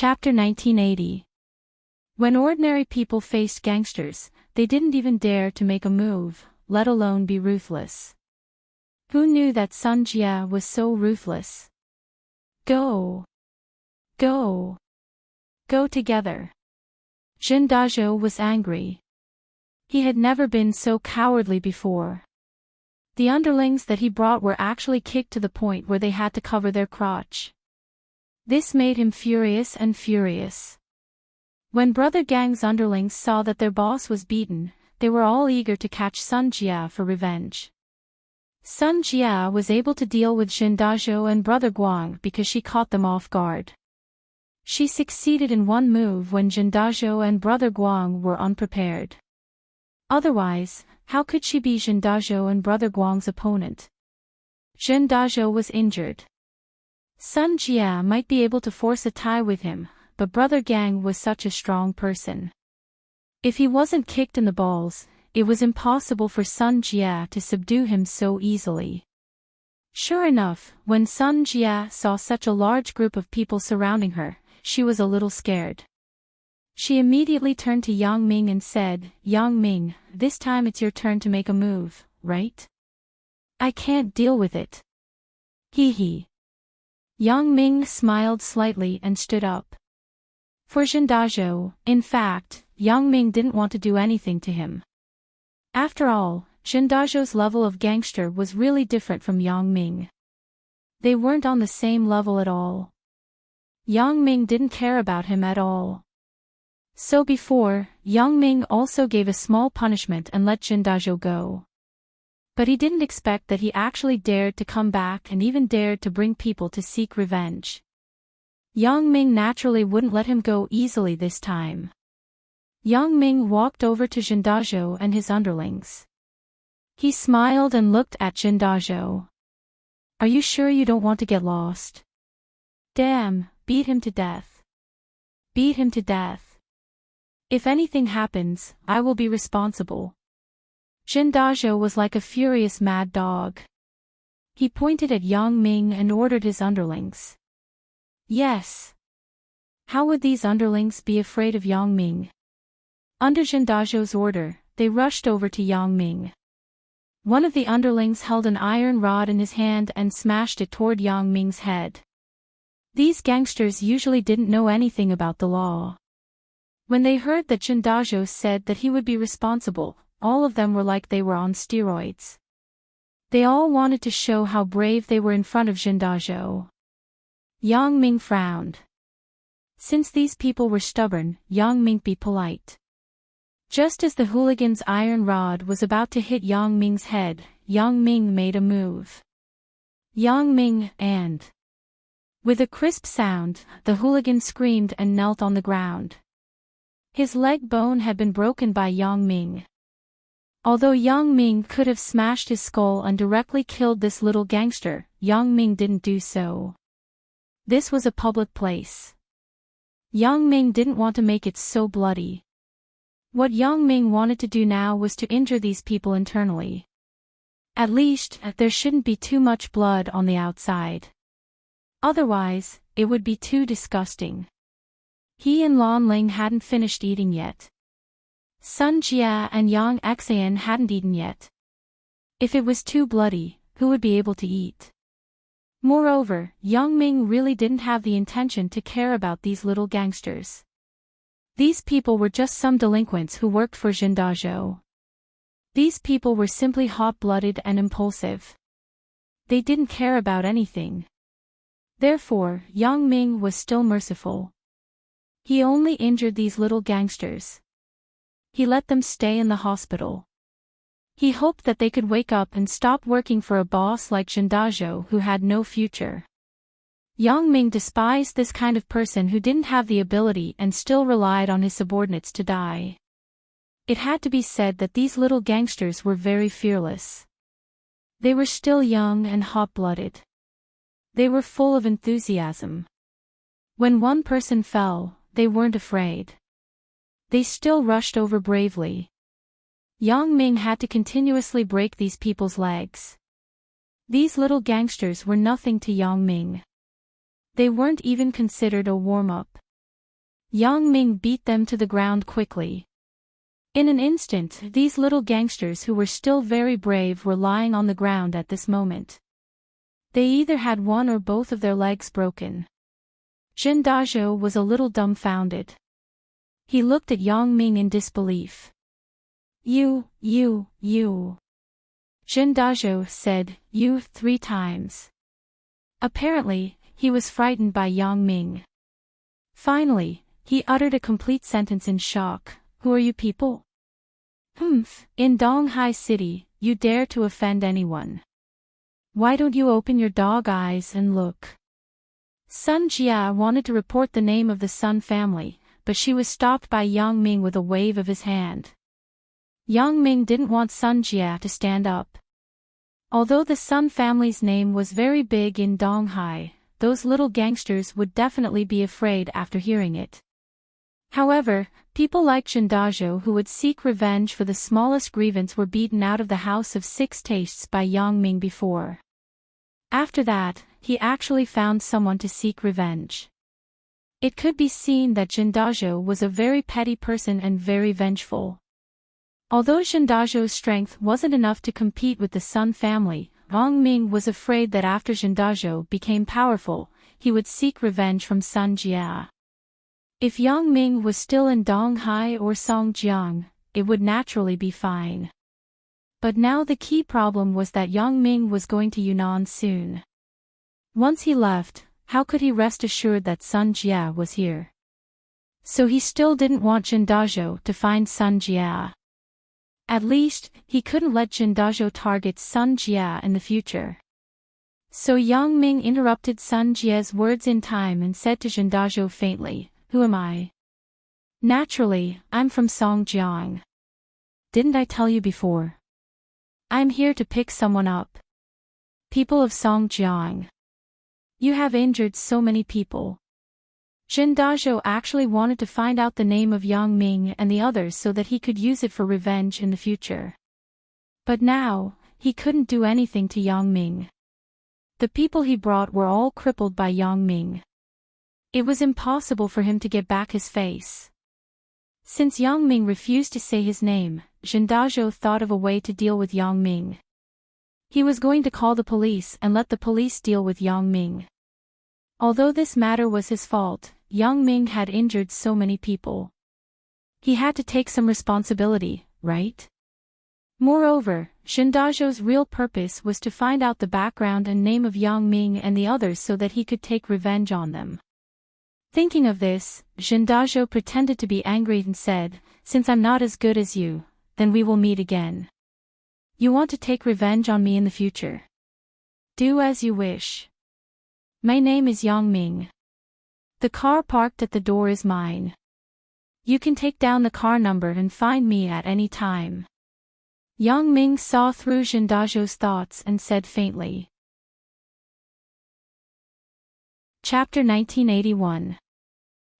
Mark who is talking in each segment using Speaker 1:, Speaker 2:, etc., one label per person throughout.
Speaker 1: Chapter 1980. When ordinary people faced gangsters, they didn't even dare to make a move, let alone be ruthless. Who knew that Sun Jia was so ruthless? Go! Go! Go together! Jin Dazhou was angry. He had never been so cowardly before. The underlings that he brought were actually kicked to the point where they had to cover their crotch. This made him furious and furious. When Brother Gang's underlings saw that their boss was beaten, they were all eager to catch Sun Jia for revenge. Sun Jia was able to deal with Jin Dazhou and Brother Guang because she caught them off guard. She succeeded in one move when Jin Dazhou and Brother Guang were unprepared. Otherwise, how could she be Jin Dazhou and Brother Guang's opponent? Jin Dazhou was injured. Sun Jia might be able to force a tie with him, but Brother Gang was such a strong person. If he wasn't kicked in the balls, it was impossible for Sun Jia to subdue him so easily. Sure enough, when Sun Jia saw such a large group of people surrounding her, she was a little scared. She immediately turned to Yang Ming and said, "Yang Ming, this time it's your turn to make a move, right? I can't deal with it." Hee hee. Yang Ming smiled slightly and stood up. For Jin Dazhou, in fact, Yang Ming didn't want to do anything to him. After all, Jin Dazhou's level of gangster was really different from Yang Ming. They weren't on the same level at all. Yang Ming didn't care about him at all. So before, Yang Ming also gave a small punishment and let Jin Dazhou go. But he didn't expect that he actually dared to come back and even dared to bring people to seek revenge. Yang Ming naturally wouldn't let him go easily this time. Yang Ming walked over to Jin Dazhou and his underlings. He smiled and looked at Jin Dazhou. "Are you sure you don't want to get lost? Damn, beat him to death. Beat him to death. If anything happens, I will be responsible." Jin Dazhou was like a furious mad dog. He pointed at Yang Ming and ordered his underlings. Yes. How would these underlings be afraid of Yang Ming? Under Jin Dazhou's order, they rushed over to Yang Ming. One of the underlings held an iron rod in his hand and smashed it toward Yang Ming's head. These gangsters usually didn't know anything about the law. When they heard that Jin Dazhou said that he would be responsible, all of them were like they were on steroids. They all wanted to show how brave they were in front of Jin Dazhou. Yang Ming frowned. Since these people were stubborn, Yang Ming be polite. Just as the hooligan's iron rod was about to hit Yang Ming's head, Yang Ming made a move. Yang Ming, and... With a crisp sound, the hooligan screamed and knelt on the ground. His leg bone had been broken by Yang Ming. Although Yang Ming could have smashed his skull and directly killed this little gangster, Yang Ming didn't do so. This was a public place. Yang Ming didn't want to make it so bloody. What Yang Ming wanted to do now was to injure these people internally. At least, there shouldn't be too much blood on the outside. Otherwise, it would be too disgusting. He and Lan Ling hadn't finished eating yet. Sun Jia and Yang Xian hadn't eaten yet. If it was too bloody, who would be able to eat? Moreover, Yang Ming really didn't have the intention to care about these little gangsters. These people were just some delinquents who worked for Jin Dazhou. These people were simply hot-blooded and impulsive. They didn't care about anything. Therefore, Yang Ming was still merciful. He only injured these little gangsters. He let them stay in the hospital. He hoped that they could wake up and stop working for a boss like Jin Dazhou who had no future. Yang Ming despised this kind of person who didn't have the ability and still relied on his subordinates to die. It had to be said that these little gangsters were very fearless. They were still young and hot-blooded. They were full of enthusiasm. When one person fell, they weren't afraid. They still rushed over bravely. Yang Ming had to continuously break these people's legs. These little gangsters were nothing to Yang Ming. They weren't even considered a warm-up. Yang Ming beat them to the ground quickly. In an instant, these little gangsters who were still very brave were lying on the ground at this moment. They either had one or both of their legs broken. Jin Dazhou was a little dumbfounded. He looked at Yang Ming in disbelief. You. Jin Dazhou said, "You," 3 times. Apparently, he was frightened by Yang Ming. Finally, he uttered a complete sentence in shock. "Who are you people? In Donghai City, you dare to offend anyone. Why don't you open your dog eyes and look?" Sun Jia wanted to report the name of the Sun family, but she was stopped by Yang Ming with a wave of his hand. Yang Ming didn't want Sun Jia to stand up. Although the Sun family's name was very big in Donghai, those little gangsters would definitely be afraid after hearing it. However, people like Jin Dazhou who would seek revenge for the smallest grievance were beaten out of the House of 6 Tastes by Yang Ming before. After that, he actually found someone to seek revenge. It could be seen that Jin Dazhou was a very petty person and very vengeful. Although Jin Dazhou's strength wasn't enough to compete with the Sun family, Yang Ming was afraid that after Jin Dazhou became powerful, he would seek revenge from Sun Jia. If Yang Ming was still in Donghai or Songjiang, it would naturally be fine. But now the key problem was that Yang Ming was going to Yunnan soon. Once he left, how could he rest assured that Sun Jia was here? So he still didn't want Jin Dazhou to find Sun Jia. At least, he couldn't let Jin Dazhou target Sun Jia in the future. So Yang Ming interrupted Sun Jia's words in time and said to Jin Dazhou faintly, "Who am I?" "Naturally, I'm from Songjiang. Didn't I tell you before? I'm here to pick someone up. People of Songjiang. You have injured so many people." Jin Dazhou actually wanted to find out the name of Yang Ming and the others so that he could use it for revenge in the future. But now, he couldn't do anything to Yang Ming. The people he brought were all crippled by Yang Ming. It was impossible for him to get back his face. Since Yang Ming refused to say his name, Jin Dazhou thought of a way to deal with Yang Ming. He was going to call the police and let the police deal with Yang Ming. Although this matter was his fault, Yang Ming had injured so many people. He had to take some responsibility, right? Moreover, Jin Dazhou's real purpose was to find out the background and name of Yang Ming and the others so that he could take revenge on them. Thinking of this, Jin Dazhou pretended to be angry and said, "Since I'm not as good as you, then we will meet again. You want to take revenge on me in the future? Do as you wish. My name is Yang Ming. The car parked at the door is mine. You can take down the car number and find me at any time." Yang Ming saw through Jin Dazhou's thoughts and said faintly. Chapter 1981.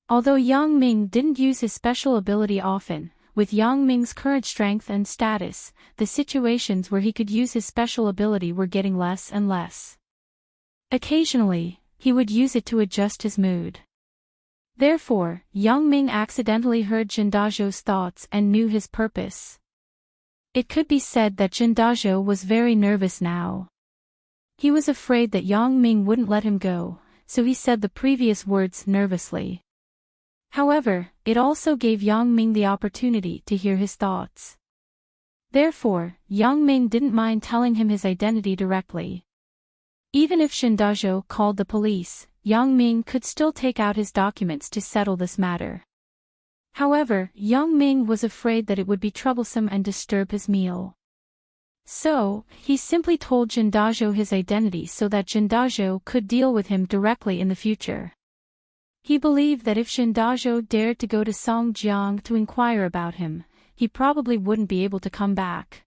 Speaker 1: Although Yang Ming didn't use his special ability often, with Yang Ming's current strength and status, the situations where he could use his special ability were getting less and less. Occasionally, he would use it to adjust his mood. Therefore, Yang Ming accidentally heard Jin Dazhou's thoughts and knew his purpose. It could be said that Jin Dazhou was very nervous now. He was afraid that Yang Ming wouldn't let him go, so he said the previous words nervously. However, it also gave Yang Ming the opportunity to hear his thoughts. Therefore, Yang Ming didn't mind telling him his identity directly. Even if Jin Dazhou called the police, Yang Ming could still take out his documents to settle this matter. However, Yang Ming was afraid that it would be troublesome and disturb his meal. So, he simply told Jin Dazhou his identity so that Jin Dazhou could deal with him directly in the future. He believed that if Jin Dazhou dared to go to Songjiang to inquire about him, he probably wouldn't be able to come back.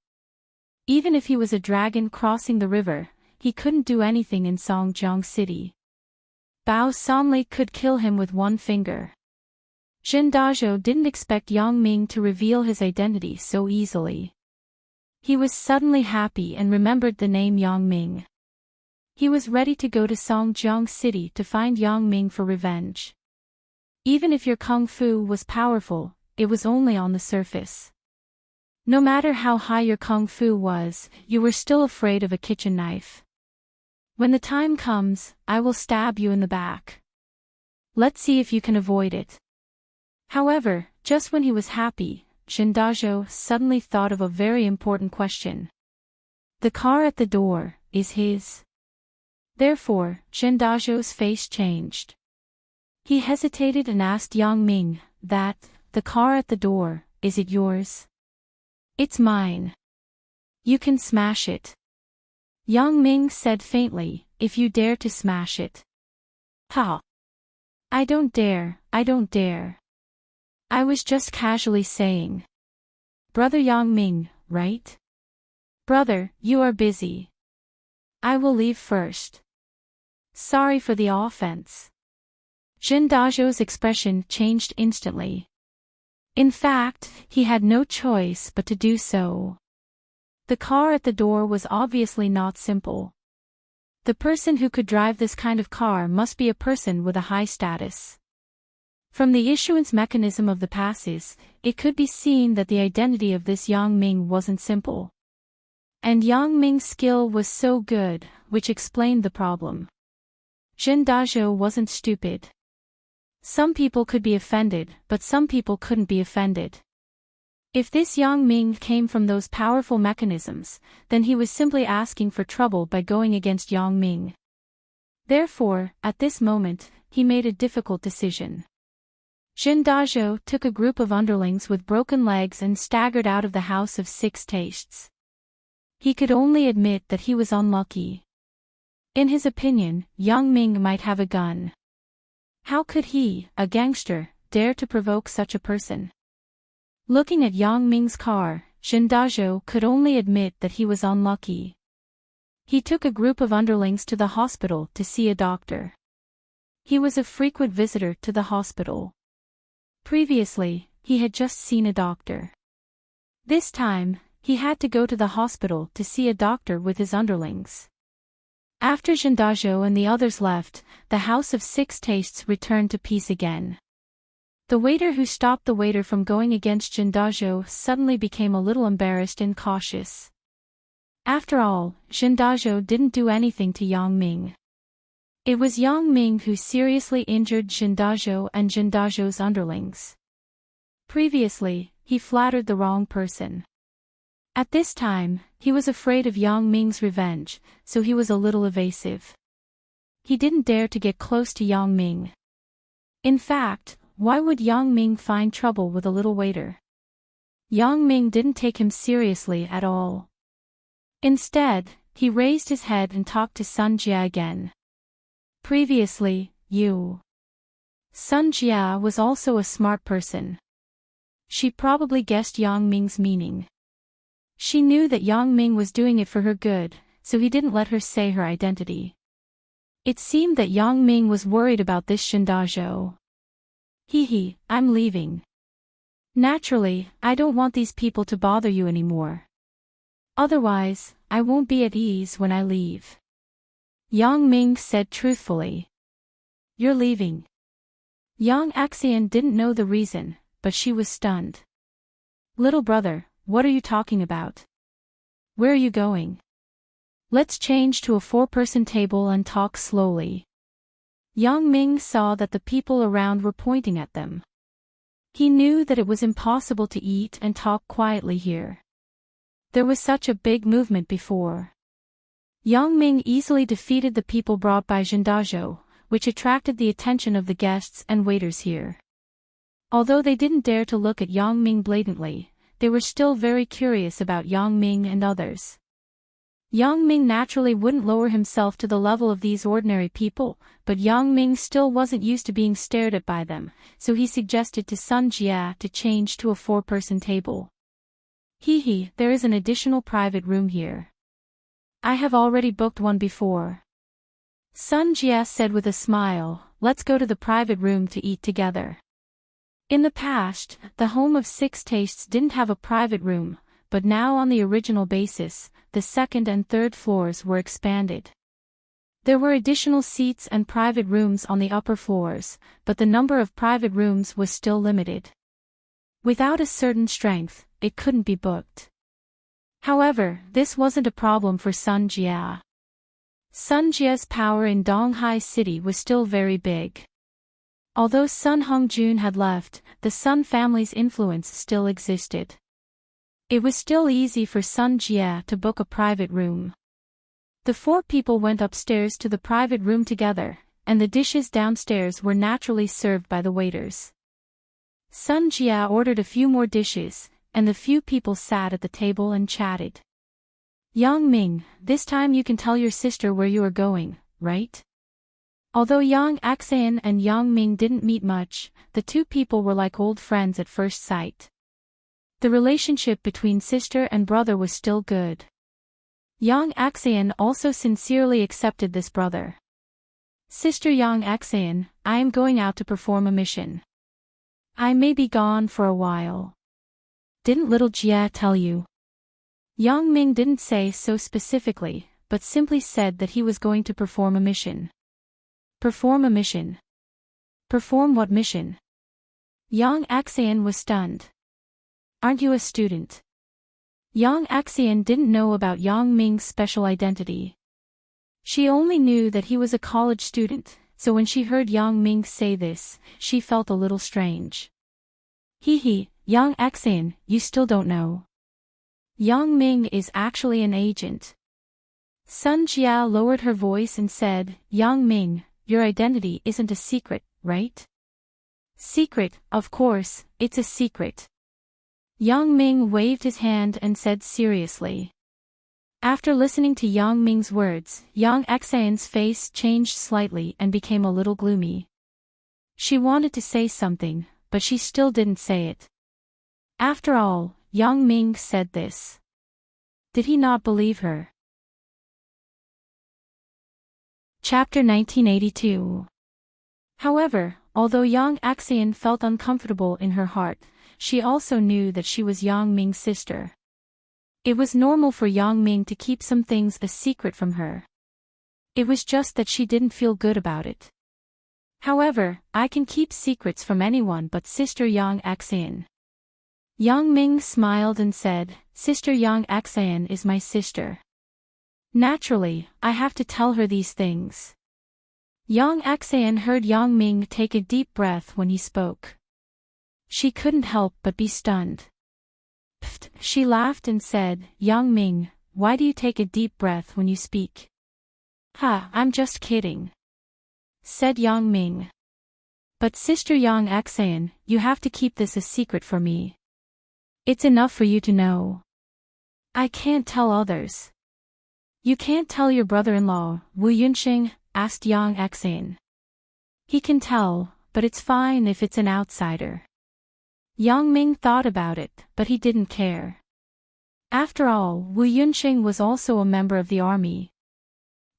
Speaker 1: Even if he was a dragon crossing the river, he couldn't do anything in Songjiang City. Bao Sanli could kill him with one finger. Jin Dazhou didn't expect Yang Ming to reveal his identity so easily. He was suddenly happy and remembered the name Yang Ming. He was ready to go to Songjiang City to find Yang Ming for revenge. Even if your kung fu was powerful, it was only on the surface. No matter how high your kung fu was, you were still afraid of a kitchen knife. When the time comes, I will stab you in the back. Let's see if you can avoid it. However, just when he was happy, Zhendazhou suddenly thought of a very important question. The car at the door is his. Therefore, Zhendazhou's face changed. He hesitated and asked Yang Ming, the car at the door, is it yours? It's mine. You can smash it. Yang Ming said faintly, if you dare to smash it. Ha! I don't dare, I don't dare. I was just casually saying. Brother Yang Ming, right? Brother, you are busy. I will leave first. Sorry for the offense. Zhendazhou's expression changed instantly. In fact, he had no choice but to do so. The car at the door was obviously not simple. The person who could drive this kind of car must be a person with a high status. From the issuance mechanism of the passes, it could be seen that the identity of this Yang Ming wasn't simple. And Yang Ming's skill was so good, which explained the problem. Zhendazhou wasn't stupid. Some people could be offended, but some people couldn't be offended. If this Yang Ming came from those powerful mechanisms, then he was simply asking for trouble by going against Yang Ming. Therefore, at this moment, he made a difficult decision. Zhendazhou took a group of underlings with broken legs and staggered out of the House of Six Tastes. He could only admit that he was unlucky. In his opinion, Yang Ming might have a gun. How could he, a gangster, dare to provoke such a person? Looking at Yang Ming's car, Zhendazhou could only admit that he was unlucky. He took a group of underlings to the hospital to see a doctor. He was a frequent visitor to the hospital. Previously, he had just seen a doctor. This time, he had to go to the hospital to see a doctor with his underlings. After Zhendazhou and the others left, the House of Six Tastes returned to peace again. The waiter who stopped the waiter from going against Zhendazhou suddenly became a little embarrassed and cautious. After all, Zhendazhou didn't do anything to Yang Ming. It was Yang Ming who seriously injured Zhendazhou and Zhendazhou's underlings. Previously, he flattered the wrong person. At this time, he was afraid of Yang Ming's revenge, so he was a little evasive. He didn't dare to get close to Yang Ming. In fact, why would Yang Ming find trouble with a little waiter? Yang Ming didn't take him seriously at all. Instead, he raised his head and talked to Sun Jia again. Previously, you. Sun Jia was also a smart person. She probably guessed Yang Ming's meaning. She knew that Yang Ming was doing it for her good, so he didn't let her say her identity. It seemed that Yang Ming was worried about this Zhendazhou. I'm leaving. Naturally, I don't want these people to bother you anymore. Otherwise, I won't be at ease when I leave. Yang Ming said truthfully. You're leaving. Yang Axian didn't know the reason, but she was stunned. Little brother, what are you talking about? Where are you going? Let's change to a 4-person table and talk slowly. Yang Ming saw that the people around were pointing at them. He knew that it was impossible to eat and talk quietly here. There was such a big movement before. Yang Ming easily defeated the people brought by Zhendazhou, which attracted the attention of the guests and waiters here. Although they didn't dare to look at Yang Ming blatantly, they were still very curious about Yang Ming and others. Yang Ming naturally wouldn't lower himself to the level of these ordinary people, but Yang Ming still wasn't used to being stared at by them, so he suggested to Sun Jia to change to a 4-person table. There is an additional private room here. I have already booked one before. Sun Jia said with a smile, let's go to the private room to eat together. In the past, the Home of Six Tastes didn't have a private room, but now on the original basis, the 2nd and 3rd floors were expanded. There were additional seats and private rooms on the upper floors, but the number of private rooms was still limited. Without a certain strength, it couldn't be booked. However, this wasn't a problem for Sun Jia. Sun Jia's power in Donghai City was still very big. Although Sun Hongjun had left, the Sun family's influence still existed. It was still easy for Sun Jia to book a private room. The four people went upstairs to the private room together, and the dishes downstairs were naturally served by the waiters. Sun Jia ordered a few more dishes, and the few people sat at the table and chatted. Yang Ming, this time you can tell your sister where you are going, right? Although Yang Axan and Yang Ming didn't meet much, the two people were like old friends at first sight. The relationship between sister and brother was still good. Yang Axan also sincerely accepted this brother. Sister Yang Axan, I am going out to perform a mission. I may be gone for a while. Didn't little Jia tell you? Yang Ming didn't say so specifically, but simply said that he was going to perform a mission. Perform a mission? Perform what mission? Yang Axan was stunned. Aren't you a student? Yang Axan didn't know about Yang Ming's special identity. She only knew that he was a college student, so when she heard Yang Ming say this, she felt a little strange. Hee, Yang Axan, you still don't know. Yang Ming is actually an agent. Sun Jia lowered her voice and said, Yang Ming, your identity isn't a secret, right? Secret, of course, it's a secret. Yang Ming waved his hand and said seriously. After listening to Yang Ming's words, Yang Axan's face changed slightly and became a little gloomy. She wanted to say something, but she still didn't say it. After all, Yang Ming said this. Did he not believe her? Chapter 1982. However, although Yang Axan felt uncomfortable in her heart, she also knew that she was Yang Ming's sister. It was normal for Yang Ming to keep some things a secret from her. It was just that she didn't feel good about it. However, I can keep secrets from anyone but Sister Yang Axan. Yang Ming smiled and said, Sister Yang Axan is my sister. Naturally, I have to tell her these things. Yang Axan heard Yang Ming take a deep breath when he spoke. She couldn't help but be stunned. Pfft, she laughed and said, Yang Ming, why do you take a deep breath when you speak? Ha, I'm just kidding, said Yang Ming. But Sister Yang Axan, you have to keep this a secret for me. It's enough for you to know. I can't tell others. You can't tell your brother-in-law, Wu Yunxing? Asked Yang Axan. He can tell, but it's fine if it's an outsider. Yang Ming thought about it, but he didn't care. After all, Wu Yunxing was also a member of the army.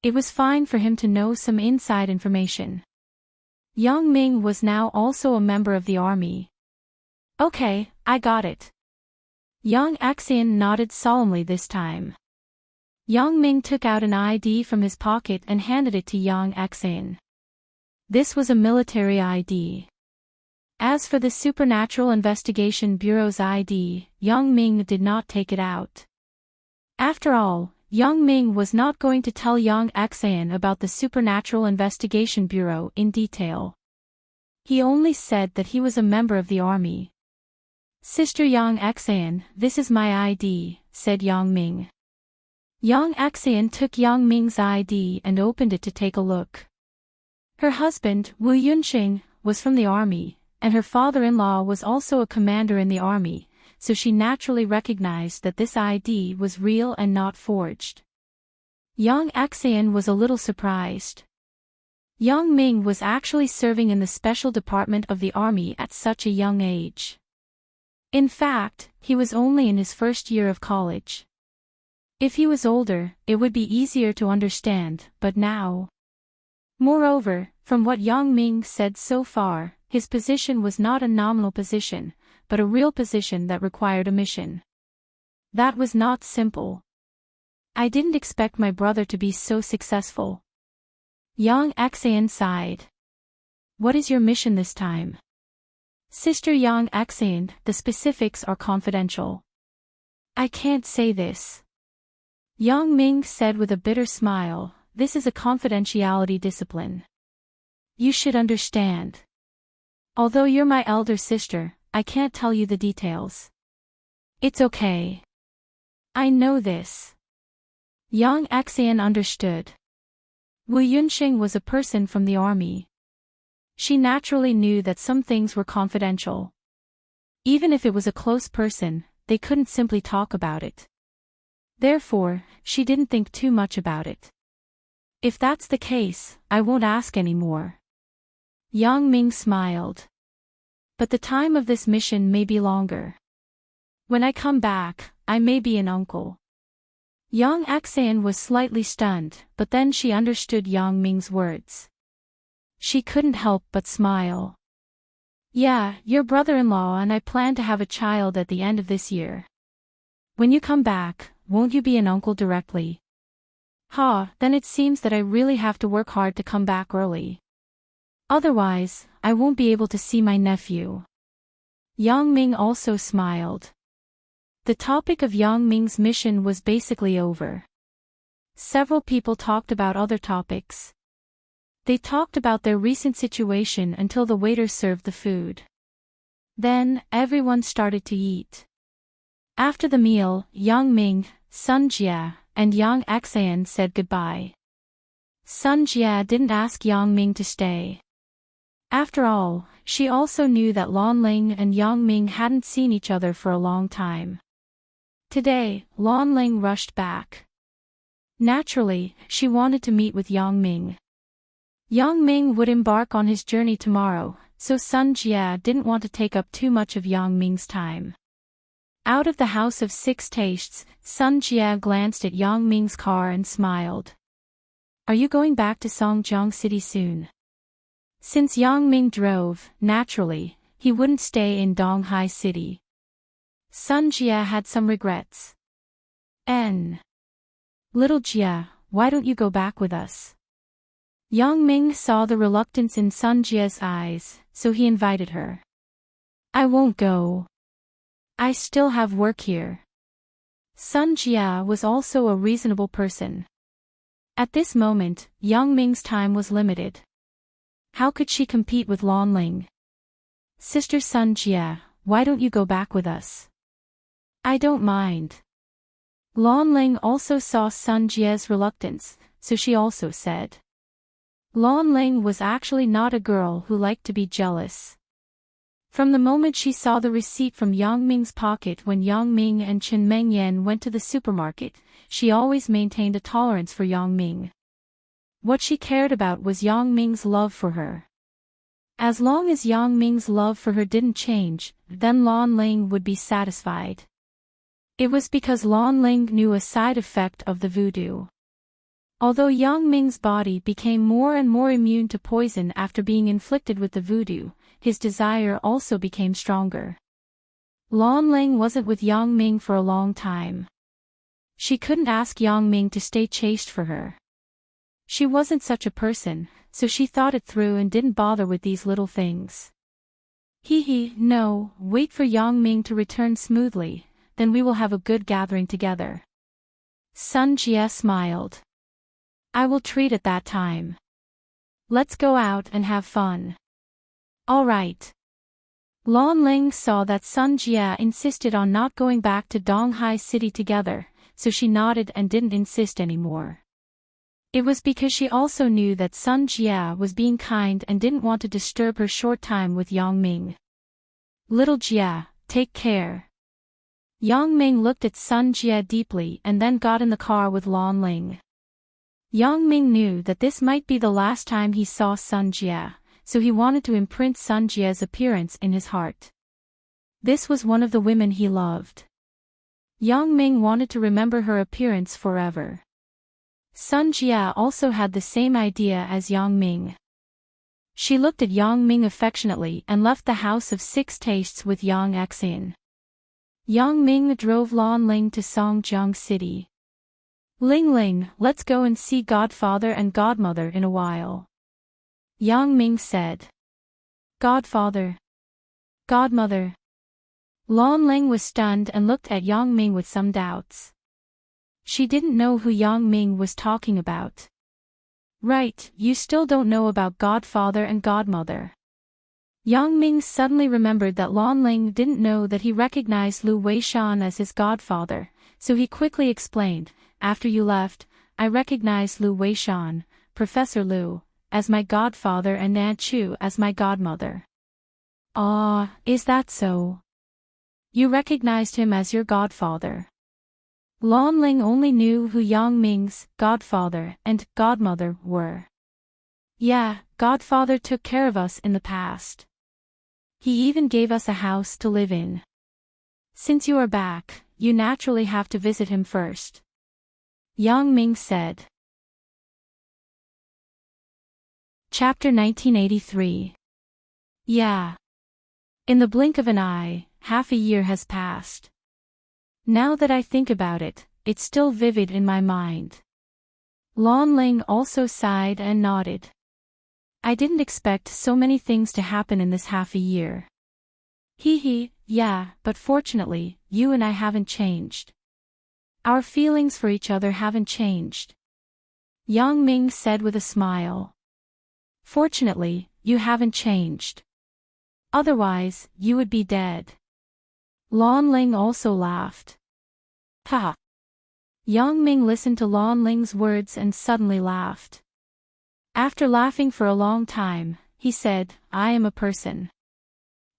Speaker 1: It was fine for him to know some inside information. Yang Ming was now also a member of the army. Okay, I got it. Yang Axan nodded solemnly this time. Yang Ming took out an ID from his pocket and handed it to Yang Axan. This was a military ID. As for the Supernatural Investigation Bureau's ID, Yang Ming did not take it out. After all, Yang Ming was not going to tell Yang Axan about the Supernatural Investigation Bureau in detail. He only said that he was a member of the army. Sister Yang Axan, this is my ID, said Yang Ming. Yang Axan took Yang Ming's ID and opened it to take a look. Her husband, Wu Yunxing, was from the army, and her father-in-law was also a commander in the army, so she naturally recognized that this ID was real and not forged. Yang Axan was a little surprised. Yang Ming was actually serving in the special department of the army at such a young age. In fact, he was only in his first year of college. If he was older, it would be easier to understand, but now. Moreover, from what Yang Ming said so far, his position was not a nominal position, but a real position that required a mission. That was not simple. I didn't expect my brother to be so successful. Yang Axean sighed. What is your mission this time? Sister Yang Axean, the specifics are confidential. I can't say this. Yang Ming said with a bitter smile, this is a confidentiality discipline. You should understand. Although you're my elder sister, I can't tell you the details. It's okay. I know this. Yang Axean understood. Wu Yunxing was a person from the army. She naturally knew that some things were confidential. Even if it was a close person, they couldn't simply talk about it. Therefore, she didn't think too much about it. If that's the case, I won't ask anymore. Yang Ming smiled. But the time of this mission may be longer. When I come back, I may be an uncle. Yang Axean was slightly stunned, but then she understood Yang Ming's words. She couldn't help but smile. Yeah, your brother-in-law and I plan to have a child at the end of this year. When you come back, won't you be an uncle directly? Then it seems that I really have to work hard to come back early. Otherwise, I won't be able to see my nephew. Yang Ming also smiled. The topic of Yang Ming's mission was basically over. Several people talked about other topics. They talked about their recent situation until the waiter served the food. Then, everyone started to eat. After the meal, Yang Ming, Sun Jia, and Yang Axean said goodbye. Sun Jia didn't ask Yang Ming to stay. After all, she also knew that Lan Ling and Yang Ming hadn't seen each other for a long time. Today, Lan Ling rushed back. Naturally, she wanted to meet with Yang Ming. Yang Ming would embark on his journey tomorrow, so Sun Jia didn't want to take up too much of Yang Ming's time. Out of the House of Six Tastes, Sun Jia glanced at Yang Ming's car and smiled. Are you going back to Songjiang City soon? Since Yang Ming drove, naturally, he wouldn't stay in Donghai City. Sun Jia had some regrets. Little Jia, why don't you go back with us? Yang Ming saw the reluctance in Sun Jia's eyes, so he invited her. I won't go. I still have work here. Sun Jia was also a reasonable person. At this moment, Yang Ming's time was limited. How could she compete with Lan Ling? Sister Sun Jia, why don't you go back with us? I don't mind. Lan Ling also saw Sun Jia's reluctance, so she also said. Lan Ling was actually not a girl who liked to be jealous. From the moment she saw the receipt from Yang Ming's pocket when Yang Ming and Chen Mengyan went to the supermarket, she always maintained a tolerance for Yang Ming. What she cared about was Yang Ming's love for her. As long as Yang Ming's love for her didn't change, then Lan Ling would be satisfied. It was because Lan Ling knew a side effect of the voodoo. Although Yang Ming's body became more and more immune to poison after being inflicted with the voodoo, his desire also became stronger. Lan Ling wasn't with Yang Ming for a long time. She couldn't ask Yang Ming to stay chaste for her. She wasn't such a person, so she thought it through and didn't bother with these little things. No, wait for Yang Ming to return smoothly, then we will have a good gathering together. Sun Jia smiled. I will treat at that time. Let's go out and have fun. All right. Lan Ling saw that Sun Jia insisted on not going back to Donghai City together, so she nodded and didn't insist anymore. It was because she also knew that Sun Jia was being kind and didn't want to disturb her short time with Yang Ming. Little Jia, take care. Yang Ming looked at Sun Jia deeply and then got in the car with Lan Ling. Yang Ming knew that this might be the last time he saw Sun Jia, so he wanted to imprint Sun Jia's appearance in his heart. This was one of the women he loved. Yang Ming wanted to remember her appearance forever. Sun Jia also had the same idea as Yang Ming. She looked at Yang Ming affectionately and left the House of Six Tastes with Yang Axean. Yang Ming drove Lan Ling to Songjiang City. Ling Ling, let's go and see Godfather and Godmother in a while. Yang Ming said. Godfather. Godmother. Lan Ling was stunned and looked at Yang Ming with some doubts. She didn't know who Yang Ming was talking about. Right, you still don't know about Godfather and Godmother. Yang Ming suddenly remembered that Lan Ling didn't know that he recognized Lu Weishan as his godfather, so he quickly explained, after you left, I recognized Lu Weishan, Professor Lu, as my godfather and Nan Chu as my godmother. Ah, is that so? You recognized him as your godfather. Lan Ling only knew who Yang Ming's godfather and godmother were. Yeah, Godfather took care of us in the past. He even gave us a house to live in. Since you are back, you naturally have to visit him first. Yang Ming said. Chapter 1983. Yeah. In the blink of an eye, half a year has passed. Now that I think about it, it's still vivid in my mind. Lan Ling also sighed and nodded. I didn't expect so many things to happen in this half a year. Hee, yeah, but fortunately, you and I haven't changed. Our feelings for each other haven't changed. Yang Ming said with a smile. Fortunately, you haven't changed. Otherwise, you would be dead. Lan Ling also laughed. Ha! Yang Ming listened to Lan Ling's words and suddenly laughed. After laughing for a long time, he said, I am a person.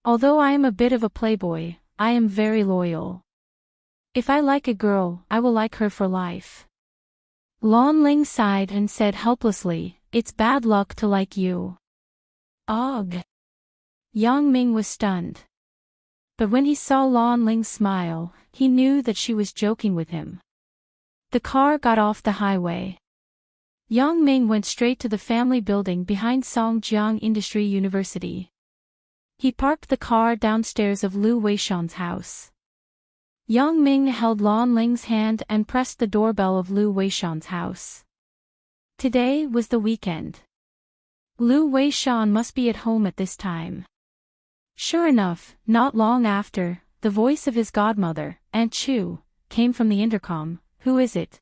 Speaker 1: Although I am a bit of a playboy, I am very loyal. If I like a girl, I will like her for life. Lan Ling sighed and said helplessly, it's bad luck to like you. Ugh. Yang Ming was stunned. But when he saw Lan Ling smile, he knew that she was joking with him. The car got off the highway. Yang Ming went straight to the family building behind Songjiang Industry University. He parked the car downstairs of Lu Weishan's house. Yang Ming held Lan Ling's hand and pressed the doorbell of Lu Weishan's house. Today was the weekend. Lu Weishan must be at home at this time. Sure enough, not long after, the voice of his godmother, Aunt Chu, came from the intercom. Who is it?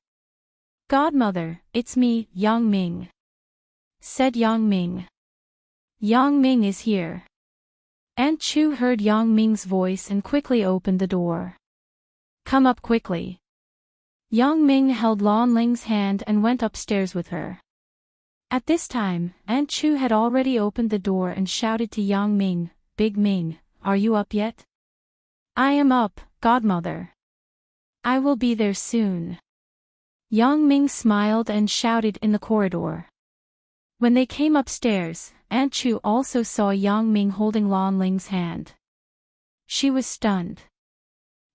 Speaker 1: Godmother, it's me, Yang Ming. Said Yang Ming. Yang Ming is here. Aunt Chu heard Yang Ming's voice and quickly opened the door. Come up quickly. Yang Ming held Lan Ling's hand and went upstairs with her. At this time, Aunt Chu had already opened the door and shouted to Yang Ming, Big Ming, are you up yet? I am up, Godmother. I will be there soon. Yang Ming smiled and shouted in the corridor. When they came upstairs, Aunt Chu also saw Yang Ming holding Lan Ling's hand. She was stunned.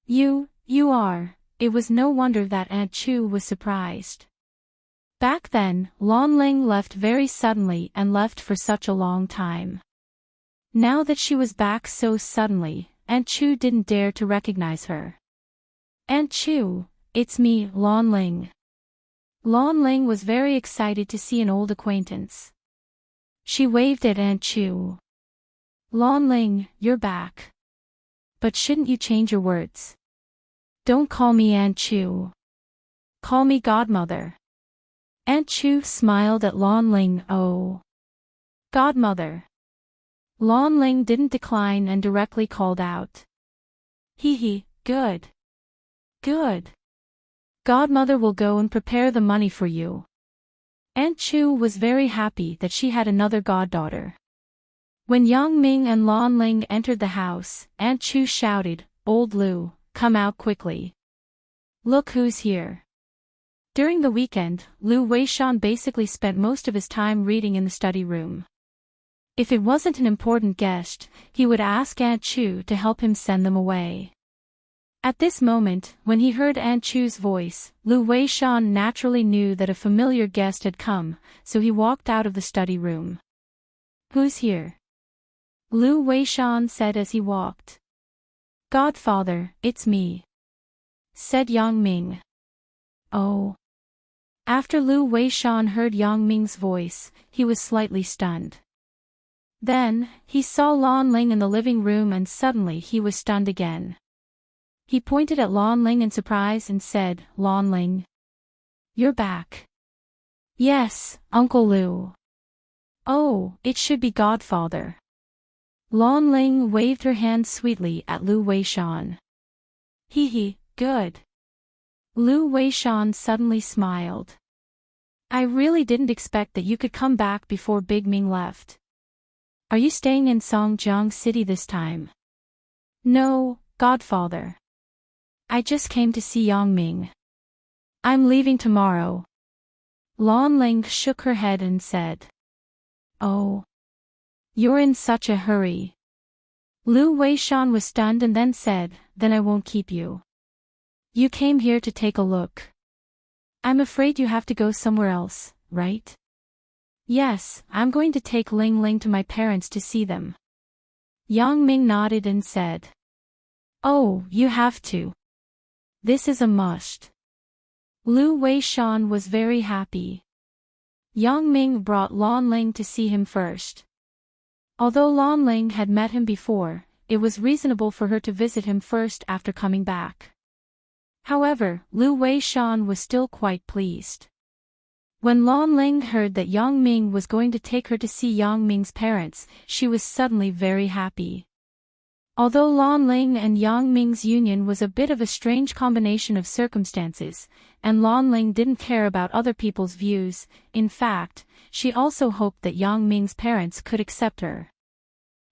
Speaker 1: You are. It was no wonder that Aunt Chu was surprised. Back then, Lan Ling left very suddenly and left for such a long time. Now that she was back so suddenly, Aunt Chu didn't dare to recognize her. Aunt Chu, it's me, Lan Ling. Lan Ling was very excited to see an old acquaintance. She waved at Aunt Chu. Lan Ling, you're back. But shouldn't you change your words? Don't call me Aunt Chu. Call me Godmother. Aunt Chu smiled at Lan Ling. Oh. Godmother. Lan Ling didn't decline and directly called out. Hee, good. Good. Godmother will go and prepare the money for you. Aunt Chu was very happy that she had another goddaughter. When Yang Ming and Lan Ling entered the house, Aunt Chu shouted, Old Lu, come out quickly. Look who's here. During the weekend, Lu Weishan basically spent most of his time reading in the study room. If it wasn't an important guest, he would ask Aunt Chu to help him send them away. At this moment, when he heard Aunt Chu's voice, Lu Weishan naturally knew that a familiar guest had come, so he walked out of the study room. Who's here? Lu Weishan said as he walked. Godfather, it's me. Said Yang Ming. Oh. After Lu Weishan heard Yang Ming's voice, he was slightly stunned. Then, he saw Lan Ling in the living room and suddenly he was stunned again. He pointed at Lan Ling in surprise and said, "Lan Ling. You're back." "Yes, Uncle Lu." "Oh, it should be Godfather." Lan Ling waved her hand sweetly at Lu Weishan. "Hee, good." Lu Weishan suddenly smiled. "I really didn't expect that you could come back before Big Ming left. Are you staying in Songjiang City this time?" "No, Godfather. I just came to see Yang Ming. I'm leaving tomorrow." Lan Ling shook her head and said, "Oh. You're in such a hurry." Lu Weishan was stunned and then said, "Then I won't keep you. You came here to take a look. I'm afraid you have to go somewhere else, right?" "Yes, I'm going to take Ling Ling to my parents to see them." Yang Ming nodded and said, "Oh, you have to. This is a must." Lu Weishan was very happy. Yang Ming brought Lan Ling to see him first. Although Lan Ling had met him before, it was reasonable for her to visit him first after coming back. However, Lu Weishan was still quite pleased. When Lan Ling heard that Yang Ming was going to take her to see Yang Ming's parents, she was suddenly very happy. Although Lan Ling and Yang Ming's union was a bit of a strange combination of circumstances, and Lan Ling didn't care about other people's views, in fact, she also hoped that Yang Ming's parents could accept her.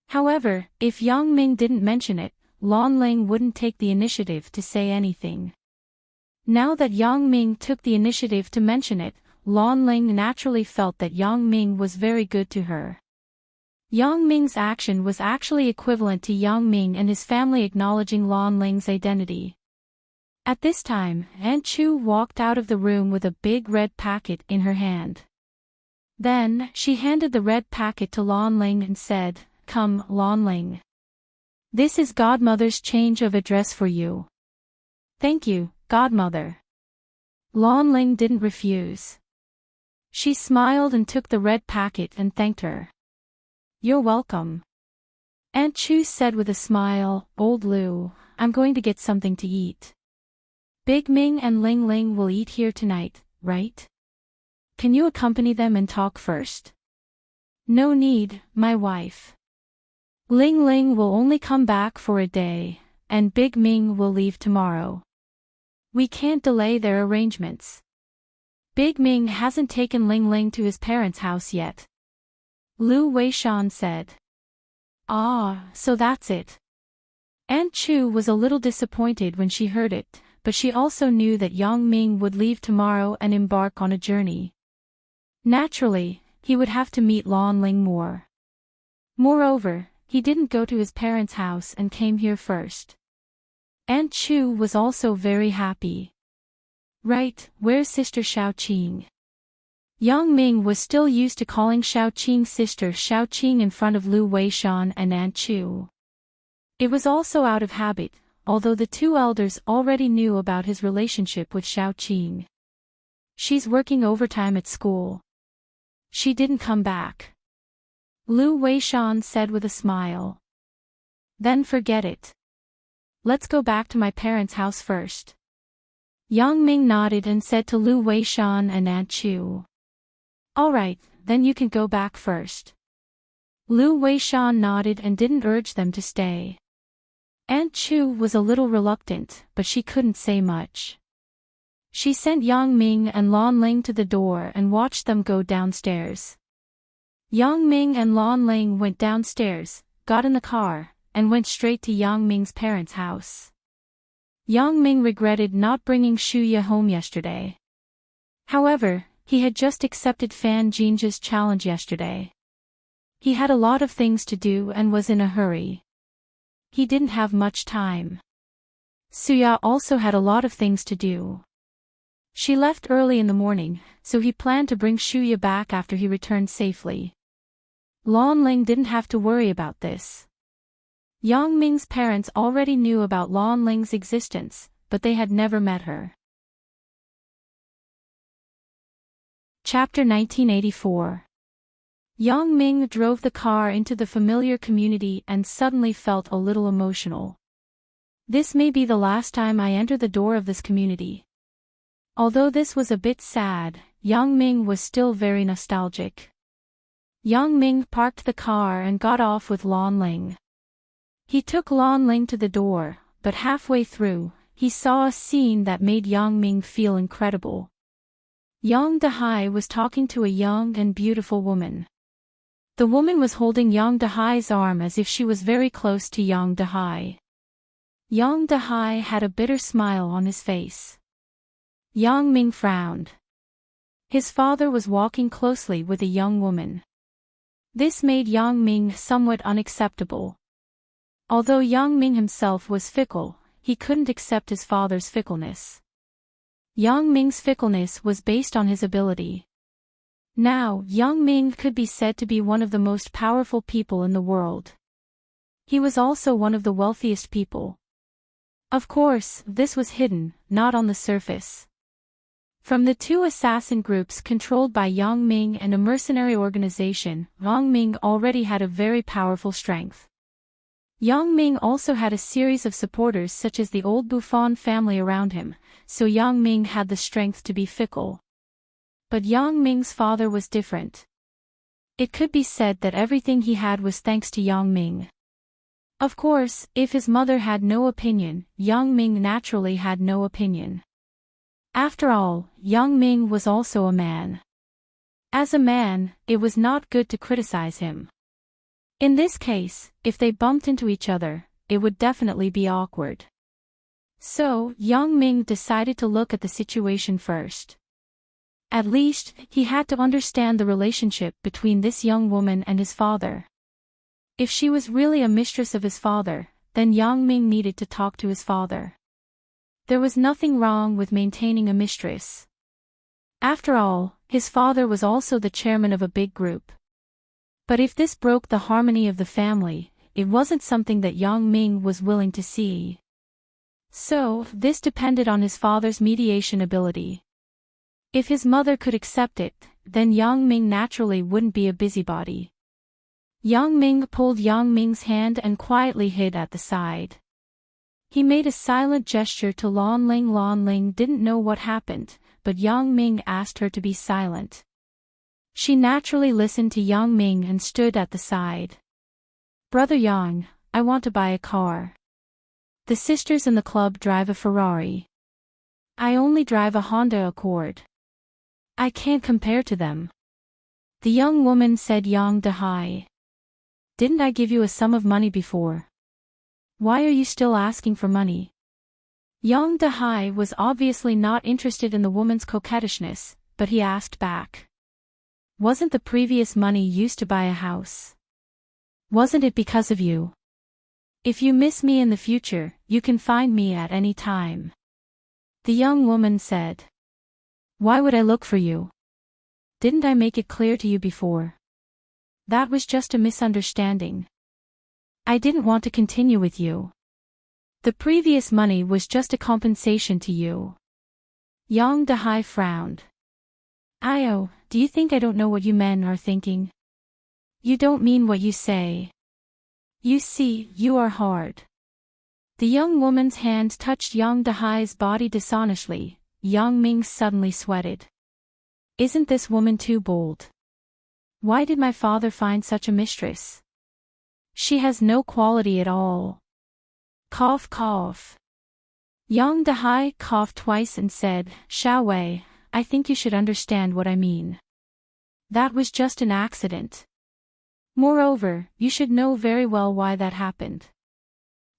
Speaker 1: However, if Yang Ming didn't mention it, Lan Ling wouldn't take the initiative to say anything. Now that Yang Ming took the initiative to mention it, Lan Ling naturally felt that Yang Ming was very good to her. Yang Ming's action was actually equivalent to Yang Ming and his family acknowledging Lan Ling's identity. At this time, Aunt Chu walked out of the room with a big red packet in her hand. Then, she handed the red packet to Lan Ling and said, "Come, Lan Ling. This is Godmother's change of address for you." "Thank you, Godmother." Lan Ling didn't refuse. She smiled and took the red packet and thanked her. "You're welcome." Aunt Chu said with a smile, "Old Lu, I'm going to get something to eat. Big Ming and Ling Ling will eat here tonight, right? Can you accompany them and talk first?" "No need, my wife. Ling Ling will only come back for a day, and Big Ming will leave tomorrow. We can't delay their arrangements. Big Ming hasn't taken Ling Ling to his parents' house yet." Lu Weishan said. "Ah, so that's it." Aunt Chu was a little disappointed when she heard it, but she also knew that Yang Ming would leave tomorrow and embark on a journey. Naturally, he would have to meet Lan Ling more. Moreover, he didn't go to his parents' house and came here first. Aunt Chu was also very happy. "Right, where's Sister Xiaoqing?" Yang Ming was still used to calling Xiaoqing's sister Xiaoqing in front of Lu Weishan and Aunt Chu. It was also out of habit, although the two elders already knew about his relationship with Xiaoqing. "She's working overtime at school. She didn't come back," Lu Weishan said with a smile. "Then forget it. Let's go back to my parents' house first." Yang Ming nodded and said to Lu Weishan and Aunt Chu, "All right, then you can go back first." Lu Weishan nodded and didn't urge them to stay. Aunt Chu was a little reluctant, but she couldn't say much. She sent Yang Ming and Lan Ling to the door and watched them go downstairs. Yang Ming and Lan Ling went downstairs, got in the car, and went straight to Yang Ming's parents' house. Yang Ming regretted not bringing Shuya home yesterday. However, he had just accepted Fan Jinja's challenge yesterday. He had a lot of things to do and was in a hurry. He didn't have much time. Suya also had a lot of things to do. She left early in the morning, so he planned to bring Shuya back after he returned safely. Lan Ling didn't have to worry about this. Yang Ming's parents already knew about Lan Ling's existence, but they had never met her. Chapter 1984. Yang Ming drove the car into the familiar community and suddenly felt a little emotional. This may be the last time I enter the door of this community. Although this was a bit sad, Yang Ming was still very nostalgic. Yang Ming parked the car and got off with Lan Ling. He took Lan Ling to the door, but halfway through, he saw a scene that made Yang Ming feel incredible. Yang Dehai was talking to a young and beautiful woman. The woman was holding Yang Dehai's arm as if she was very close to Yang Dehai. Yang Dehai had a bitter smile on his face. Yang Ming frowned. His father was walking closely with a young woman. This made Yang Ming somewhat unacceptable. Although Yang Ming himself was fickle, he couldn't accept his father's fickleness. Yang Ming's fickleness was based on his ability. Now, Yang Ming could be said to be one of the most powerful people in the world. He was also one of the wealthiest people. Of course, this was hidden, not on the surface. From the two assassin groups controlled by Yang Ming and a mercenary organization, Yang Ming already had a very powerful strength. Yang Ming also had a series of supporters such as the old Buffon family around him, so Yang Ming had the strength to be fickle. But Yang Ming's father was different. It could be said that everything he had was thanks to Yang Ming. Of course, if his mother had no opinion, Yang Ming naturally had no opinion. After all, Yang Ming was also a man. As a man, it was not good to criticize him. In this case, if they bumped into each other, it would definitely be awkward. So, Yang Ming decided to look at the situation first. At least, he had to understand the relationship between this young woman and his father. If she was really a mistress of his father, then Yang Ming needed to talk to his father. There was nothing wrong with maintaining a mistress. After all, his father was also the chairman of a big group. But if this broke the harmony of the family, it wasn't something that Yang Ming was willing to see. So, this depended on his father's mediation ability. If his mother could accept it, then Yang Ming naturally wouldn't be a busybody. Yang Ming pulled Yang Ming's hand and quietly hid at the side. He made a silent gesture to Lan Ling. Lan Ling didn't know what happened, but Yang Ming asked her to be silent. She naturally listened to Yang Ming and stood at the side. Brother Yang, I want to buy a car. The sisters in the club drive a Ferrari. I only drive a Honda Accord. I can't compare to them. The young woman said. Yang Dehai. Didn't I give you a sum of money before? Why are you still asking for money? Yang Dehai was obviously not interested in the woman's coquettishness, but he asked back. Wasn't the previous money used to buy a house? Wasn't it because of you? If you miss me in the future, you can find me at any time. The young woman said. Why would I look for you? Didn't I make it clear to you before? That was just a misunderstanding. I didn't want to continue with you. The previous money was just a compensation to you. Yang Dehai frowned. Io, do you think I don't know what you men are thinking? You don't mean what you say. You see, you are hard. The young woman's hand touched Yang Dehai's body dishonestly. Yang Ming suddenly sweated. Isn't this woman too bold? Why did my father find such a mistress? She has no quality at all. Cough cough. Yang Dehai coughed twice and said, Xiao Wei, I think you should understand what I mean. That was just an accident. Moreover, you should know very well why that happened.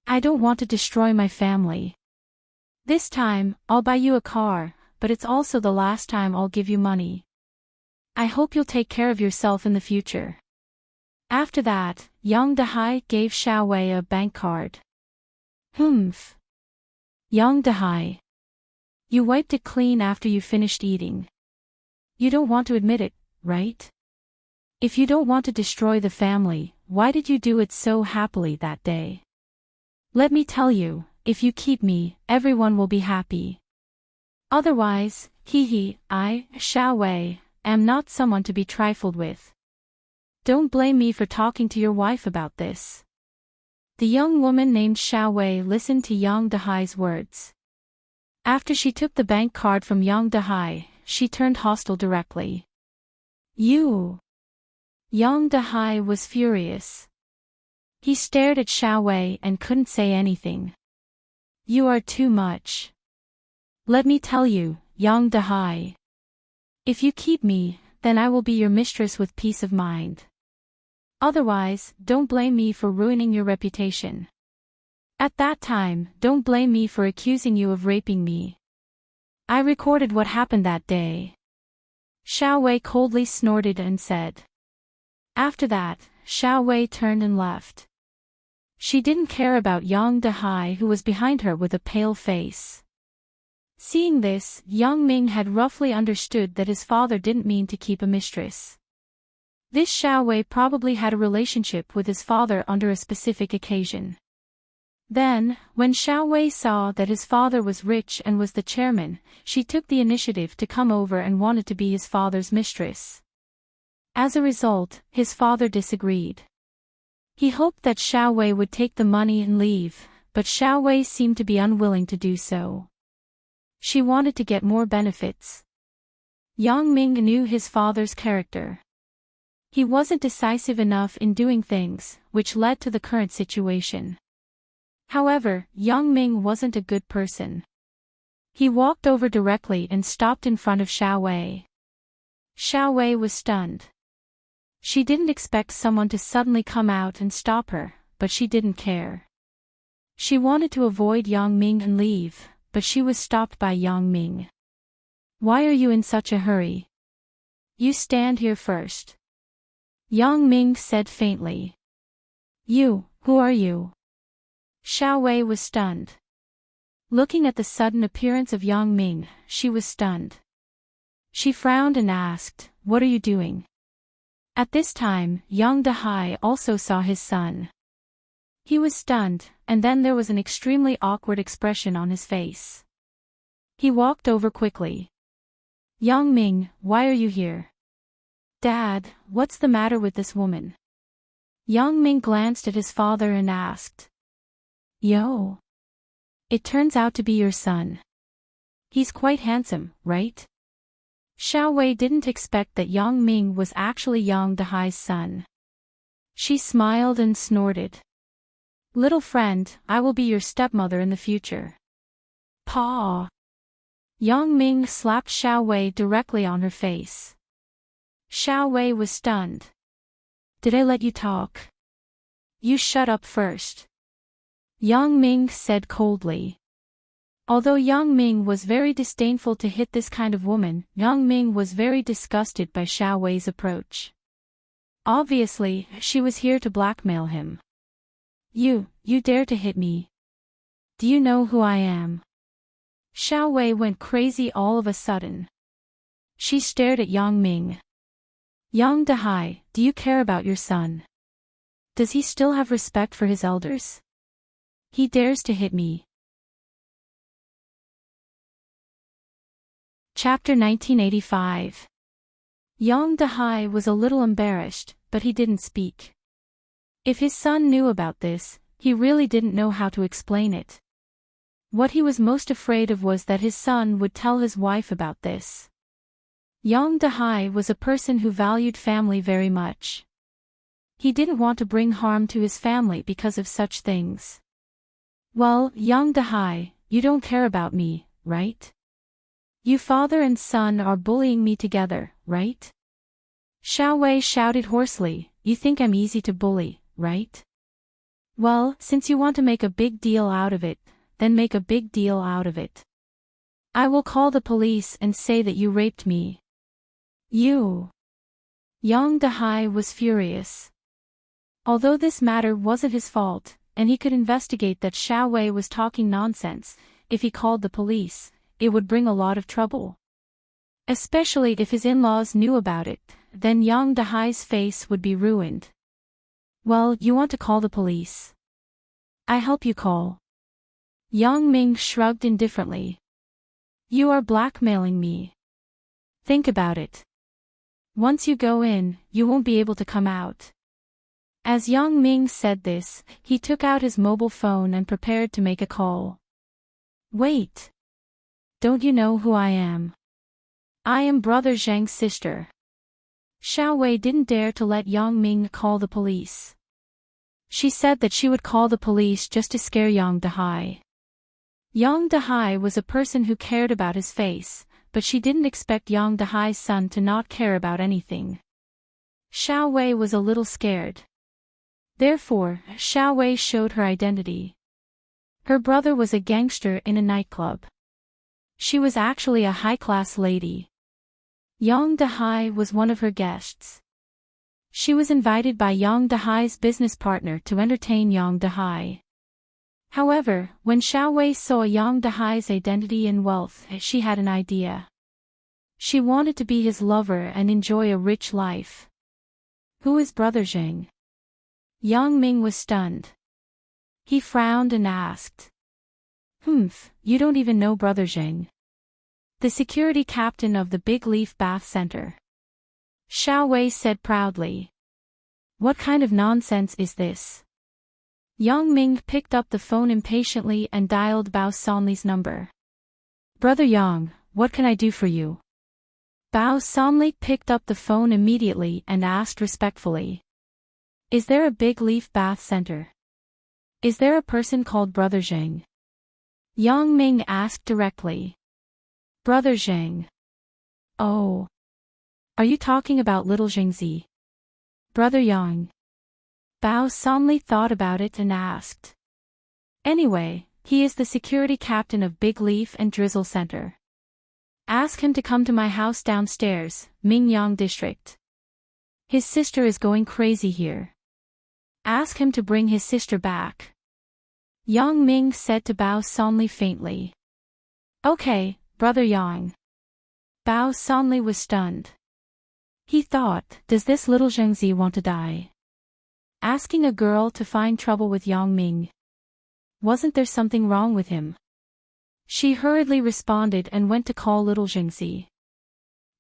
Speaker 1: I don't want to destroy my family. This time, I'll buy you a car, but it's also the last time I'll give you money. I hope you'll take care of yourself in the future. After that, Yang Dehai gave Xiao Wei a bank card. Humph. Yang Dehai. You wiped it clean after you finished eating. You don't want to admit it, right? If you don't want to destroy the family, why did you do it so happily that day? Let me tell you, if you keep me, everyone will be happy. Otherwise, I, Xiao Wei, am not someone to be trifled with. Don't blame me for talking to your wife about this. The young woman named Xiao Wei listened to Yang Dahai's words. After she took the bank card from Yang Dahai, she turned hostile directly. You! Yang Dahai was furious. He stared at Xiao Wei and couldn't say anything. You are too much. Let me tell you, Yang Dahai. If you keep me, then I will be your mistress with peace of mind. Otherwise, don't blame me for ruining your reputation. At that time, don't blame me for accusing you of raping me. I recorded what happened that day. Xiao Wei coldly snorted and said. After that, Xiao Wei turned and left. She didn't care about Yang Dahai, who was behind her with a pale face. Seeing this, Yang Ming had roughly understood that his father didn't mean to keep a mistress. This Xiao Wei probably had a relationship with his father under a specific occasion. Then, when Xiao Wei saw that his father was rich and was the chairman, she took the initiative to come over and wanted to be his father's mistress. As a result, his father disagreed. He hoped that Xiao Wei would take the money and leave, but Xiao Wei seemed to be unwilling to do so. She wanted to get more benefits. Yang Ming knew his father's character. He wasn't decisive enough in doing things, which led to the current situation. However, Yang Ming wasn't a good person. He walked over directly and stopped in front of Xiao Wei. Xiao Wei was stunned. She didn't expect someone to suddenly come out and stop her, but she didn't care. She wanted to avoid Yang Ming and leave, but she was stopped by Yang Ming. Why are you in such a hurry? You stand here first. Yang Ming said faintly. You, who are you? Xiao Wei was stunned. Looking at the sudden appearance of Yang Ming, she was stunned. She frowned and asked, what are you doing? At this time, Yang Dahai also saw his son. He was stunned, and then there was an extremely awkward expression on his face. He walked over quickly. Yang Ming, why are you here? Dad, what's the matter with this woman? Yang Ming glanced at his father and asked. Yo. It turns out to be your son. He's quite handsome, right? Xiao Wei didn't expect that Yang Ming was actually Yang Dahai's son. She smiled and snorted. Little friend, I will be your stepmother in the future. Paw. Yang Ming slapped Xiao Wei directly on her face. Xiao Wei was stunned. Did I let you talk? You shut up first. Yang Ming said coldly. Although Yang Ming was very disdainful to hit this kind of woman, Yang Ming was very disgusted by Xiao Wei's approach. Obviously, she was here to blackmail him. You dare to hit me? Do you know who I am? Xiao Wei went crazy all of a sudden. She stared at Yang Ming. Yang Dahai, do you care about your son? Does he still have respect for his elders? He dares to hit me. Chapter 1985. Yang Dahai was a little embarrassed, but he didn't speak. If his son knew about this, he really didn't know how to explain it. What he was most afraid of was that his son would tell his wife about this. Yang Dahai was a person who valued family very much. He didn't want to bring harm to his family because of such things. Well, Yang Dahai, you don't care about me, right? You father and son are bullying me together, right? Xiao Wei shouted hoarsely, you think I'm easy to bully, right? Well, since you want to make a big deal out of it, then make a big deal out of it. I will call the police and say that you raped me. You. Yang Dahai was furious. Although this matter wasn't his fault, and he could investigate that Xiao Wei was talking nonsense, if he called the police, it would bring a lot of trouble. Especially if his in-laws knew about it, then Yang Dahai's face would be ruined. Well, you want to call the police. I help you call. Yang Ming shrugged indifferently. You are blackmailing me. Think about it. Once you go in, you won't be able to come out. As Yang Ming said this, he took out his mobile phone and prepared to make a call. Wait. Don't you know who I am? I am Brother Zhang's sister. Xiao Wei didn't dare to let Yang Ming call the police. She said that she would call the police just to scare Yang Dehai. Yang Dehai was a person who cared about his face, but she didn't expect Yang Dehai's son to not care about anything. Xiao Wei was a little scared. Therefore, Xiao Wei showed her identity. Her brother was a gangster in a nightclub. She was actually a high-class lady. Yang Dehai was one of her guests. She was invited by Yang Dehai's business partner to entertain Yang Dehai. However, when Xiao Wei saw Yang Dehai's identity and wealth, she had an idea. She wanted to be his lover and enjoy a rich life. Who is Brother Zhang? Yang Ming was stunned. He frowned and asked. You don't even know Brother Zhang. The security captain of the Big Leaf Bath Center. Xiao Wei said proudly. What kind of nonsense is this? Yang Ming picked up the phone impatiently and dialed Bao Sonli's number. Brother Yang, what can I do for you? Bao Sonli picked up the phone immediately and asked respectfully. Is there a Big Leaf Bath Center? Is there a person called Brother Zhang? Yang Ming asked directly. Brother Zhang. Oh. Are you talking about little Zhangzi? Brother Yang. Bao Sonli thought about it and asked. Anyway, he is the security captain of Big Leaf and Drizzle Center. Ask him to come to my house downstairs, Mingyang District. His sister is going crazy here. Ask him to bring his sister back. Yang Ming said to Bao Sonli faintly. Okay, Brother Yang. Bao Sonli was stunned. He thought, does this little Zhangzi want to die? Asking a girl to find trouble with Yang Ming. Wasn't there something wrong with him? She hurriedly responded and went to call little Zhangzi.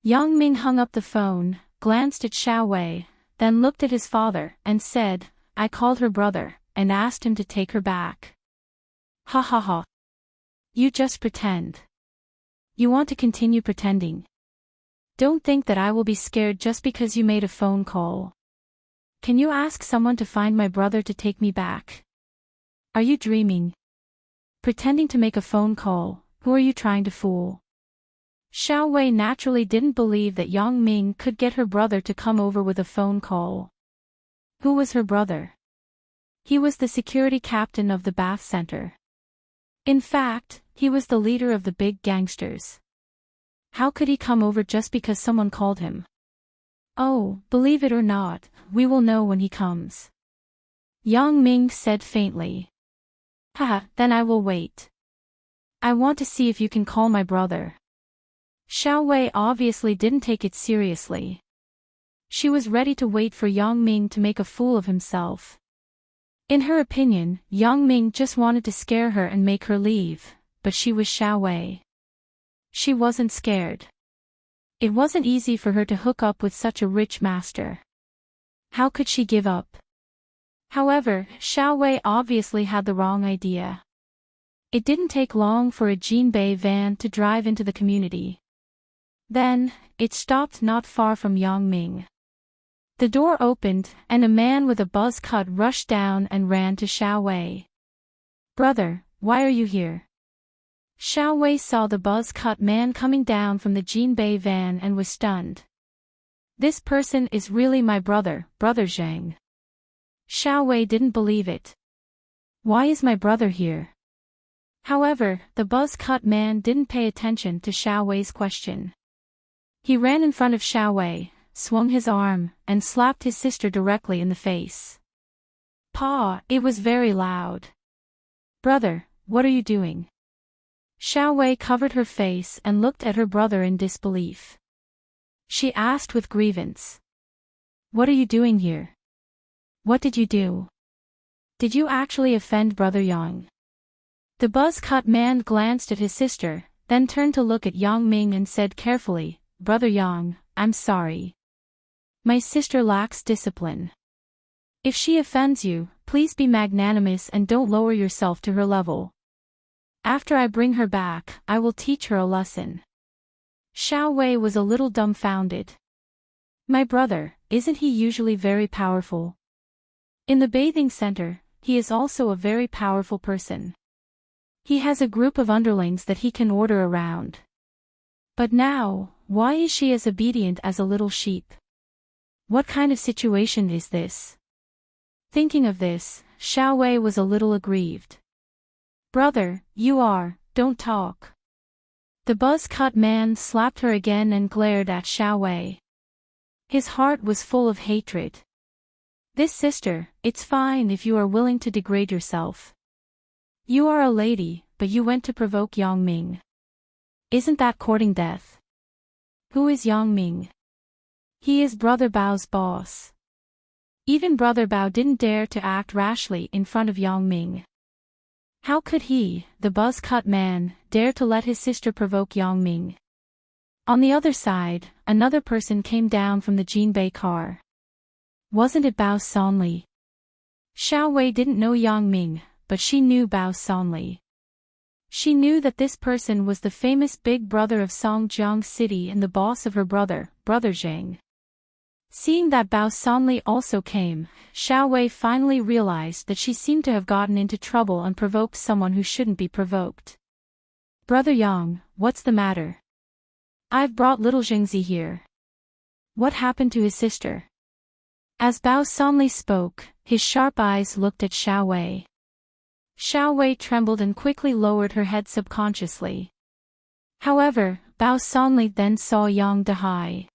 Speaker 1: Yang Ming hung up the phone, glanced at Xiao Wei, then looked at his father and said, I called her brother, and asked him to take her back. Ha ha ha. You just pretend. You want to continue pretending. Don't think that I will be scared just because you made a phone call. Can you ask someone to find my brother to take me back? Are you dreaming? Pretending to make a phone call, who are you trying to fool? Xiao Wei naturally didn't believe that Yang Ming could get her brother to come over with a phone call. Who was her brother? He was the security captain of the Bath Center. In fact, he was the leader of the big gangsters. How could he come over just because someone called him? Oh, believe it or not, we will know when he comes. Yang Ming said faintly. Haha, then I will wait. I want to see if you can call my brother. Xiao Wei obviously didn't take it seriously. She was ready to wait for Yang Ming to make a fool of himself. In her opinion, Yang Ming just wanted to scare her and make her leave, but she was Xiao Wei. She wasn't scared. It wasn't easy for her to hook up with such a rich master. How could she give up? However, Xiao Wei obviously had the wrong idea. It didn't take long for a Jinbei van to drive into the community. Then, it stopped not far from Yang Ming. The door opened, and a man with a buzz cut rushed down and ran to Xiao Wei. Brother, why are you here? Xiao Wei saw the buzz-cut man coming down from the Jinbei van and was stunned. This person is really my brother, Brother Zhang. Xiao Wei didn't believe it. Why is my brother here? However, the buzz-cut man didn't pay attention to Xiao Wei's question. He ran in front of Xiao Wei, swung his arm, and slapped his sister directly in the face. Paw, it was very loud. Brother, what are you doing? Xiao Wei covered her face and looked at her brother in disbelief. She asked with grievance. What are you doing here? What did you do? Did you actually offend Brother Yang? The buzz-cut man glanced at his sister, then turned to look at Yang Ming and said carefully, Brother Yang, I'm sorry. My sister lacks discipline. If she offends you, please be magnanimous and don't lower yourself to her level. After I bring her back, I will teach her a lesson. Xiao Wei was a little dumbfounded. My brother, isn't he usually very powerful? In the bathing center, he is also a very powerful person. He has a group of underlings that he can order around. But now, why is she as obedient as a little sheep? What kind of situation is this? Thinking of this, Xiao Wei was a little aggrieved. Brother, don't talk. The buzz-cut man slapped her again and glared at Xiao Wei. His heart was full of hatred. This sister, it's fine if you are willing to degrade yourself. You are a lady, but you went to provoke Yang Ming. Isn't that courting death? Who is Yang Ming? He is Brother Bao's boss. Even Brother Bao didn't dare to act rashly in front of Yang Ming. How could he, the buzz-cut man, dare to let his sister provoke Yang Ming? On the other side, another person came down from the Jinbei car. Wasn't it Bao Sanli? Xiao Wei didn't know Yang Ming, but she knew Bao Sanli. She knew that this person was the famous big brother of Songjiang City and the boss of her brother, Brother Zhang. Seeing that Bao Sanli also came, Xiao Wei finally realized that she seemed to have gotten into trouble and provoked someone who shouldn't be provoked. Brother Yang, what's the matter? I've brought little Jingzi here. What happened to his sister? As Bao Sanli spoke, his sharp eyes looked at Xiao Wei. Xiao Wei trembled and quickly lowered her head subconsciously. However, Bao Sanli then saw Yang Dehai.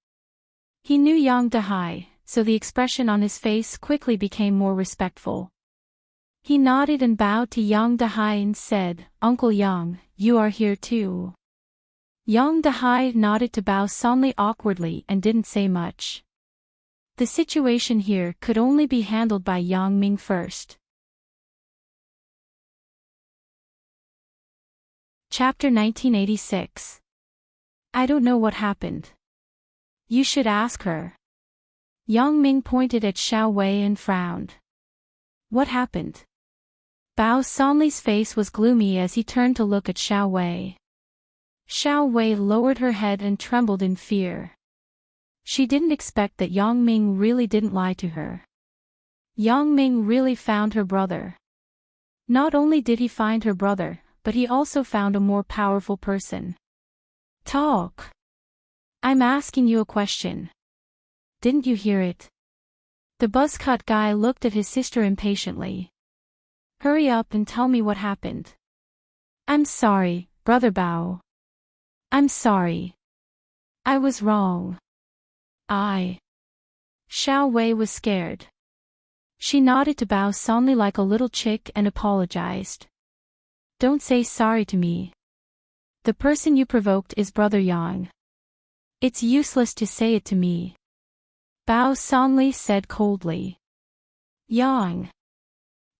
Speaker 1: He knew Yang Dehai, so the expression on his face quickly became more respectful. He nodded and bowed to Yang Dehai and said, Uncle Yang, you are here too. Yang Dehai nodded to Bao Sanli awkwardly and didn't say much. The situation here could only be handled by Yang Ming first. Chapter 1986. I don't know what happened. You should ask her. Yang Ming pointed at Xiao Wei and frowned. What happened? Bao Sanli's face was gloomy as he turned to look at Xiao Wei. Xiao Wei lowered her head and trembled in fear. She didn't expect that Yang Ming really didn't lie to her. Yang Ming really found her brother. Not only did he find her brother, but he also found a more powerful person. Talk. I'm asking you a question. Didn't you hear it? The buzzcut guy looked at his sister impatiently. Hurry up and tell me what happened. I'm sorry, Brother Bao. I'm sorry. I was wrong. Xiao Wei was scared. She nodded to Bao Sanli like a little chick and apologized. Don't say sorry to me. The person you provoked is Brother Yang. It's useless to say it to me. Bao Sanli said coldly. Yang.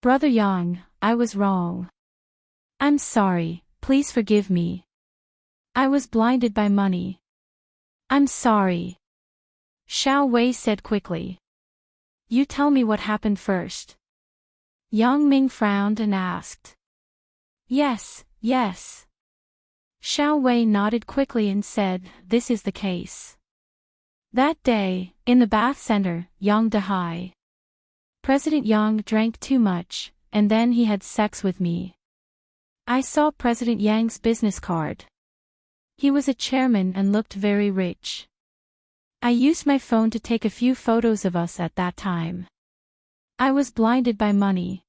Speaker 1: Brother Yang, I was wrong. I'm sorry, please forgive me. I was blinded by money. I'm sorry. Xiao Wei said quickly. You tell me what happened first. Yang Ming frowned and asked. Yes. Xiao Wei nodded quickly and said, this is the case. That day, in the bath center, Yang Dehai. President Yang drank too much, and then he had sex with me. I saw President Yang's business card. He was a chairman and looked very rich. I used my phone to take a few photos of us at that time. I was blinded by money.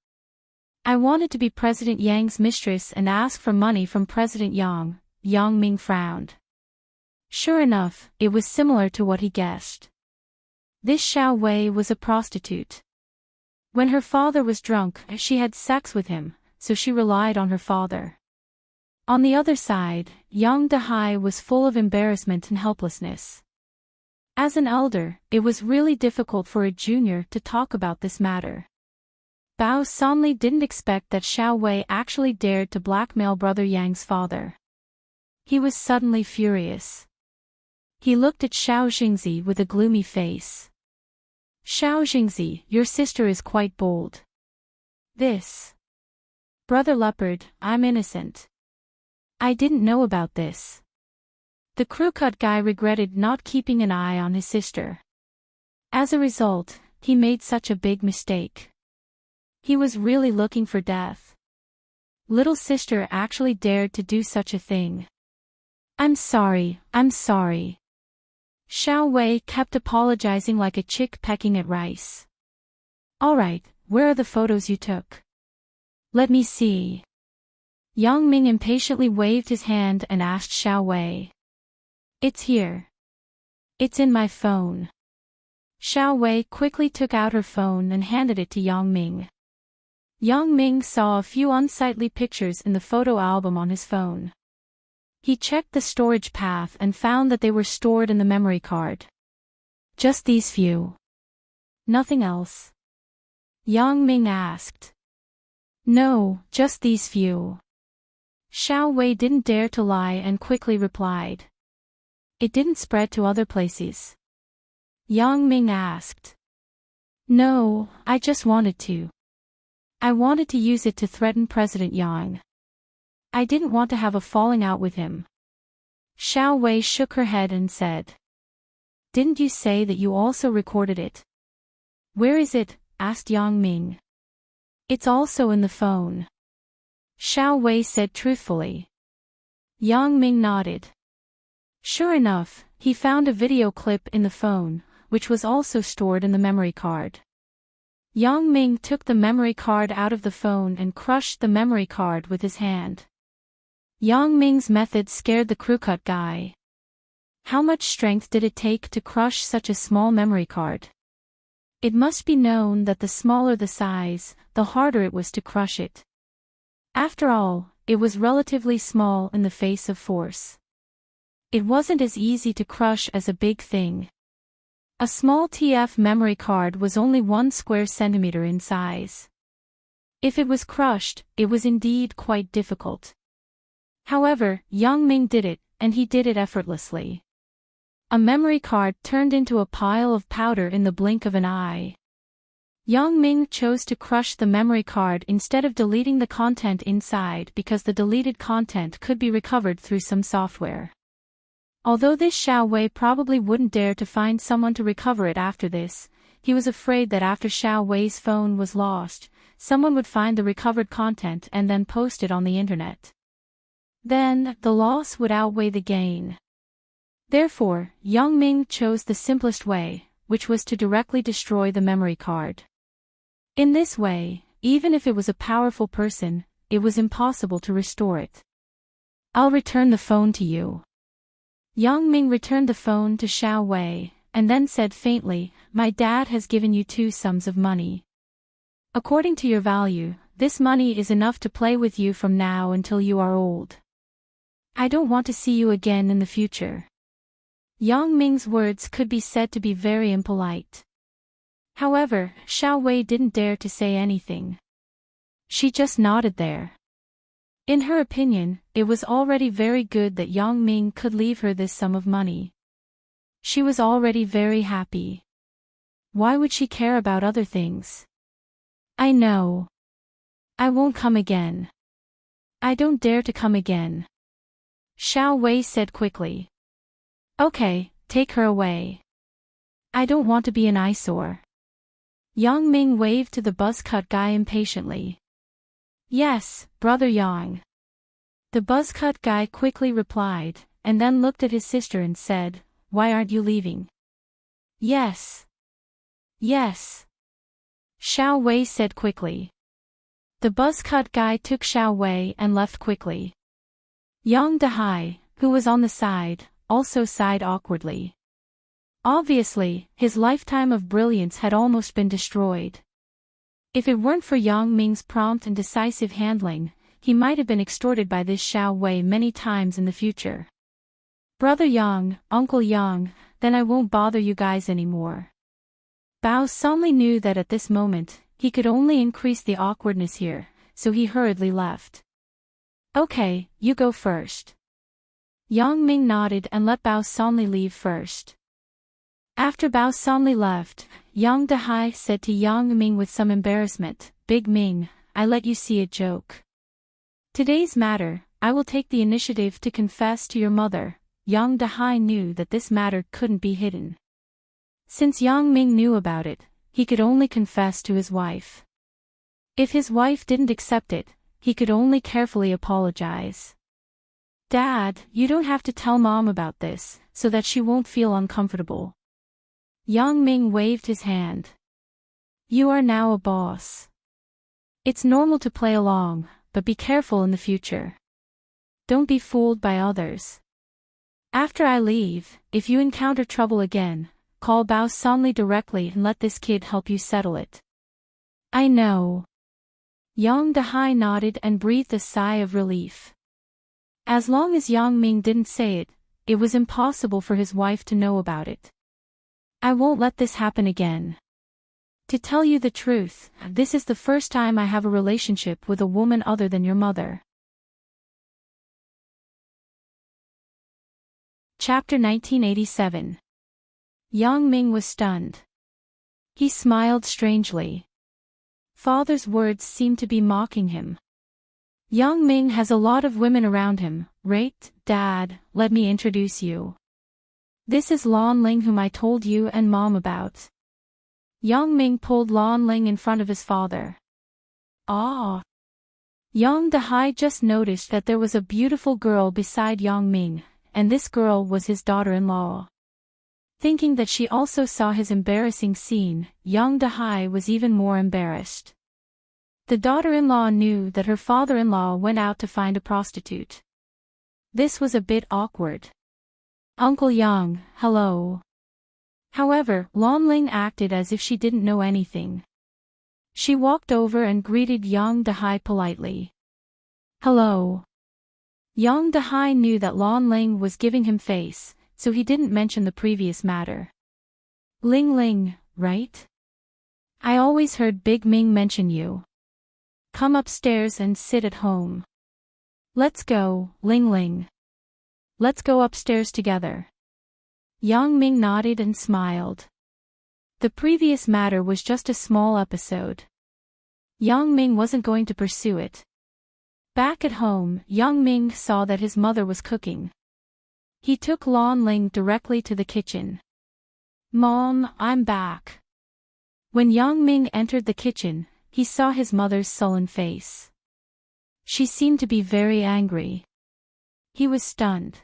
Speaker 1: I wanted to be President Yang's mistress and ask for money from President Yang. Yang Ming frowned. Sure enough, it was similar to what he guessed. This Xiao Wei was a prostitute. When her father was drunk, she had sex with him, so she relied on her father. On the other side, Yang Dehai was full of embarrassment and helplessness. As an elder, it was really difficult for a junior to talk about this matter. Bao Sanli didn't expect that Xiao Wei actually dared to blackmail Brother Yang's father. He was suddenly furious. He looked at Xiao Jingzi with a gloomy face. Xiao Jingzi, your sister is quite bold. This. Brother Leopard, I'm innocent. I didn't know about this. The crew-cut guy regretted not keeping an eye on his sister. As a result, he made such a big mistake. He was really looking for death. Little sister actually dared to do such a thing. I'm sorry. Xiao Wei kept apologizing like a chick pecking at rice. Alright, where are the photos you took? Let me see. Yang Ming impatiently waved his hand and asked Xiao Wei. It's here. It's in my phone. Xiao Wei quickly took out her phone and handed it to Yang Ming. Yang Ming saw a few unsightly pictures in the photo album on his phone. He checked the storage path and found that they were stored in the memory card. Just these few. Nothing else? Yang Ming asked. No, just these few. Xiao Wei didn't dare to lie and quickly replied. It didn't spread to other places. Yang Ming asked. No, I just wanted to. I wanted to use it to threaten President Yang. I didn't want to have a falling out with him. Xiao Wei shook her head and said. Didn't you say that you also recorded it? Where is it? Asked Yang Ming. It's also in the phone. Xiao Wei said truthfully. Yang Ming nodded. Sure enough, he found a video clip in the phone, which was also stored in the memory card. Yang Ming took the memory card out of the phone and crushed the memory card with his hand. Yang Ming's method scared the crew-cut guy. How much strength did it take to crush such a small memory card? It must be known that the smaller the size, the harder it was to crush it. After all, it was relatively small in the face of force. It wasn't as easy to crush as a big thing. A small TF memory card was only 1 square centimeter in size. If it was crushed, it was indeed quite difficult. However, Yang Ming did it, and he did it effortlessly. A memory card turned into a pile of powder in the blink of an eye. Yang Ming chose to crush the memory card instead of deleting the content inside because the deleted content could be recovered through some software. Although this Xiao Wei probably wouldn't dare to find someone to recover it after this, he was afraid that after Xiao Wei's phone was lost, someone would find the recovered content and then post it on the internet. Then, the loss would outweigh the gain. Therefore, Yang Ming chose the simplest way, which was to directly destroy the memory card. In this way, even if it was a powerful person, it was impossible to restore it. I'll return the phone to you. Yang Ming returned the phone to Xiao Wei, and then said faintly, My dad has given you 2 sums of money. According to your value, this money is enough to play with you from now until you are old. I don't want to see you again in the future. Yang Ming's words could be said to be very impolite. However, Xiao Wei didn't dare to say anything. She just nodded there. In her opinion, it was already very good that Yang Ming could leave her this sum of money. She was already very happy. Why would she care about other things? I know. I won't come again. I don't dare to come again. Xiao Wei said quickly. Okay, take her away. I don't want to be an eyesore. Yang Ming waved to the buzz-cut guy impatiently. Yes, Brother Yang. The buzz-cut guy quickly replied, and then looked at his sister and said, Why aren't you leaving? Yes. Yes. Xiao Wei said quickly. The buzz-cut guy took Xiao Wei and left quickly. Yang Dehai, who was on the side, also sighed awkwardly. Obviously, his lifetime of brilliance had almost been destroyed. If it weren't for Yang Ming's prompt and decisive handling, he might have been extorted by this Xiao Wei many times in the future. Brother Yang, Uncle Yang, then I won't bother you guys anymore. Bao Sunli knew that at this moment, he could only increase the awkwardness here, so he hurriedly left. Okay, you go first. Yang Ming nodded and let Bao Sunli leave first. After Bao Sunli left, Yang Dahai said to Yang Ming with some embarrassment. Big Ming, I let you see a joke. Today's matter, I will take the initiative to confess to your mother. Yang Dahai knew that this matter couldn't be hidden. Since Yang Ming knew about it, he could only confess to his wife. If his wife didn't accept it, he could only carefully apologize. Dad, you don't have to tell Mom about this, so that she won't feel uncomfortable. Yang Ming waved his hand. You are now a boss. It's normal to play along, but be careful in the future. Don't be fooled by others. After I leave, if you encounter trouble again, call Bao Sanli directly and let this kid help you settle it. I know. Yang Dahai nodded and breathed a sigh of relief. As long as Yang Ming didn't say it, it was impossible for his wife to know about it. I won't let this happen again. To tell you the truth, this is the first time I have a relationship with a woman other than your mother. Chapter 1987. Yang Ming was stunned. He smiled strangely. Father's words seemed to be mocking him. Yang Ming has a lot of women around him, right, Dad? Let me introduce you. This is Lan Ling, whom I told you and Mom about. Yang Ming pulled Lan Ling in front of his father. Ah! Yang Dahai just noticed that there was a beautiful girl beside Yang Ming, and this girl was his daughter-in-law. Thinking that she also saw his embarrassing scene, Yang Dahai was even more embarrassed. The daughter-in-law knew that her father-in-law went out to find a prostitute. This was a bit awkward. Uncle Yang, hello. However, Lan Ling acted as if she didn't know anything. She walked over and greeted Yang Dahai politely. Hello. Yang Dahai knew that Lan Ling was giving him face, so he didn't mention the previous matter. Ling Ling, right? I always heard Big Ming mention you. Come upstairs and sit at home. Let's go, Ling Ling. Let's go upstairs together. Yang Ming nodded and smiled. The previous matter was just a small episode. Yang Ming wasn't going to pursue it. Back at home, Yang Ming saw that his mother was cooking. He took Lan Ling directly to the kitchen. Mom, I'm back. When Yang Ming entered the kitchen, he saw his mother's sullen face. She seemed to be very angry. He was stunned.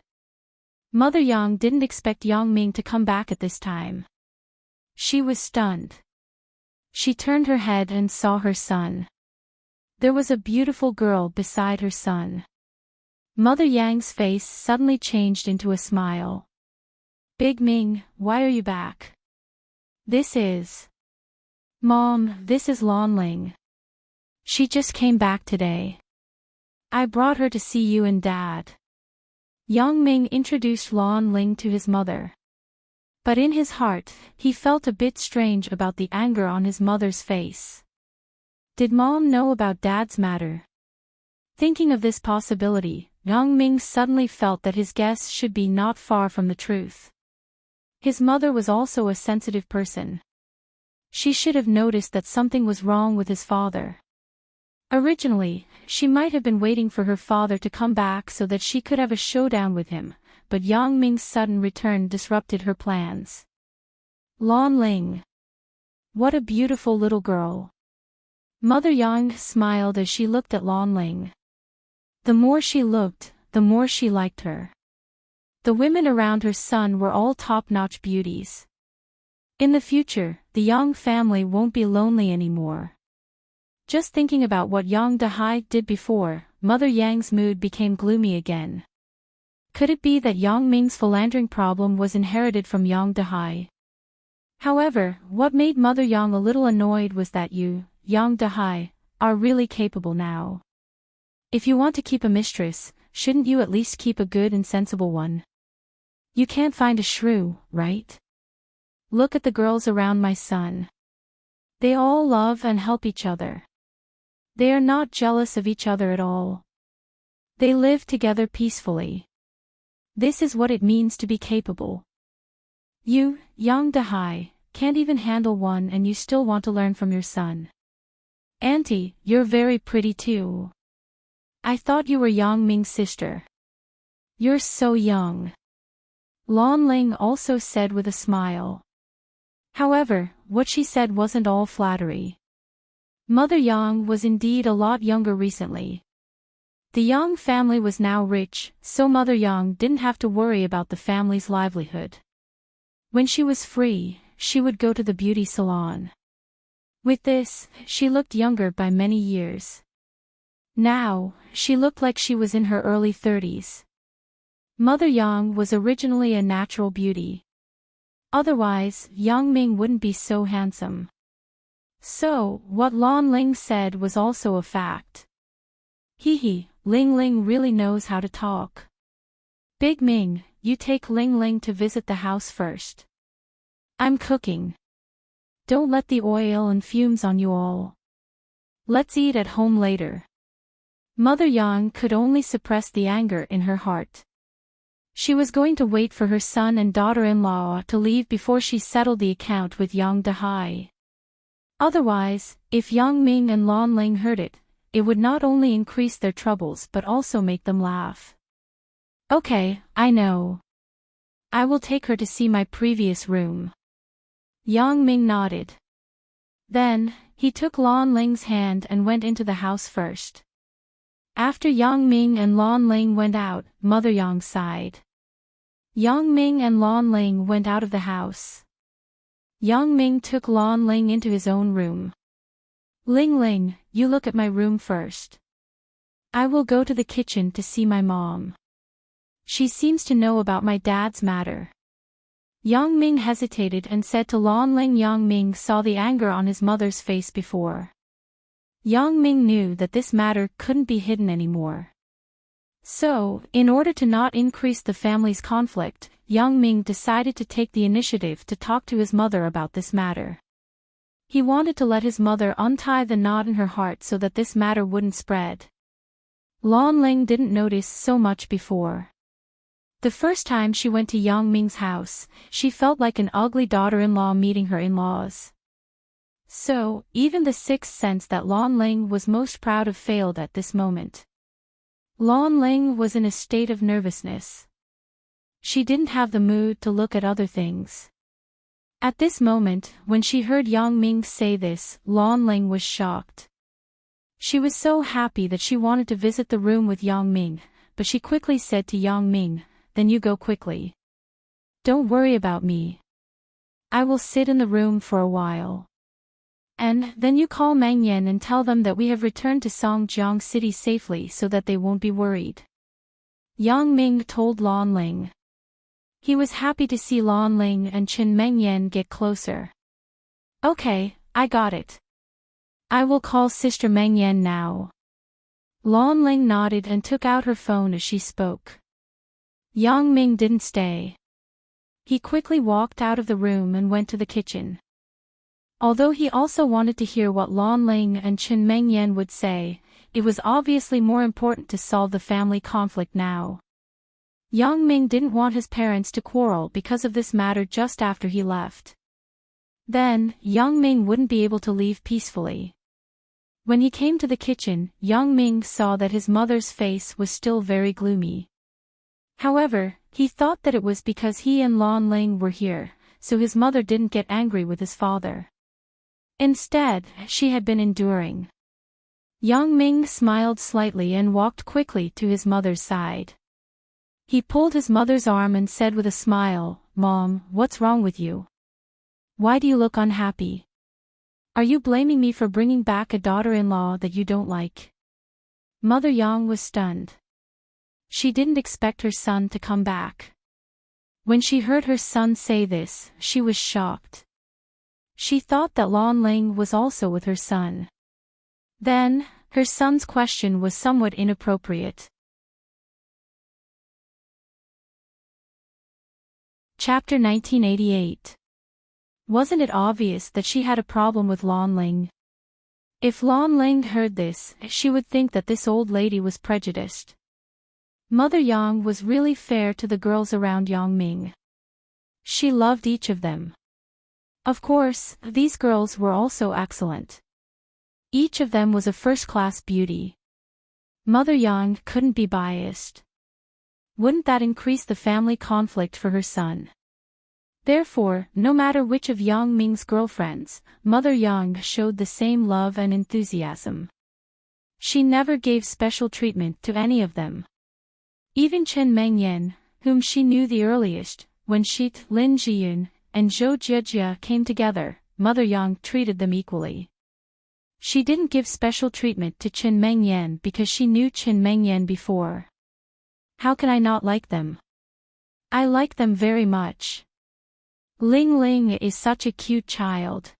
Speaker 1: Mother Yang didn't expect Yang Ming to come back at this time. She was stunned. She turned her head and saw her son. There was a beautiful girl beside her son. Mother Yang's face suddenly changed into a smile. Big Ming, why are you back? This is... Mom, this is Lan Ling. She just came back today. I brought her to see you and Dad. Yang Ming introduced Lan Ling to his mother. But in his heart, he felt a bit strange about the anger on his mother's face. Did Mom know about Dad's matter? Thinking of this possibility, Yang Ming suddenly felt that his guess should be not far from the truth. His mother was also a sensitive person. She should have noticed that something was wrong with his father. Originally, she might have been waiting for her father to come back so that she could have a showdown with him, but Yang Ming's sudden return disrupted her plans. Lan Ling. What a beautiful little girl. Mother Yang smiled as she looked at Lan Ling. The more she looked, the more she liked her. The women around her son were all top-notch beauties. In the future, the Yang family won't be lonely anymore. Just thinking about what Yang Dahai did before, Mother Yang's mood became gloomy again. Could it be that Yang Ming's philandering problem was inherited from Yang Dahai? However, what made Mother Yang a little annoyed was that you, Yang Dahai, are really capable now. If you want to keep a mistress, shouldn't you at least keep a good and sensible one? You can't find a shrew, right? Look at the girls around my son. They all love and help each other. They are not jealous of each other at all. They live together peacefully. This is what it means to be capable. You, Yang Dahai, can't even handle one and you still want to learn from your son. Auntie, you're very pretty too. I thought you were Yang Ming's sister. You're so young. Lan Ling also said with a smile. However, what she said wasn't all flattery. Mother Yang was indeed a lot younger recently. The Yang family was now rich, so Mother Yang didn't have to worry about the family's livelihood. When she was free, she would go to the beauty salon. With this, she looked younger by many years. Now, she looked like she was in her early 30s. Mother Yang was originally a natural beauty. Otherwise, Yang Ming wouldn't be so handsome. So, what Lan Ling said was also a fact. Hee, Ling Ling really knows how to talk. Big Ming, you take Ling Ling to visit the house first. I'm cooking. Don't let the oil and fumes on you all. Let's eat at home later. Mother Yang could only suppress the anger in her heart. She was going to wait for her son and daughter-in-law to leave before she settled the account with Yang Dehai. Otherwise, if Yang Ming and Lan Ling heard it, it would not only increase their troubles but also make them laugh. Okay, I know. I will take her to see my previous room. Yang Ming nodded. Then, he took Lan Ling's hand and went into the house first. After Yang Ming and Lan Ling went out, Mother Yang sighed. Yang Ming and Lan Ling went out of the house. Yang Ming took Lan Ling into his own room. Ling Ling, you look at my room first. I will go to the kitchen to see my mom. She seems to know about my dad's matter. Yang Ming hesitated and said to Lan Ling. Yang Ming saw the anger on his mother's face before. Yang Ming knew that this matter couldn't be hidden anymore. So, in order to not increase the family's conflict, Yang Ming decided to take the initiative to talk to his mother about this matter. He wanted to let his mother untie the knot in her heart so that this matter wouldn't spread. Lan Ling didn't notice so much before. The first time she went to Yang Ming's house, she felt like an ugly daughter-in-law meeting her in-laws. So, even the sixth sense that Lan Ling was most proud of failed at this moment. Lan Ling was in a state of nervousness. She didn't have the mood to look at other things. At this moment, when she heard Yang Ming say this, Lan Ling was shocked. She was so happy that she wanted to visit the room with Yang Ming, but she quickly said to Yang Ming, "Then you go quickly. Don't worry about me. I will sit in the room for a while. And then you call Meng Yan and tell them that we have returned to Songjiang City safely so that they won't be worried." Yang Ming told Lan Ling. He was happy to see Lan Ling and Chen Meng Yan get closer. "Okay, I got it. I will call Sister Meng Yan now." Lan Ling nodded and took out her phone as she spoke. Yang Ming didn't stay. He quickly walked out of the room and went to the kitchen. Although he also wanted to hear what Lan Ling and Chen Meng Yan would say, it was obviously more important to solve the family conflict now. Yang Ming didn't want his parents to quarrel because of this matter just after he left. Then, Yang Ming wouldn't be able to leave peacefully. When he came to the kitchen, Yang Ming saw that his mother's face was still very gloomy. However, he thought that it was because he and Lan Ling were here, so his mother didn't get angry with his father. Instead, she had been enduring. Yang Ming smiled slightly and walked quickly to his mother's side. He pulled his mother's arm and said with a smile, "Mom, what's wrong with you? Why do you look unhappy? Are you blaming me for bringing back a daughter-in-law that you don't like?" Mother Yang was stunned. She didn't expect her son to come back. When she heard her son say this, she was shocked. She thought that Lan Ling was also with her son. Then, her son's question was somewhat inappropriate. Chapter 1988. Wasn't it obvious that she had a problem with Lan Ling? If Lan Ling heard this, she would think that this old lady was prejudiced. Mother Yang was really fair to the girls around Yang Ming. She loved each of them. Of course, these girls were also excellent. Each of them was a first-class beauty. Mother Yang couldn't be biased. Wouldn't that increase the family conflict for her son? Therefore, no matter which of Yang Ming's girlfriends, Mother Yang showed the same love and enthusiasm. She never gave special treatment to any of them. Even Chen Mengyan, whom she knew the earliest, when she, Lin Jiyun, and Zhou Jiejia came together, Mother Yang treated them equally. She didn't give special treatment to Chen Mengyan because she knew Chen Mengyan before. How can I not like them? I like them very much. Ling Ling is such a cute child.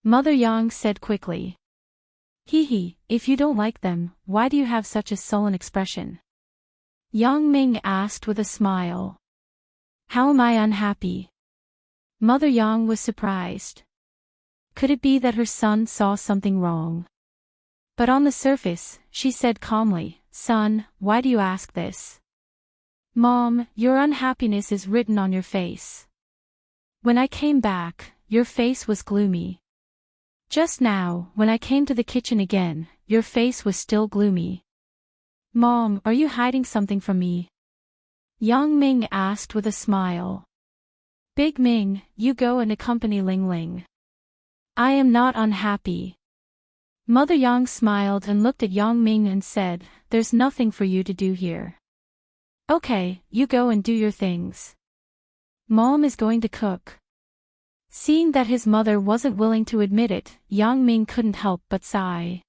Speaker 1: Mother Yang said quickly. Hee, if you don't like them, why do you have such a sullen expression? Yang Ming asked with a smile. How am I unhappy? Mother Yang was surprised. Could it be that her son saw something wrong? But on the surface, she said calmly, Son, why do you ask this? Mom, your unhappiness is written on your face. When I came back, your face was gloomy. Just now, when I came to the kitchen again, your face was still gloomy. Mom, are you hiding something from me? Yang Ming asked with a smile. Big Ming, you go and accompany Ling Ling. I am not unhappy. Mother Yang smiled and looked at Yang Ming and said, There's nothing for you to do here. Okay, you go and do your things. Mom is going to cook. Seeing that his mother wasn't willing to admit it, Yang Ming couldn't help but sigh.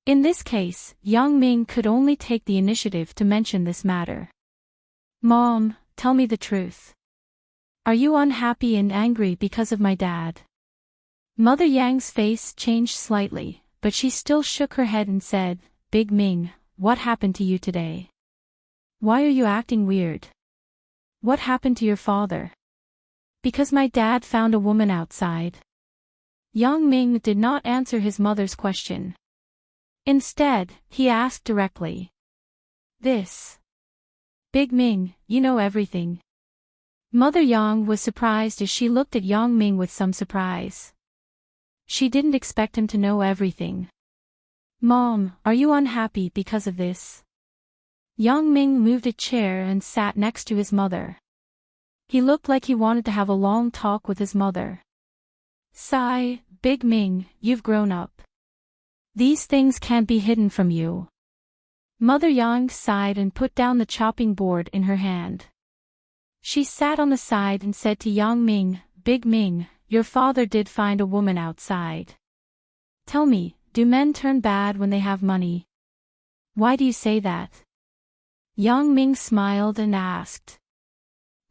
Speaker 1: In this case, Yang Ming could only take the initiative to mention this matter. Mom, tell me the truth. Are you unhappy and angry because of my dad? Mother Yang's face changed slightly, but she still shook her head and said, Big Ming, what happened to you today? Why are you acting weird? What happened to your father? Because my dad found a woman outside. Yang Ming did not answer his mother's question. Instead, he asked directly. This. Big Ming, you know everything. Mother Yang was surprised as she looked at Yang Ming with some surprise. She didn't expect him to know everything. Mom, are you unhappy because of this? Yang Ming moved a chair and sat next to his mother. He looked like he wanted to have a long talk with his mother. Sigh, Big Ming, you've grown up. These things can't be hidden from you. Mother Yang sighed and put down the chopping board in her hand. She sat on the side and said to Yang Ming, Big Ming, your father did find a woman outside. Tell me, do men turn bad when they have money? Why do you say that? Yang Ming smiled and asked.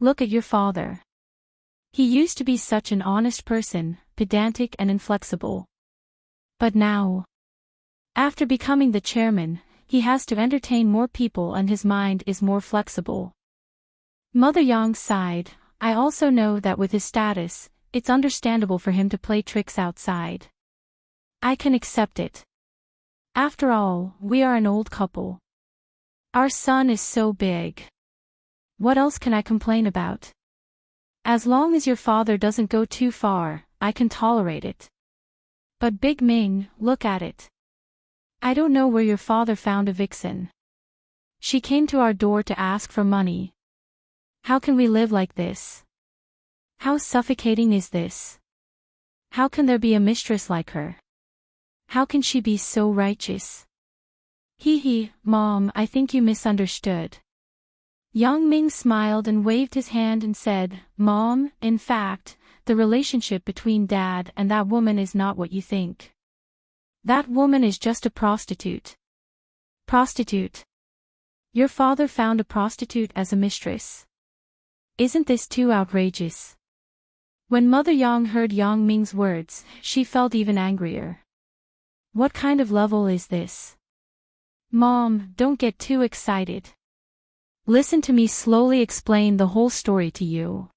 Speaker 1: Look at your father. He used to be such an honest person, pedantic and inflexible. But now, after becoming the chairman, he has to entertain more people and his mind is more flexible. Mother Yang sighed. I also know that with his status, it's understandable for him to play tricks outside. I can accept it. After all, we are an old couple. Our son is so big. What else can I complain about? As long as your father doesn't go too far, I can tolerate it. But Big Ming, look at it. I don't know where your father found a vixen. She came to our door to ask for money. How can we live like this? How suffocating is this? How can there be a mistress like her? How can she be so righteous? Hee, Mom, I think you misunderstood. Yang Ming smiled and waved his hand and said, Mom, in fact, the relationship between Dad and that woman is not what you think. That woman is just a prostitute. Prostitute? Your father found a prostitute as a mistress. Isn't this too outrageous? When Mother Yang heard Yang Ming's words, she felt even angrier. What kind of level is this? Mom, don't get too excited. Listen to me slowly explain the whole story to you.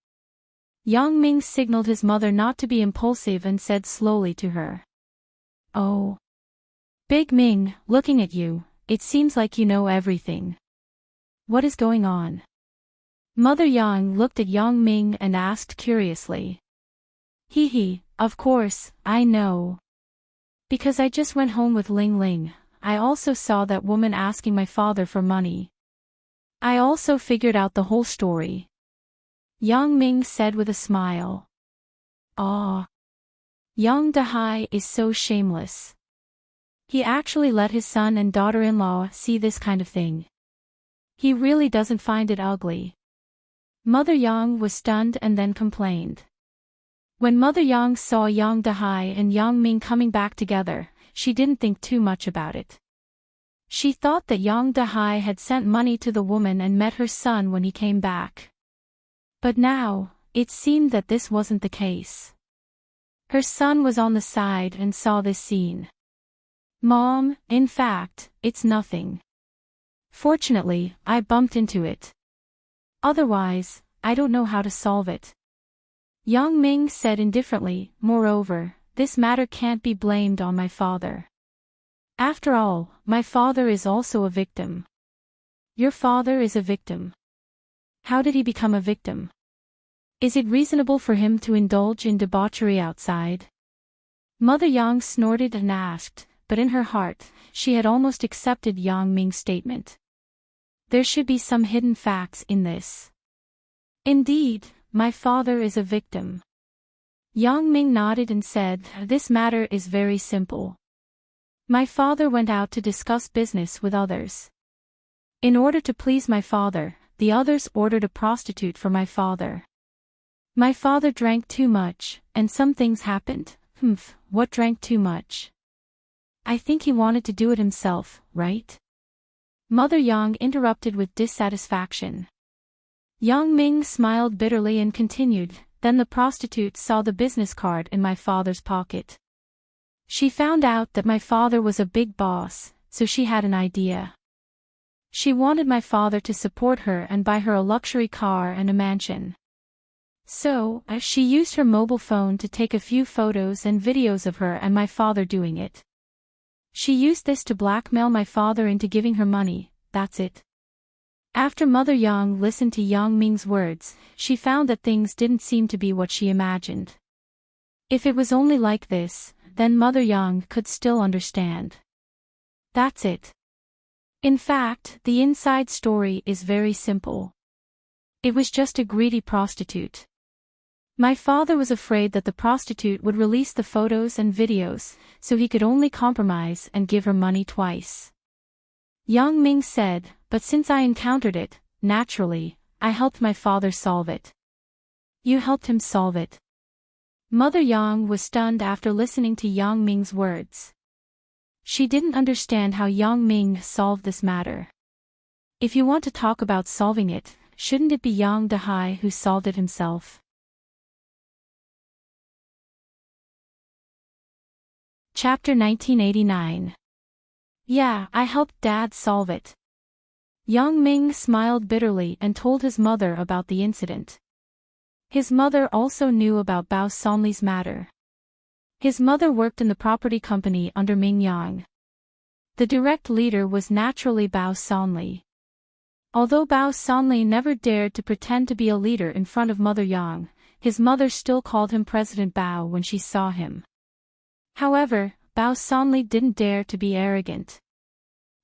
Speaker 1: Yang Ming signaled his mother not to be impulsive and said slowly to her. Oh. Big Ming, looking at you, it seems like you know everything. What is going on? Mother Yang looked at Yang Ming and asked curiously. Hee hee, of course, I know. Because I just went home with Ling Ling, I also saw that woman asking my father for money. I also figured out the whole story. Yang Ming said with a smile. Ah. Yang Dahai is so shameless. He actually let his son and daughter-in-law see this kind of thing. He really doesn't find it ugly. Mother Yang was stunned and then complained. When Mother Yang saw Yang Dahai and Yang Ming coming back together, she didn't think too much about it. She thought that Yang Dahai had sent money to the woman and met her son when he came back. But now, it seemed that this wasn't the case. Her son was on the side and saw this scene. Mom, in fact, it's nothing. Fortunately, I bumped into it. Otherwise, I don't know how to solve it. Yang Ming said indifferently, moreover, this matter can't be blamed on my father. After all, my father is also a victim. Your father is a victim. How did he become a victim? Is it reasonable for him to indulge in debauchery outside? Mother Yang snorted and asked, but in her heart, she had almost accepted Yang Ming's statement. There should be some hidden facts in this. Indeed, my father is a victim. Yang Ming nodded and said, this matter is very simple. My father went out to discuss business with others. In order to please my father, the others ordered a prostitute for my father. My father drank too much, and some things happened. What drank too much? I think he wanted to do it himself, right? Mother Yang interrupted with dissatisfaction. Yang Ming smiled bitterly and continued, then the prostitute saw the business card in my father's pocket. She found out that my father was a big boss, so she had an idea. She wanted my father to support her and buy her a luxury car and a mansion. So, she used her mobile phone to take a few photos and videos of her and my father doing it. She used this to blackmail my father into giving her money, that's it. After Mother Yang listened to Yang Ming's words, she found that things didn't seem to be what she imagined. If it was only like this, then Mother Yang could still understand. That's it. In fact, the inside story is very simple. It was just a greedy prostitute. My father was afraid that the prostitute would release the photos and videos, so he could only compromise and give her money twice. Yang Ming said, but since I encountered it, naturally, I helped my father solve it. You helped him solve it. Mother Yang was stunned after listening to Yang Ming's words. She didn't understand how Yang Ming solved this matter. If you want to talk about solving it, shouldn't it be Yang Dahai who solved it himself? Chapter 1989. Yeah, I helped Dad solve it. Yang Ming smiled bitterly and told his mother about the incident. His mother also knew about Bao Sanli's matter. His mother worked in the property company under Ming Yang. The direct leader was naturally Bao Sanli. Although Bao Sanli never dared to pretend to be a leader in front of Mother Yang, his mother still called him President Bao when she saw him. However, Bao Sanli didn't dare to be arrogant.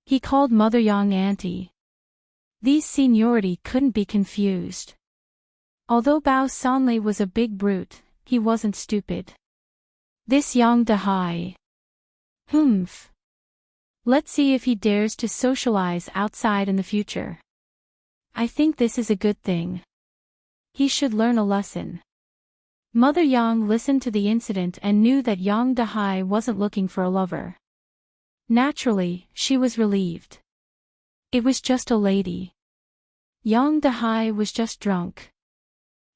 Speaker 1: He called Mother Yang Auntie. These seniority couldn't be confused. Although Bao Sanli was a big brute, he wasn't stupid. This Yang Dahai. Let's see if he dares to socialize outside in the future. I think this is a good thing. He should learn a lesson. Mother Yang listened to the incident and knew that Yang Dahai wasn't looking for a lover. Naturally, she was relieved. It was just a lady. Yang Dahai was just drunk.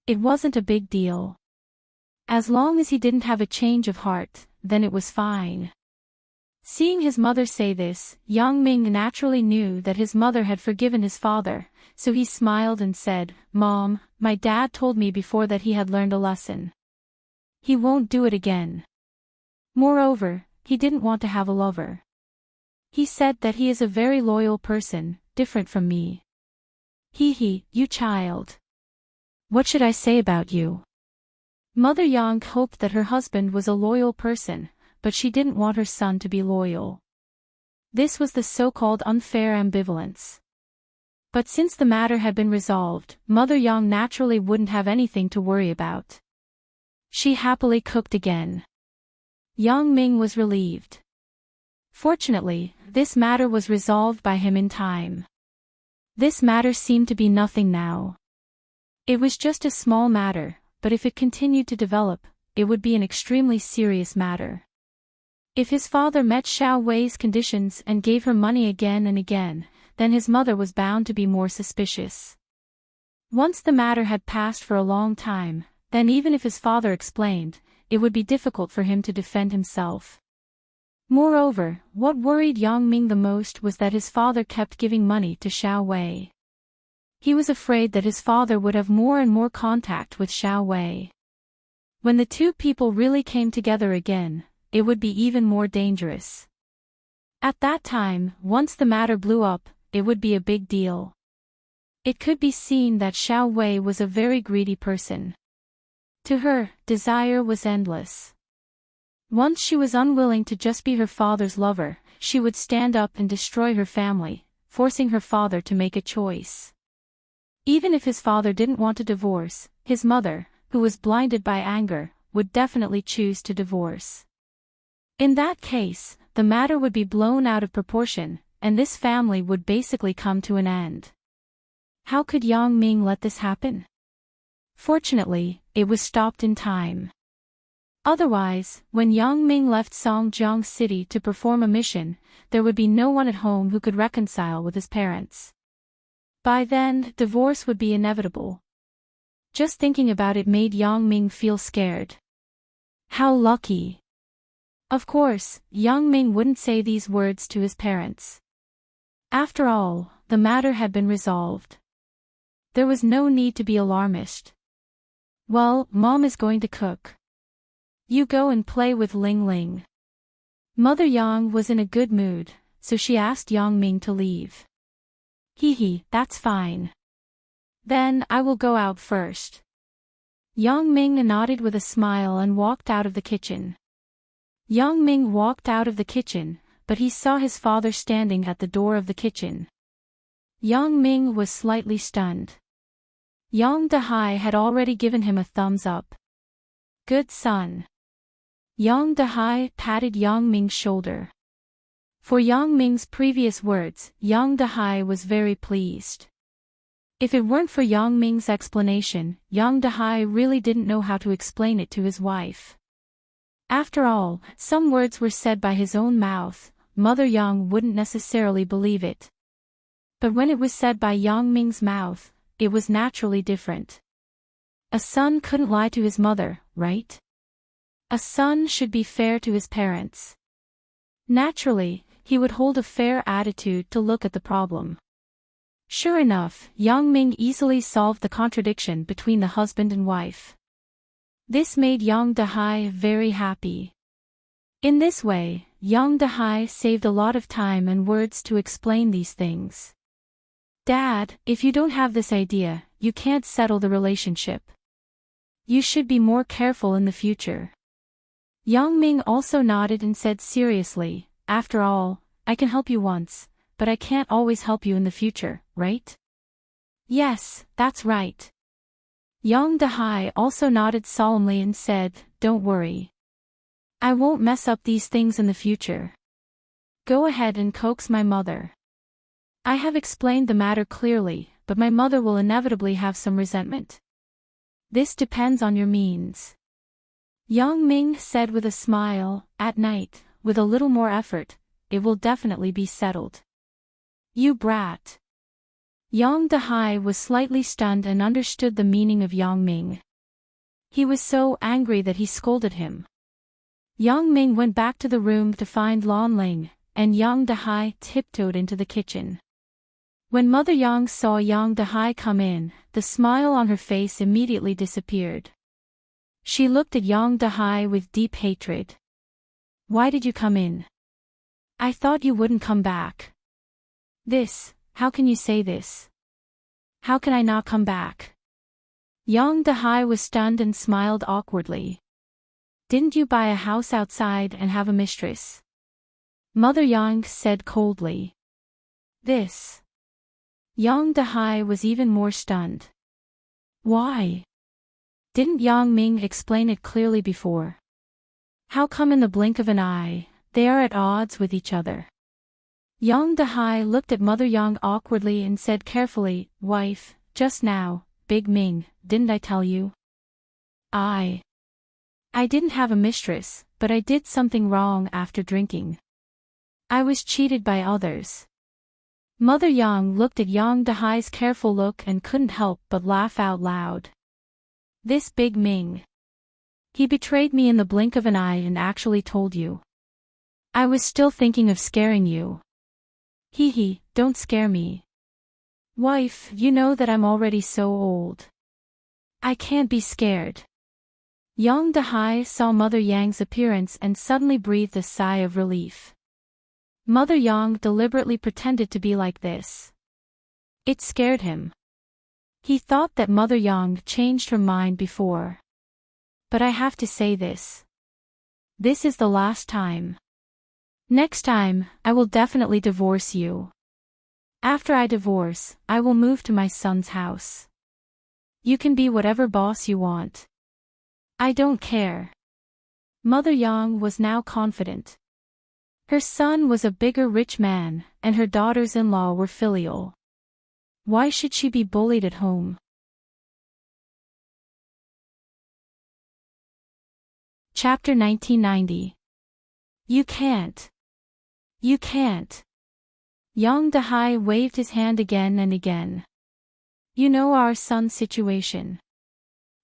Speaker 1: It wasn't a big deal. As long as he didn't have a change of heart, then it was fine. Seeing his mother say this, Yang Ming naturally knew that his mother had forgiven his father, so he smiled and said, Mom, my dad told me before that he had learned a lesson. He won't do it again. Moreover, he didn't want to have a lover. He said that he is a very loyal person, different from me. You child. What should I say about you? Mother Yang hoped that her husband was a loyal person, but she didn't want her son to be loyal. This was the so-called unfair ambivalence. But since the matter had been resolved, Mother Yang naturally wouldn't have anything to worry about. She happily cooked again. Yang Ming was relieved. Fortunately, this matter was resolved by him in time. This matter seemed to be nothing now. It was just a small matter, but if it continued to develop, it would be an extremely serious matter. If his father met Xiao Wei's conditions and gave her money again and again, then his mother was bound to be more suspicious. Once the matter had passed for a long time, then even if his father explained, it would be difficult for him to defend himself. Moreover, what worried Yang Ming the most was that his father kept giving money to Xiao Wei. He was afraid that his father would have more and more contact with Xiao Wei. When the two people really came together again, it would be even more dangerous. At that time, once the matter blew up, it would be a big deal. It could be seen that Xiao Wei was a very greedy person. To her, desire was endless. Once she was unwilling to just be her father's lover, she would stand up and destroy her family, forcing her father to make a choice. Even if his father didn't want a divorce, his mother, who was blinded by anger, would definitely choose to divorce. In that case, the matter would be blown out of proportion, and this family would basically come to an end. How could Yang Ming let this happen? Fortunately, it was stopped in time. Otherwise, when Yang Ming left Songjiang City to perform a mission, there would be no one at home who could reconcile with his parents. By then, divorce would be inevitable. Just thinking about it made Yang Ming feel scared. How lucky! Of course, Yang Ming wouldn't say these words to his parents. After all, the matter had been resolved. There was no need to be alarmist. Well, Mom is going to cook. You go and play with Ling Ling. Mother Yang was in a good mood, so she asked Yang Ming to leave. Hee, that's fine. Then I will go out first. Yang Ming nodded with a smile and walked out of the kitchen. Yang Ming walked out of the kitchen, but he saw his father standing at the door of the kitchen. Yang Ming was slightly stunned. Yang Dehai had already given him a thumbs up. Good son. Yang Dehai patted Yang Ming's shoulder. For Yang Ming's previous words, Yang Dehai was very pleased. If it weren't for Yang Ming's explanation, Yang Dehai really didn't know how to explain it to his wife. After all, some words were said by his own mouth, Mother Yang wouldn't necessarily believe it. But when it was said by Yang Ming's mouth, it was naturally different. A son couldn't lie to his mother, right? A son should be fair to his parents. Naturally, he would hold a fair attitude to look at the problem. Sure enough, Yang Ming easily solved the contradiction between the husband and wife. This made Yang Dehai very happy. In this way, Yang Dehai saved a lot of time and words to explain these things. Dad, if you don't have this idea, you can't settle the relationship. You should be more careful in the future. Yang Ming also nodded and said seriously, after all, I can help you once, but I can't always help you in the future, right? Yes, that's right. Yang Dehai also nodded solemnly and said, don't worry. I won't mess up these things in the future. Go ahead and coax my mother. I have explained the matter clearly, but my mother will inevitably have some resentment. This depends on your means. Yang Ming said with a smile, at night, with a little more effort, it will definitely be settled. You brat. Yang Dehai was slightly stunned and understood the meaning of Yang Ming. He was so angry that he scolded him. Yang Ming went back to the room to find Lan Ling, and Yang Dehai tiptoed into the kitchen. When Mother Yang saw Yang Dehai come in, the smile on her face immediately disappeared. She looked at Yang Dehai with deep hatred. Why did you come in? I thought you wouldn't come back. How can you say this? How can I not come back? Yang Dahai was stunned and smiled awkwardly. Didn't you buy a house outside and have a mistress? Mother Yang said coldly. This. Yang Dahai was even more stunned. Why? Didn't Yang Ming explain it clearly before? How come in the blink of an eye, they are at odds with each other? Yang Dahai looked at Mother Yang awkwardly and said carefully, Wife, just now, Big Ming, didn't I tell you? I didn't have a mistress, but I did something wrong after drinking. I was cheated by others. Mother Yang looked at Yang Dahai's careful look and couldn't help but laugh out loud. This Big Ming. He betrayed me in the blink of an eye and actually told you. I was still thinking of scaring you. Hee, don't scare me. Wife, you know that I'm already so old. I can't be scared. Yang Dahai saw Mother Yang's appearance and suddenly breathed a sigh of relief. Mother Yang deliberately pretended to be like this. It scared him. He thought that Mother Yang changed her mind before. But I have to say this. This is the last time. Next time, I will definitely divorce you. After I divorce, I will move to my son's house. You can be whatever boss you want. I don't care. Mother Yang was now confident. Her son was a bigger rich man, and her daughters-in-law were filial. Why should she be bullied at home? Chapter 1990. You can't. You can't. Yang Dahai waved his hand again and again. You know our son's situation.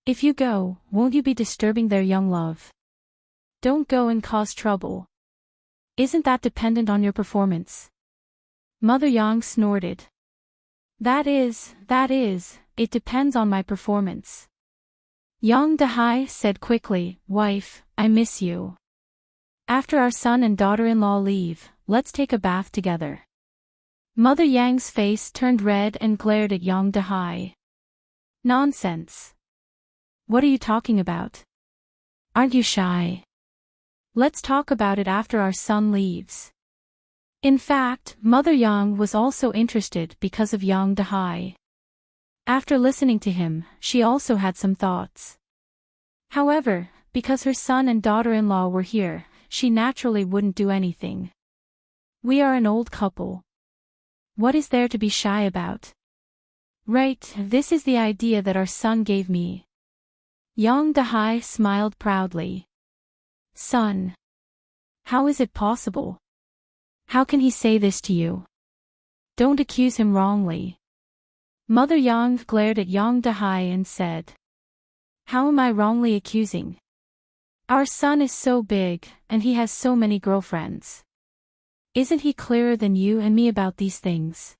Speaker 1: If you go, won't you be disturbing their young love? Don't go and cause trouble. Isn't that dependent on your performance? Mother Yang snorted. That is, it depends on my performance. Yang Dahai said quickly, Wife, I miss you. After our son and daughter-in-law leave, let's take a bath together. Mother Yang's face turned red and glared at Yang Dahai. Nonsense. What are you talking about? Aren't you shy? Let's talk about it after our son leaves. In fact, Mother Yang was also interested because of Yang Dahai. After listening to him, she also had some thoughts. However, because her son and daughter-in-law were here, she naturally wouldn't do anything. We are an old couple. What is there to be shy about? Right, this is the idea that our son gave me. Yang Dahai smiled proudly. Son. How is it possible? How can he say this to you? Don't accuse him wrongly. Mother Yang glared at Yang Dahai and said. How am I wrongly accusing? Our son is so big, and he has so many girlfriends. Isn't he clearer than you and me about these things?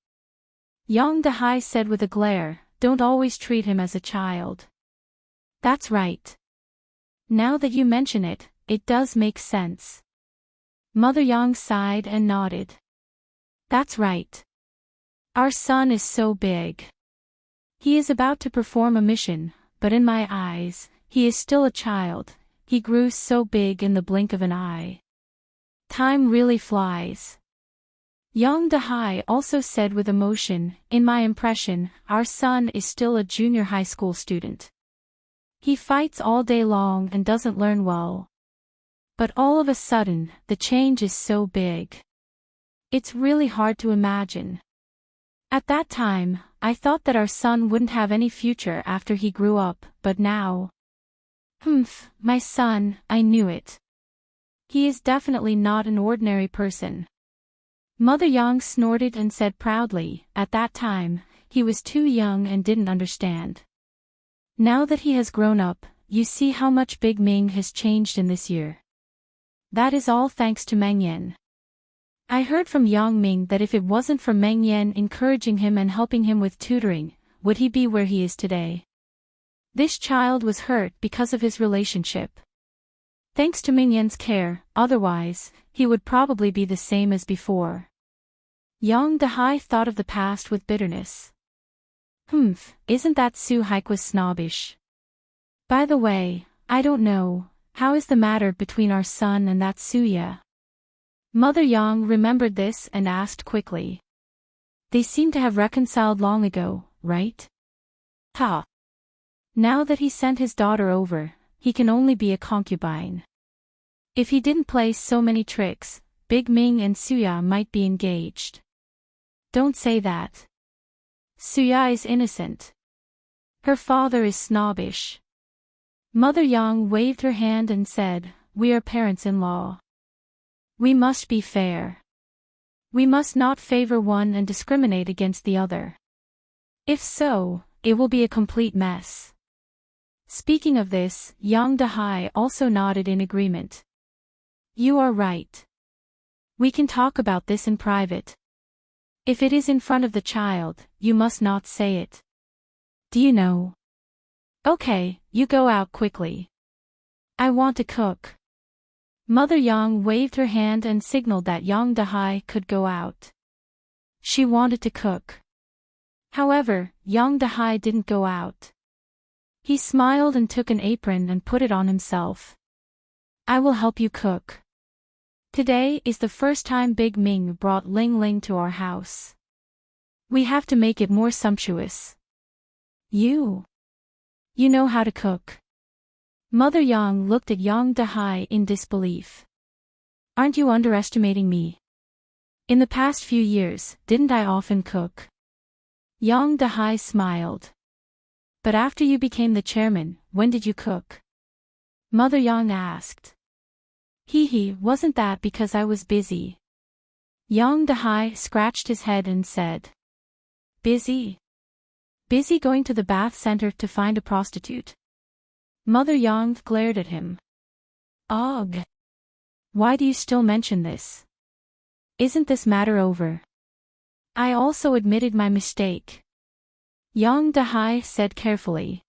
Speaker 1: Yang Dahai said with a glare, Don't always treat him as a child. That's right. Now that you mention it, it does make sense. Mother Yang sighed and nodded. That's right. Our son is so big. He is about to perform a mission, but in my eyes, he is still a child. He grew so big in the blink of an eye. Time really flies. Yang Dahai also said with emotion, In my impression, our son is still a junior high school student. He fights all day long and doesn't learn well. But all of a sudden, the change is so big. It's really hard to imagine. At that time, I thought that our son wouldn't have any future after he grew up, but now... my son, I knew it. He is definitely not an ordinary person. Mother Yang snorted and said proudly, At that time, he was too young and didn't understand. Now that he has grown up, you see how much Big Ming has changed in this year. That is all thanks to Meng Yan. I heard from Yang Ming that if it wasn't for Meng Yan encouraging him and helping him with tutoring, would he be where he is today? This child was hurt because of his relationship. Thanks to Meng Yan's care, otherwise, he would probably be the same as before. Yang Dahai thought of the past with bitterness. Isn't that Su Haikwa snobbish? By the way, I don't know, how is the matter between our son and that Suya? Mother Yang remembered this and asked quickly. They seem to have reconciled long ago, right? Ha! Now that he sent his daughter over, he can only be a concubine. If he didn't play so many tricks, Big Ming and Suya might be engaged. Don't say that. Suya is innocent. Her father is snobbish. Mother Yang waved her hand and said, We are parents-in-law. We must be fair. We must not favor one and discriminate against the other. If so, it will be a complete mess. Speaking of this, Yang Dahai also nodded in agreement. You are right. We can talk about this in private. If it is in front of the child, you must not say it. Do you know? Okay, you go out quickly. I want to cook. Mother Yang waved her hand and signaled that Yang Dahai could go out. She wanted to cook. However, Yang Dahai didn't go out. He smiled and took an apron and put it on himself. I will help you cook. Today is the first time Big Ming brought Ling Ling to our house. We have to make it more sumptuous. You know how to cook. Mother Yang looked at Yang Dahai in disbelief. Aren't you underestimating me? In the past few years, didn't I often cook? Yang Dahai smiled. But after you became the chairman, when did you cook? Mother Yang asked. Wasn't that because I was busy? Yang Dahai scratched his head and said. Busy? Busy going to the bath center to find a prostitute. Mother Yang glared at him. Ugh. Why do you still mention this? Isn't this matter over? I also admitted my mistake. Yang Dahai said carefully.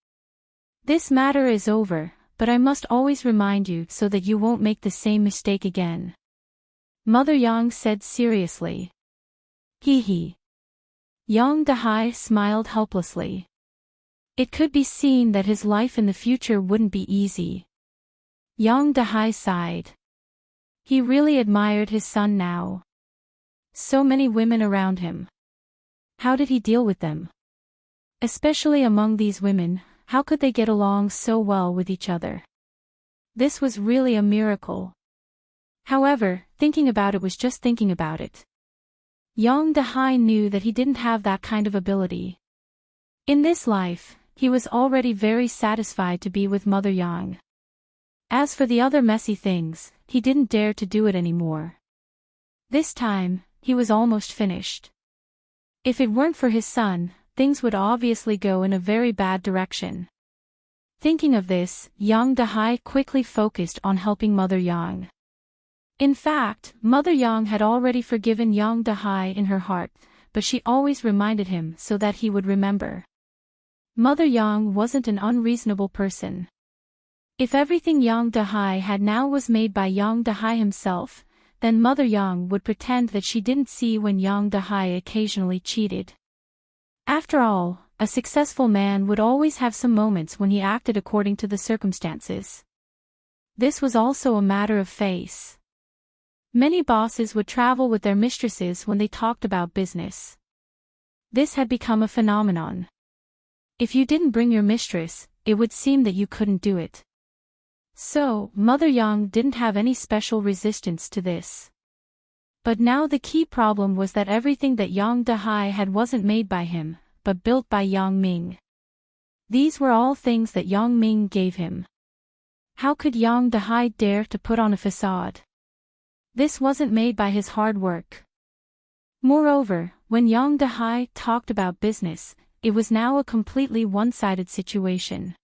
Speaker 1: This matter is over, but I must always remind you so that you won't make the same mistake again. Mother Yang said seriously. Yang Dahai smiled helplessly. It could be seen that his life in the future wouldn't be easy. Yang Dahai sighed. He really admired his son now. So many women around him. How did he deal with them? Especially among these women, how could they get along so well with each other? This was really a miracle. However, thinking about it was just thinking about it. Yang Dahai knew that he didn't have that kind of ability. In this life, he was already very satisfied to be with Mother Yang. As for the other messy things, he didn't dare to do it anymore. This time, he was almost finished. If it weren't for his son, things would obviously go in a very bad direction. Thinking of this, Yang Dahai quickly focused on helping Mother Yang. In fact, Mother Yang had already forgiven Yang Dahai in her heart, but she always reminded him so that he would remember. Mother Yang wasn't an unreasonable person. If everything Yang Dahai had now was made by Yang Dahai himself, then Mother Yang would pretend that she didn't see when Yang Dahai occasionally cheated. After all, a successful man would always have some moments when he acted according to the circumstances. This was also a matter of face. Many bosses would travel with their mistresses when they talked about business. This had become a phenomenon. If you didn't bring your mistress, it would seem that you couldn't do it. So, Mother Yang didn't have any special resistance to this. But now the key problem was that everything that Yang Dahai had wasn't made by him, but built by Yang Ming. These were all things that Yang Ming gave him. How could Yang Dahai dare to put on a facade? This wasn't made by his hard work. Moreover, when Yang Dahai talked about business, it was now a completely one-sided situation.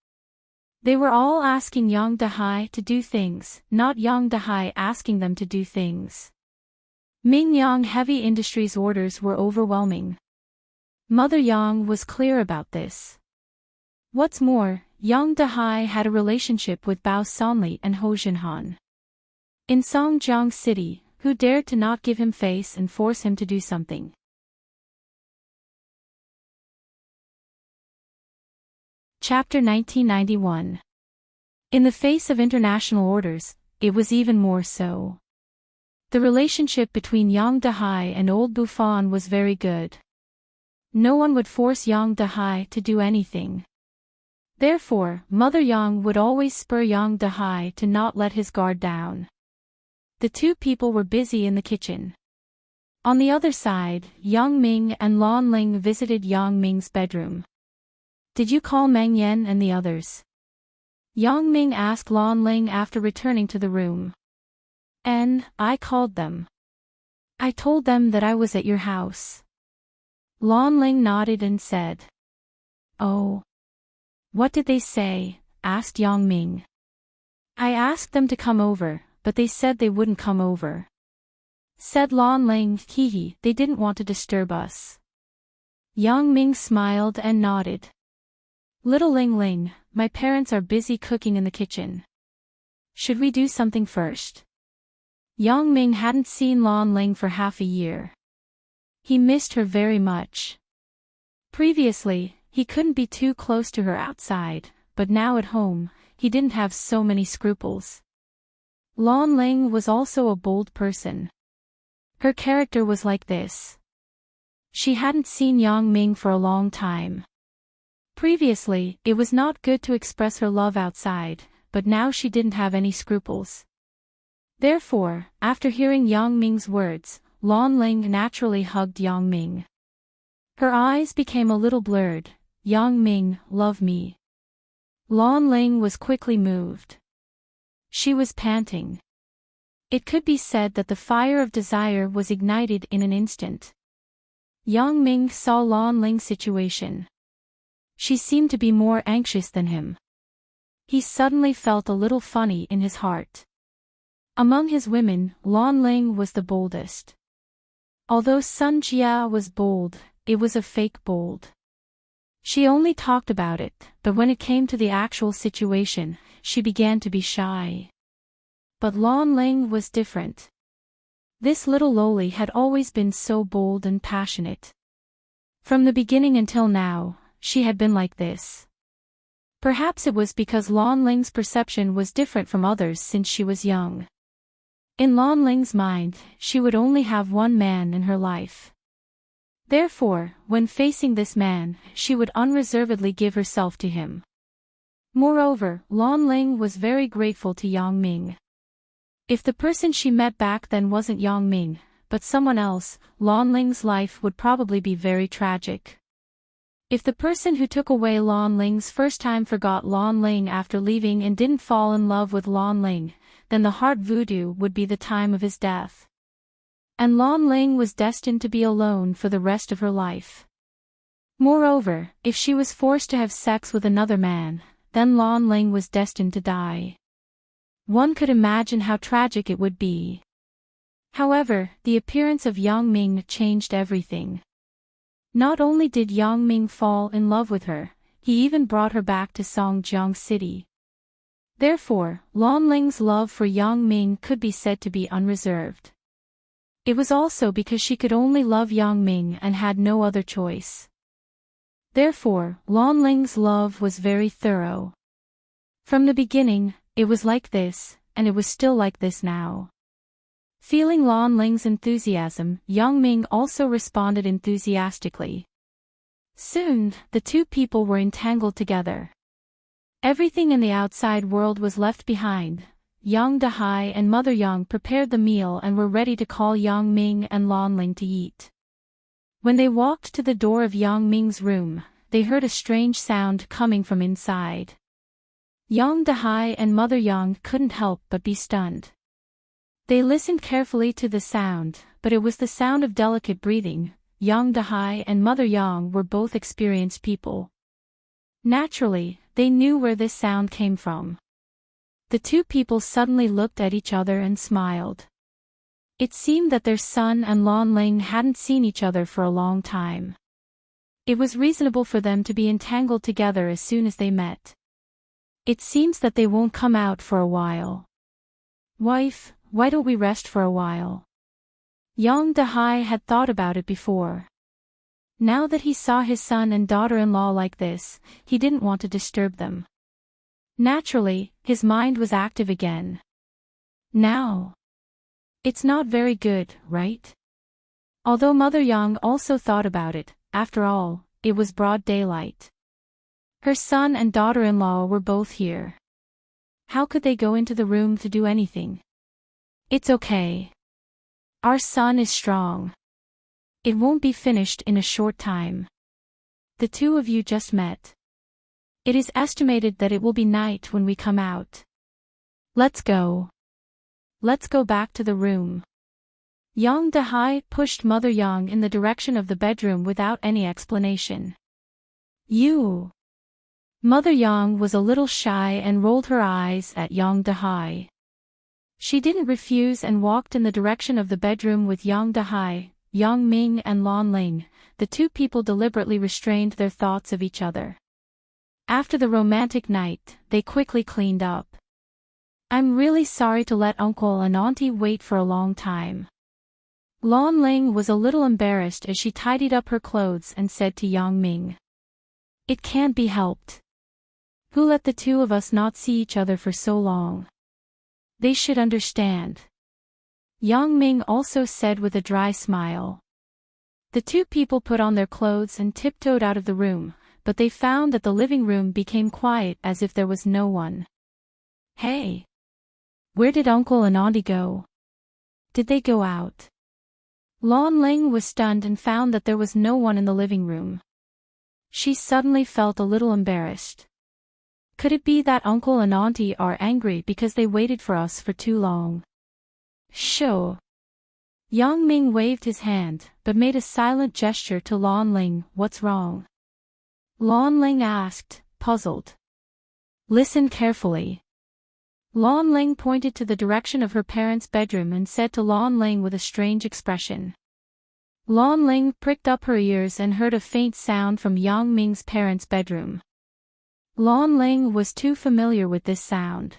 Speaker 1: They were all asking Yang Dahai to do things, not Yang Dahai asking them to do things. Ming Yang Heavy Industries orders were overwhelming. Mother Yang was clear about this. What's more, Yang Dahai had a relationship with Bao Sonli and Ho Jinhan. In Songjiang City, who dared to not give him face and force him to do something? Chapter 1991. In the face of international orders, it was even more so. The relationship between Yang Dahai and old Buffon was very good. No one would force Yang Dahai to do anything. Therefore, Mother Yang would always spur Yang Dahai to not let his guard down. The two people were busy in the kitchen. On the other side, Yang Ming and Lan Ling visited Yang Ming's bedroom. "Did you call Meng Yan and the others?" Yang Ming asked Lan Ling after returning to the room. I called them. I told them that I was at your house." Lan Ling nodded and said. "Oh. What did they say?" asked Yang Ming. "I asked them to come over, but they said they wouldn't come over." Said Lan Ling, "Hee, they didn't want to disturb us." Yang Ming smiled and nodded. "Little Ling Ling, my parents are busy cooking in the kitchen. Should we do something first?" Yang Ming hadn't seen Lan Ling for half a year. He missed her very much. Previously, he couldn't be too close to her outside, but now at home, he didn't have so many scruples. Lan Ling was also a bold person. Her character was like this. She hadn't seen Yang Ming for a long time. Previously, it was not good to express her love outside, but now she didn't have any scruples. Therefore, after hearing Yang Ming's words, Lan Ling naturally hugged Yang Ming. Her eyes became a little blurred. "Yang Ming, love me." Lan Ling was quickly moved. She was panting. It could be said that the fire of desire was ignited in an instant. Yang Ming saw Lan Ling's situation. She seemed to be more anxious than him. He suddenly felt a little funny in his heart. Among his women, Lan Ling was the boldest. Although Sun Jia was bold, it was a fake bold. She only talked about it, but when it came to the actual situation, she began to be shy. But Lan Ling was different. This little loli had always been so bold and passionate. From the beginning until now, she had been like this. Perhaps it was because Lan Ling's perception was different from others since she was young. In Lan Ling's mind, she would only have one man in her life. Therefore, when facing this man, she would unreservedly give herself to him. Moreover, Lan Ling was very grateful to Yang Ming. If the person she met back then wasn't Yang Ming, but someone else, Lan Ling's life would probably be very tragic. If the person who took away Lan Ling's first time forgot Lan Ling after leaving and didn't fall in love with Lan Ling, then the heart voodoo would be the time of his death. And Lan Ling was destined to be alone for the rest of her life. Moreover, if she was forced to have sex with another man, then Lan Ling was destined to die. One could imagine how tragic it would be. However, the appearance of Yang Ming changed everything. Not only did Yang Ming fall in love with her, he even brought her back to Songjiang City. Therefore, Lan Ling's love for Yang Ming could be said to be unreserved. It was also because she could only love Yang Ming and had no other choice. Therefore, Lan Ling's love was very thorough. From the beginning, it was like this, and it was still like this now. Feeling Lan Ling's enthusiasm, Yang Ming also responded enthusiastically. Soon, the two people were entangled together. Everything in the outside world was left behind. Yang Dahai and Mother Yang prepared the meal and were ready to call Yang Ming and Lan Ling to eat. When they walked to the door of Yang Ming's room, they heard a strange sound coming from inside. Yang Dahai and Mother Yang couldn't help but be stunned. They listened carefully to the sound, but it was the sound of delicate breathing. Yang Dahai and Mother Yang were both experienced people. Naturally, they knew where this sound came from. The two people suddenly looked at each other and smiled. It seemed that their son and Lan Ling hadn't seen each other for a long time. It was reasonable for them to be entangled together as soon as they met. It seems that they won't come out for a while. Wife, why don't we rest for a while? Yang Dahai had thought about it before. Now that he saw his son and daughter-in-law like this, he didn't want to disturb them. Naturally, his mind was active again. Now. It's not very good, right? Although Mother Yang also thought about it, after all, it was broad daylight. Her son and daughter-in-law were both here. How could they go into the room to do anything? It's okay. Our son is strong. It won't be finished in a short time. The two of you just met. It is estimated that it will be night when we come out. Let's go. Let's go back to the room. Yang Dahai pushed Mother Yang in the direction of the bedroom without any explanation. You. Mother Yang was a little shy and rolled her eyes at Yang Dahai. She didn't refuse and walked in the direction of the bedroom with Yang Dahai, Yang Ming and Lan Ling. The two people deliberately restrained their thoughts of each other. After the romantic night, they quickly cleaned up. I'm really sorry to let Uncle and Auntie wait for a long time. Lan Ling was a little embarrassed as she tidied up her clothes and said to Yang Ming. It can't be helped. Who let the two of us not see each other for so long? They should understand. Yang Ming also said with a dry smile. The two people put on their clothes and tiptoed out of the room, but they found that the living room became quiet as if there was no one. Hey! Where did Uncle and Auntie go? Did they go out? Lan Ling was stunned and found that there was no one in the living room. She suddenly felt a little embarrassed. Could it be that Uncle and Auntie are angry because they waited for us for too long? Sure. Yang Ming waved his hand, but made a silent gesture to Lan Ling. What's wrong? Lan Ling asked, puzzled. Listen carefully. Lan Ling pointed to the direction of her parents' bedroom and said to Lan Ling with a strange expression. Lan Ling pricked up her ears and heard a faint sound from Yang Ming's parents' bedroom. Lan Ling was too familiar with this sound.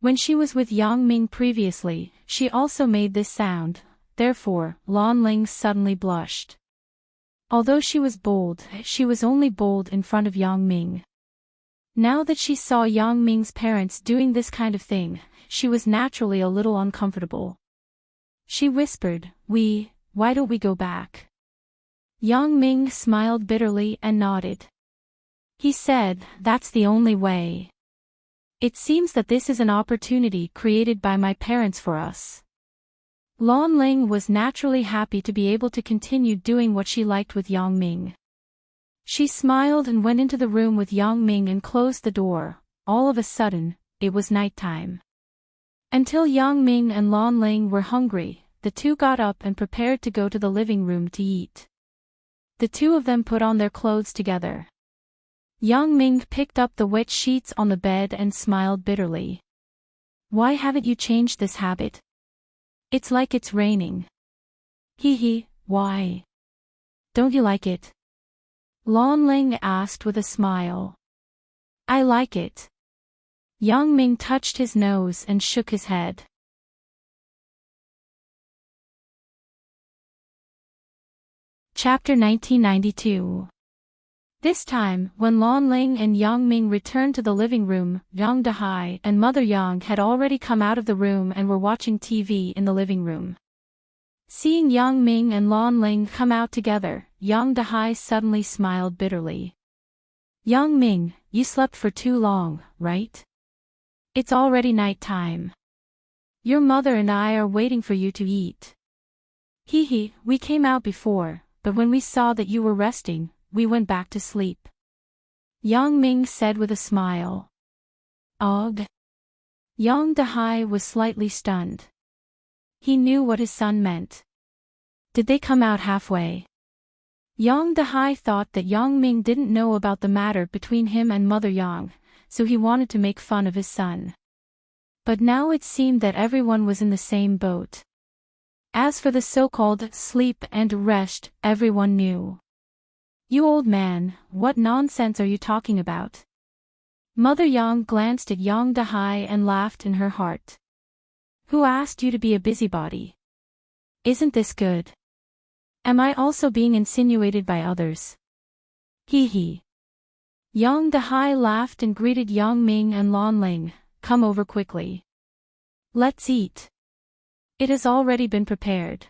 Speaker 1: When she was with Yang Ming previously, she also made this sound, therefore, Lan Ling suddenly blushed. Although she was bold, she was only bold in front of Yang Ming. Now that she saw Yang Ming's parents doing this kind of thing, she was naturally a little uncomfortable. She whispered, why don't we go back? Yang Ming smiled bitterly and nodded. He said, that's the only way. It seems that this is an opportunity created by my parents for us. Lan Ling was naturally happy to be able to continue doing what she liked with Yang Ming. She smiled and went into the room with Yang Ming and closed the door. All of a sudden, it was nighttime. Until Yang Ming and Lan Ling were hungry, the two got up and prepared to go to the living room to eat. The two of them put on their clothes together. Yang Ming picked up the wet sheets on the bed and smiled bitterly. Why haven't you changed this habit? It's like it's raining. Hee, why? Don't you like it? Lan Ling asked with a smile. I like it. Yang Ming touched his nose and shook his head. Chapter 1992. This time, when Lan Ling and Yang Ming returned to the living room, Yang Dahai and Mother Yang had already come out of the room and were watching TV in the living room. Seeing Yang Ming and Lan Ling come out together, Yang Dahai suddenly smiled bitterly. Yang Ming, you slept for too long, right? It's already night time. Your mother and I are waiting for you to eat. Hee, we came out before, but when we saw that you were resting, we went back to sleep. Yang Ming said with a smile. Ugh. Yang Dahai was slightly stunned. He knew what his son meant. Did they come out halfway? Yang Dahai thought that Yang Ming didn't know about the matter between him and Mother Yang, so he wanted to make fun of his son. But now it seemed that everyone was in the same boat. As for the so-called sleep and rest, everyone knew. You old man, what nonsense are you talking about? Mother Yang glanced at Yang Dahai and laughed in her heart. Who asked you to be a busybody? Isn't this good? Am I also being insinuated by others? Hee hee. Yang Dahai laughed and greeted Yang Ming and Lan Ling. Come over quickly. Let's eat. It has already been prepared.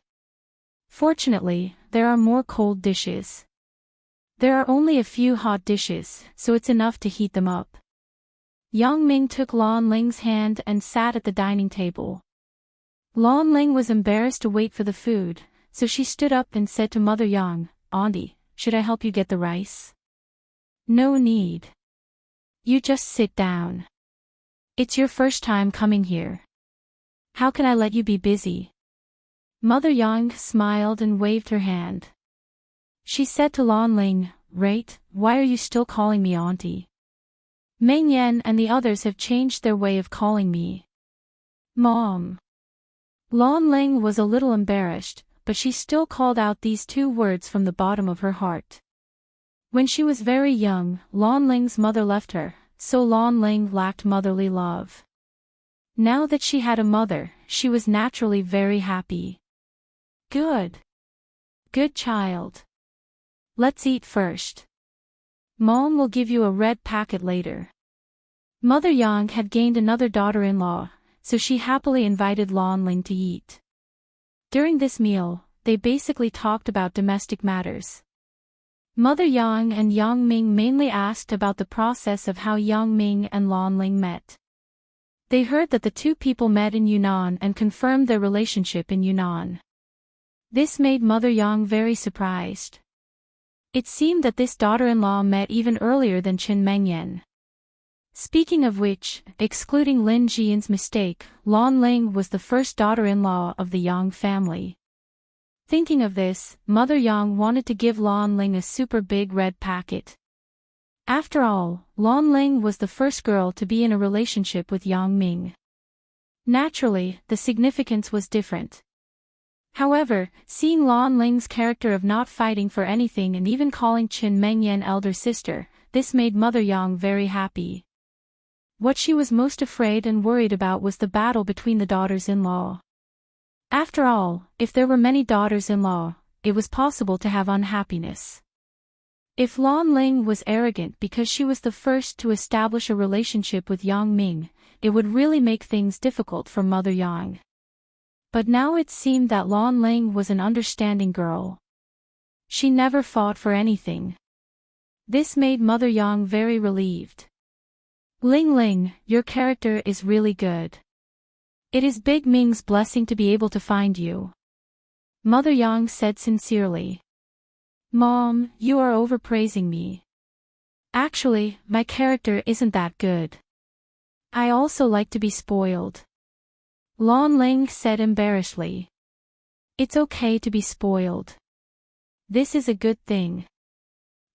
Speaker 1: Fortunately, there are more cold dishes. There are only a few hot dishes, so it's enough to heat them up. Yang Ming took Lan Ling's hand and sat at the dining table. Lan Ling was embarrassed to wait for the food, so she stood up and said to Mother Yang, Auntie, should I help you get the rice? No need. You just sit down. It's your first time coming here. How can I let you be busy? Mother Yang smiled and waved her hand. She said to Lan Ling, Right, why are you still calling me Auntie? Meng Yan and the others have changed their way of calling me Mom. Lan Ling was a little embarrassed, but she still called out these two words from the bottom of her heart. When she was very young, Lan Ling's mother left her, so Lan Ling lacked motherly love. Now that she had a mother, she was naturally very happy. Good. Good child. Let's eat first. Mom will give you a red packet later. Mother Yang had gained another daughter-in-law, so she happily invited Lan Ling to eat. During this meal, they basically talked about domestic matters. Mother Yang and Yang Ming mainly asked about the process of how Yang Ming and Lan Ling met. They heard that the two people met in Yunnan and confirmed their relationship in Yunnan. This made Mother Yang very surprised. It seemed that this daughter-in-law met even earlier than Qin Mengyan. Speaking of which, excluding Lin Jian's mistake, Lan Ling was the first daughter-in-law of the Yang family. Thinking of this, Mother Yang wanted to give Lan Ling a super big red packet. After all, Lan Ling was the first girl to be in a relationship with Yang Ming. Naturally, the significance was different. However, seeing Lan Ling's character of not fighting for anything and even calling Qin Mengyan elder sister, this made Mother Yang very happy. What she was most afraid and worried about was the battle between the daughters-in-law. After all, if there were many daughters-in-law, it was possible to have unhappiness. If Lan Ling was arrogant because she was the first to establish a relationship with Yang Ming, it would really make things difficult for Mother Yang. But now it seemed that Lan Ling was an understanding girl. She never fought for anything. This made Mother Yang very relieved. Ling Ling, your character is really good. It is Big Ming's blessing to be able to find you. Mother Yang said sincerely. Mom, you are overpraising me. Actually, my character isn't that good. I also like to be spoiled. Lan Ling said embarrassedly. It's okay to be spoiled. This is a good thing.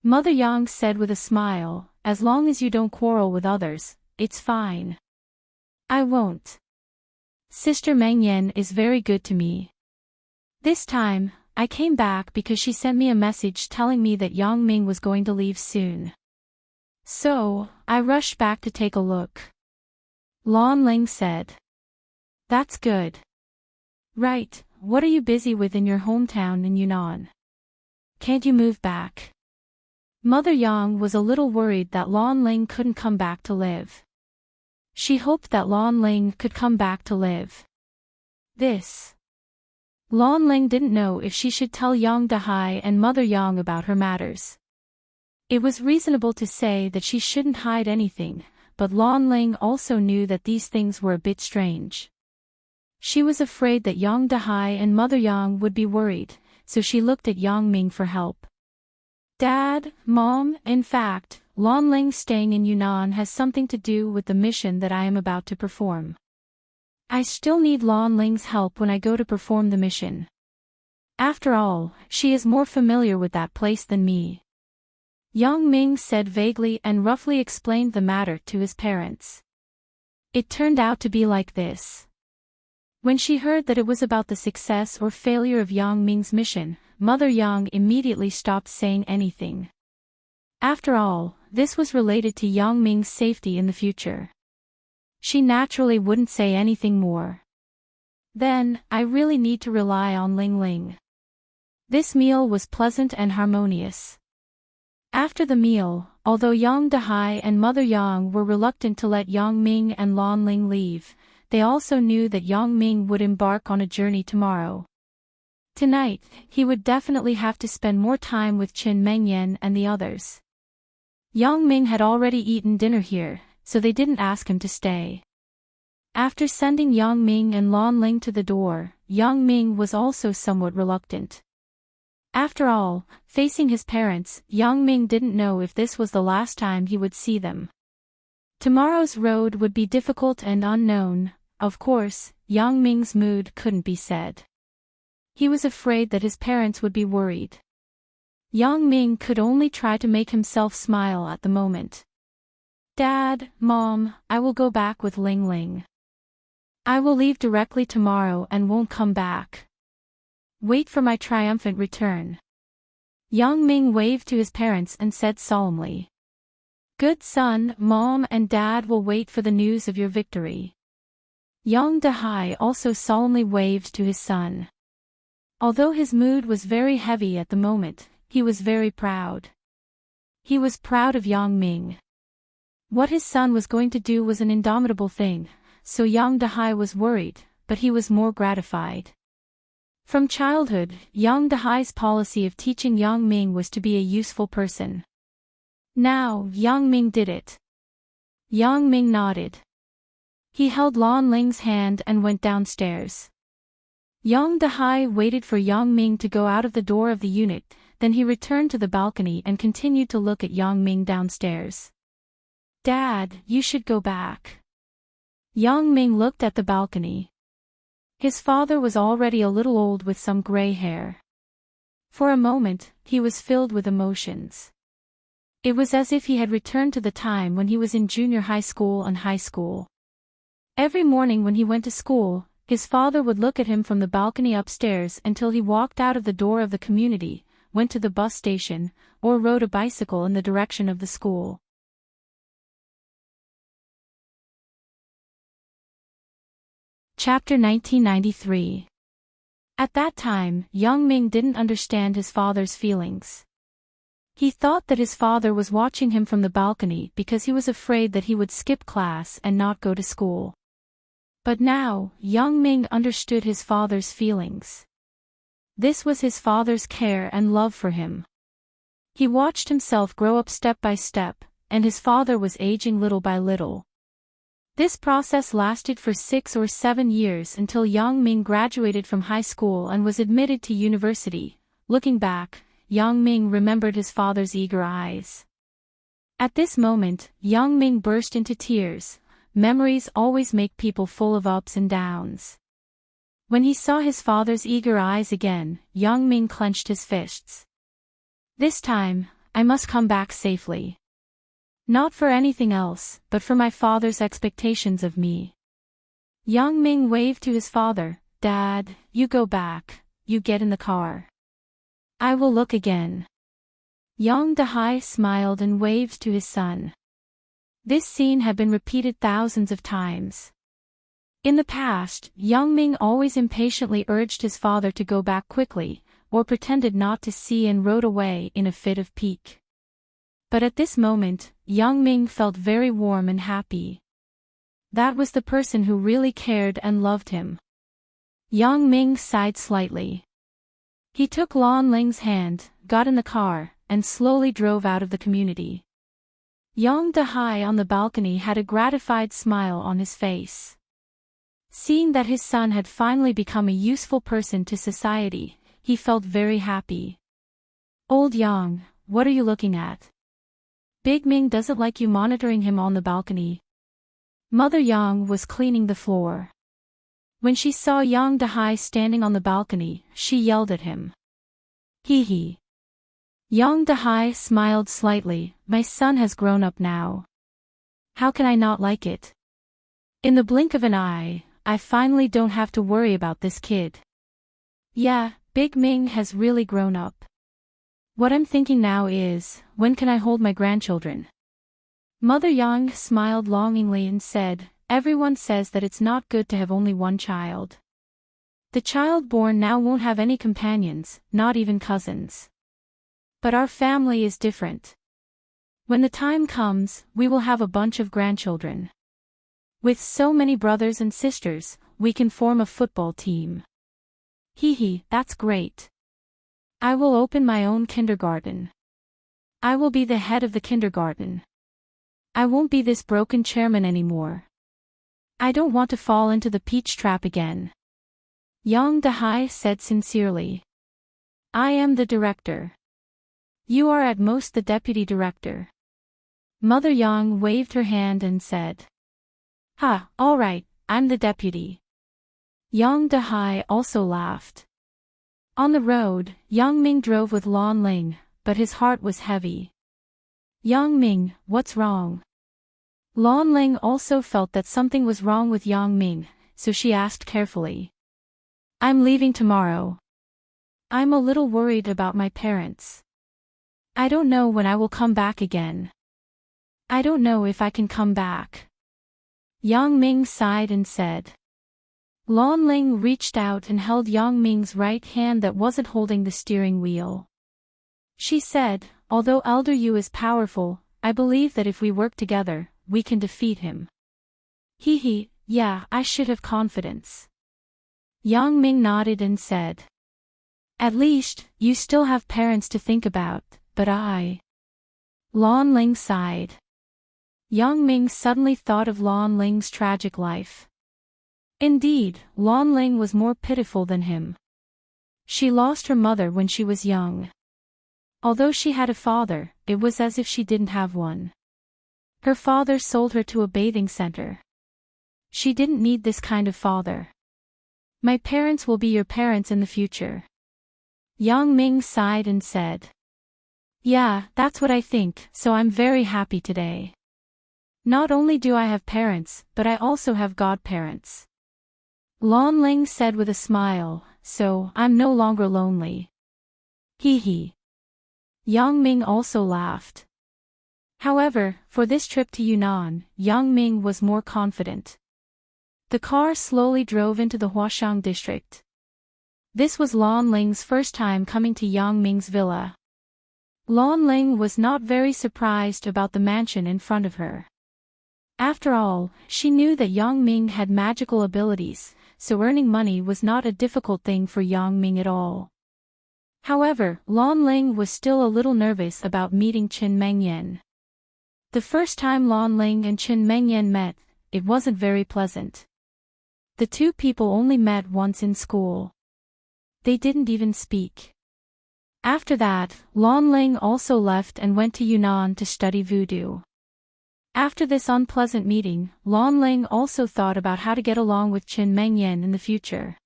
Speaker 1: Mother Yang said with a smile, as long as you don't quarrel with others, it's fine. I won't. Sister Meng Yan is very good to me. This time, I came back because she sent me a message telling me that Yang Ming was going to leave soon. So, I rushed back to take a look. Lan Ling said. That's good. Right, what are you busy with in your hometown in Yunnan? Can't you move back? Mother Yang was a little worried that Lan Ling couldn't come back to live. She hoped that Lan Ling could come back to live. Lan Ling didn't know if she should tell Yang Dahai and Mother Yang about her matters. It was reasonable to say that she shouldn't hide anything, but Lan Ling also knew that these things were a bit strange. She was afraid that Yang Dahai and Mother Yang would be worried, so she looked at Yang Ming for help. Dad, Mom, in fact, Lan Ling staying in Yunnan has something to do with the mission that I am about to perform. I still need Lan Ling's help when I go to perform the mission. After all, she is more familiar with that place than me. Yang Ming said vaguely and roughly explained the matter to his parents. It turned out to be like this. When she heard that it was about the success or failure of Yang Ming's mission, Mother Yang immediately stopped saying anything. After all, this was related to Yang Ming's safety in the future. She naturally wouldn't say anything more. Then, I really need to rely on Ling Ling. This meal was pleasant and harmonious. After the meal, although Yang Dahai and Mother Yang were reluctant to let Yang Ming and Lan Ling leave, they also knew that Yang Ming would embark on a journey tomorrow. Tonight, he would definitely have to spend more time with Qin Mengyan and the others. Yang Ming had already eaten dinner here, so they didn't ask him to stay. After sending Yang Ming and Lan Ling to the door, Yang Ming was also somewhat reluctant. After all, facing his parents, Yang Ming didn't know if this was the last time he would see them. Tomorrow's road would be difficult and unknown. Of course, Yang Ming's mood couldn't be said. He was afraid that his parents would be worried. Yang Ming could only try to make himself smile at the moment. Dad, Mom, I will go back with Ling Ling. I will leave directly tomorrow and won't come back. Wait for my triumphant return. Yang Ming waved to his parents and said solemnly. Good son, Mom and Dad will wait for the news of your victory. Yang Dahai also solemnly waved to his son. Although his mood was very heavy at the moment, he was very proud. He was proud of Yang Ming. What his son was going to do was an indomitable thing, so Yang Dahai was worried, but he was more gratified. From childhood, Yang Dahai's policy of teaching Yang Ming was to be a useful person. Now, Yang Ming did it. Yang Ming nodded. He held Lan Ling's hand and went downstairs. Yang Dahai waited for Yang Ming to go out of the door of the unit, then he returned to the balcony and continued to look at Yang Ming downstairs. Dad, you should go back. Yang Ming looked at the balcony. His father was already a little old with some gray hair. For a moment, he was filled with emotions. It was as if he had returned to the time when he was in junior high school and high school. Every morning when he went to school, his father would look at him from the balcony upstairs until he walked out of the door of the community, went to the bus station, or rode a bicycle in the direction of the school. Chapter 1993. At that time, Yang Ming didn't understand his father's feelings. He thought that his father was watching him from the balcony because he was afraid that he would skip class and not go to school. But now, Yang Ming understood his father's feelings. This was his father's care and love for him. He watched himself grow up step by step, and his father was aging little by little. This process lasted for 6 or 7 years until Yang Ming graduated from high school and was admitted to university. Looking back, Yang Ming remembered his father's eager eyes. At this moment, Yang Ming burst into tears. Memories always make people full of ups and downs. When he saw his father's eager eyes again, Yang Ming clenched his fists. This time, I must come back safely. Not for anything else, but for my father's expectations of me. Yang Ming waved to his father. Dad, you go back, you get in the car. I will look again. Yang Dahai smiled and waved to his son. This scene had been repeated thousands of times. In the past, Yang Ming always impatiently urged his father to go back quickly, or pretended not to see and rode away in a fit of pique. But at this moment, Yang Ming felt very warm and happy. That was the person who really cared and loved him. Yang Ming sighed slightly. He took Lan Ling's hand, got in the car, and slowly drove out of the community. Yang Dahai on the balcony had a gratified smile on his face. Seeing that his son had finally become a useful person to society, he felt very happy. Old Yang, what are you looking at? Big Ming doesn't like you monitoring him on the balcony. Mother Yang was cleaning the floor. When she saw Yang Dahai standing on the balcony, she yelled at him. Hee hee. Yang Dahai smiled slightly. My son has grown up now. How can I not like it? In the blink of an eye, I finally don't have to worry about this kid. Yeah, Big Ming has really grown up. What I'm thinking now is, when can I hold my grandchildren? Mother Yang smiled longingly and said, everyone says that it's not good to have only one child. The child born now won't have any companions, not even cousins. But our family is different. When the time comes, we will have a bunch of grandchildren. With so many brothers and sisters, we can form a football team. Hee, that's great. I will open my own kindergarten. I will be the head of the kindergarten. I won't be this broken chairman anymore. I don't want to fall into the peach trap again. Yang Dehai said sincerely. I am the director. You are at most the deputy director. Mother Yang waved her hand and said. Ha, all right, I'm the deputy. Yang Dehai also laughed. On the road, Yang Ming drove with Lan Ling, but his heart was heavy. Yang Ming, what's wrong? Lan Ling also felt that something was wrong with Yang Ming, so she asked carefully. I'm leaving tomorrow. I'm a little worried about my parents. I don't know when I will come back again. I don't know if I can come back. Yang Ming sighed and said. Lan Ling reached out and held Yang Ming's right hand that wasn't holding the steering wheel. She said, although Elder Yu is powerful, I believe that if we work together, we can defeat him. Hee, yeah, I should have confidence. Yang Ming nodded and said. At least, you still have parents to think about, but I. Lan Ling sighed. Yang Ming suddenly thought of Lan Ling's tragic life. Indeed, Lan Ling was more pitiful than him. She lost her mother when she was young. Although she had a father, it was as if she didn't have one. Her father sold her to a bathing center. She didn't need this kind of father. My parents will be your parents in the future. Yang Ming sighed and said. Yeah, that's what I think, so I'm very happy today. Not only do I have parents, but I also have godparents. Lan Ling said with a smile, so I'm no longer lonely. Hee. Yang Ming also laughed. However, for this trip to Yunnan, Yang Ming was more confident. The car slowly drove into the Huashang district. This was Lan Ling's first time coming to Yang Ming's villa. Lan Ling was not very surprised about the mansion in front of her. After all, she knew that Yang Ming had magical abilities, so earning money was not a difficult thing for Yang Ming at all. However, Lan Ling was still a little nervous about meeting Qin Mengyan. The first time Lan Ling and Qin Mengyan met, it wasn't very pleasant. The two people only met once in school. They didn't even speak. After that, Lan Ling also left and went to Yunnan to study voodoo. After this unpleasant meeting, Lan Ling also thought about how to get along with Qin Mengyan in the future.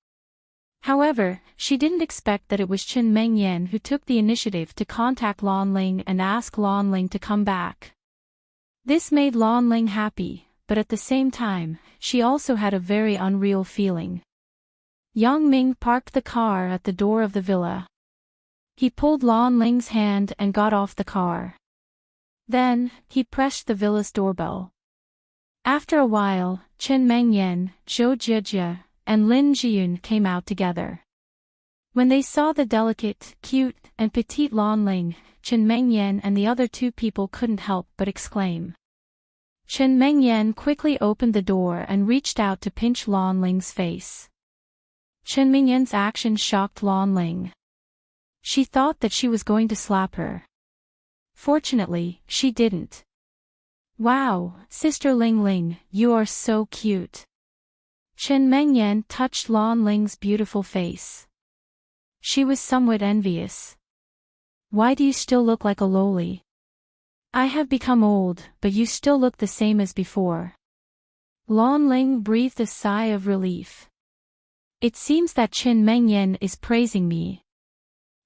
Speaker 1: However, she didn't expect that it was Qin Mengyan who took the initiative to contact Lan Ling and ask Lan Ling to come back. This made Lan Ling happy, but at the same time, she also had a very unreal feeling. Yang Ming parked the car at the door of the villa. He pulled Lan Ling's hand and got off the car. Then, he pressed the villa's doorbell. After a while, Qin Mengyan, Zhou Jijia, and Lin Jiyun came out together. When they saw the delicate, cute, and petite Lan Ling, Qin Mengyan and the other two people couldn't help but exclaim. Qin Mengyan quickly opened the door and reached out to pinch Lan Ling's face. Qin Mengyan's action shocked Lan Ling. She thought that she was going to slap her. Fortunately, she didn't. Wow, Sister Ling Ling, you are so cute. Qin Mengyan touched Lan Ling's beautiful face. She was somewhat envious. Why do you still look like a loli? I have become old, but you still look the same as before. Lan Ling breathed a sigh of relief. It seems that Qin Mengyan is praising me.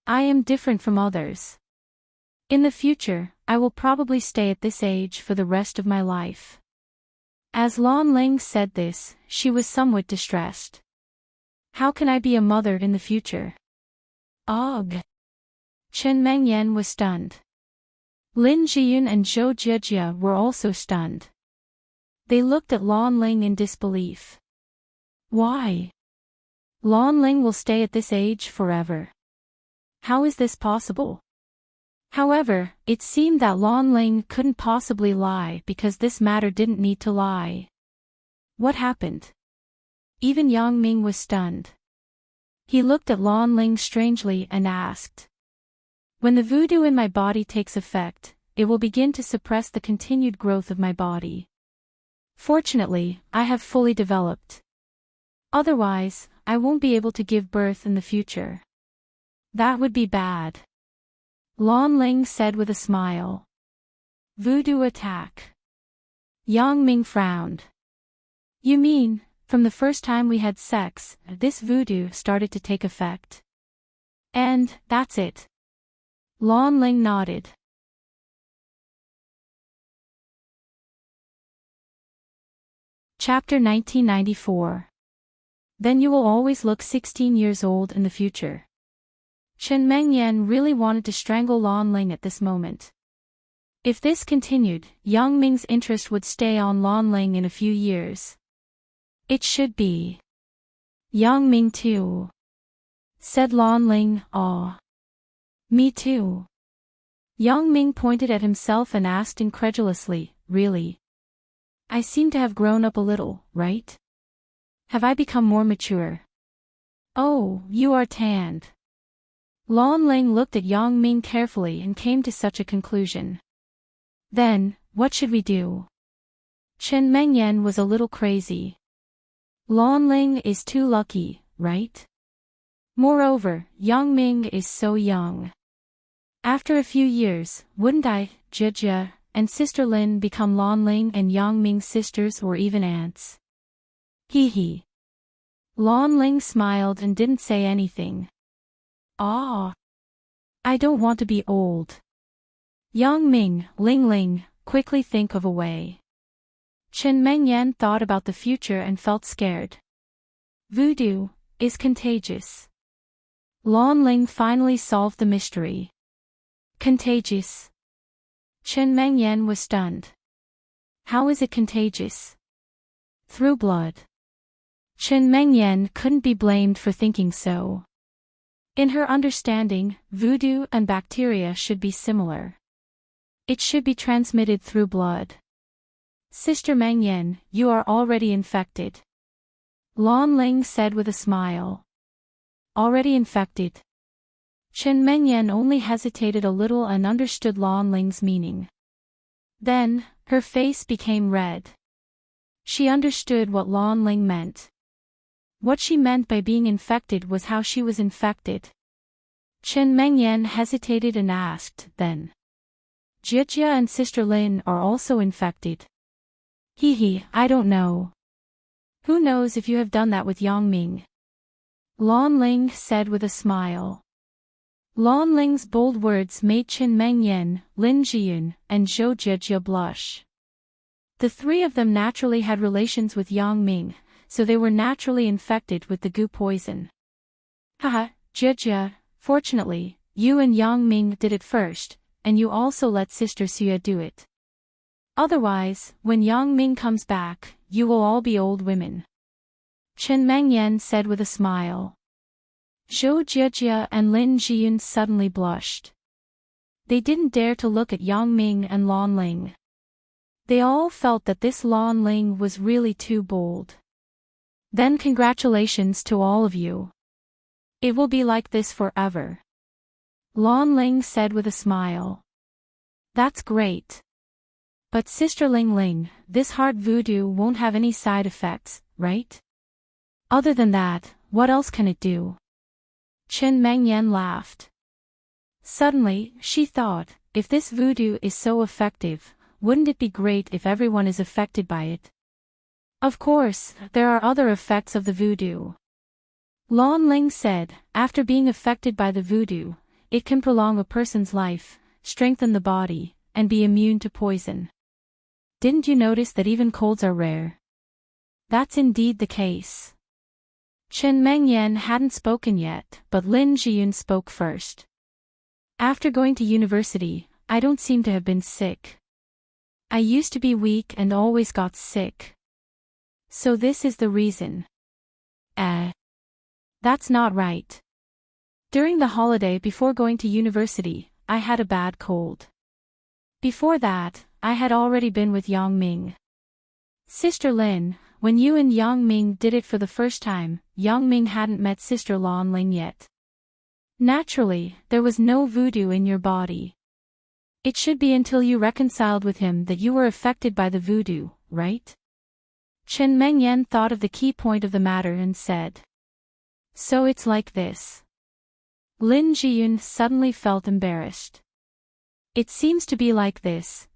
Speaker 1: I am different from others. In the future, I will probably stay at this age for the rest of my life. As Lan Ling said this, she was somewhat distressed. How can I be a mother in the future? Ugh! Qin Mengyan was stunned. Lin Jiyun and Zhou Jijia were also stunned. They looked at Lan Ling in disbelief. Why? Lan Ling will stay at this age forever. How is this possible? However, it seemed that Lan Ling couldn't possibly lie because this matter didn't need to lie. What happened? Even Yang Ming was stunned. He looked at Lan Ling strangely and asked. When the voodoo in my body takes effect, it will begin to suppress the continued growth of my body. Fortunately, I have fully developed. Otherwise, I won't be able to give birth in the future. That would be bad. Lan Ling said with a smile. Voodoo attack. Yang Ming frowned. You mean, from the first time we had sex, this voodoo started to take effect? And, that's it. Lan Ling nodded. Chapter 1994. Then you will always look 16 years old in the future. Chen Mengyan really wanted to strangle Lan Ling at this moment. If this continued, Yang Ming's interest would stay on Lan Ling in a few years. It should be. Yang Ming too. Said Lan Ling, aw. Me too. Yang Ming pointed at himself and asked incredulously, really? I seem to have grown up a little, right? Have I become more mature? Oh, you are tanned. Lan Ling looked at Yang Ming carefully and came to such a conclusion. Then, what should we do? Chen Mengyan was a little crazy. Lan Ling is too lucky, right? Moreover, Yang Ming is so young. After a few years, wouldn't I, Jia, and Sister Lin become Lan Ling and Yang Ming's sisters or even aunts? Hee hee. Lan Ling smiled and didn't say anything. Ah. I don't want to be old. Yang Ming, Ling Ling, quickly think of a way. Chen Mengyan thought about the future and felt scared. Voodoo is contagious. Lan Ling finally solved the mystery. Contagious. Chen Mengyan was stunned. How is it contagious? Through blood. Chen Mengyan couldn't be blamed for thinking so. In her understanding, voodoo and bacteria should be similar. It should be transmitted through blood. Sister Mengyan, you are already infected. Lan Ling said with a smile. Already infected. Chen Mengyan only hesitated a little and understood Lan Ling's meaning. Then, her face became red. She understood what Lan Ling meant. What she meant by being infected was how she was infected. Chen Mengyan hesitated and asked, then. Jia and Sister Lin are also infected. Hee hee, I don't know. Who knows if you have done that with Yang Ming? Lan Ling said with a smile. Lan Ling's bold words made Chen Mengyan, Lin Jiyun, and Zhou Jia blush. The three of them naturally had relations with Yang Ming, so they were naturally infected with the goo poison. Haha, Jia, fortunately, you and Yang Ming did it first, and you also let Sister Xue do it. Otherwise, when Yang Ming comes back, you will all be old women. Chen Mengyan said with a smile. Zhou Jia and Lin Jiyun suddenly blushed. They didn't dare to look at Yang Ming and Lan Ling. They all felt that this Lan Ling was really too bold. Then congratulations to all of you. It will be like this forever. Lan Ling said with a smile. That's great. But Sister Ling Ling, this heart voodoo won't have any side effects, right? Other than that, what else can it do? Chen Mengyan laughed. Suddenly, she thought, if this voodoo is so effective, wouldn't it be great if everyone is affected by it? Of course, there are other effects of the voodoo. Lan Ling said, after being affected by the voodoo, it can prolong a person's life, strengthen the body, and be immune to poison. Didn't you notice that even colds are rare? That's indeed the case. Chen Mengyan hadn't spoken yet, but Lin Jiyun spoke first. After going to university, I don't seem to have been sick. I used to be weak and always got sick. So this is the reason. That's not right. During the holiday before going to university, I had a bad cold. Before that, I had already been with Yang Ming. Sister Lin, when you and Yang Ming did it for the first time, Yang Ming hadn't met Sister Lan Ling yet. Naturally, there was no voodoo in your body. It should be until you reconciled with him that you were affected by the voodoo, right? Chen Mengyan thought of the key point of the matter and said. So it's like this. Lin Jiyun suddenly felt embarrassed. It seems to be like this,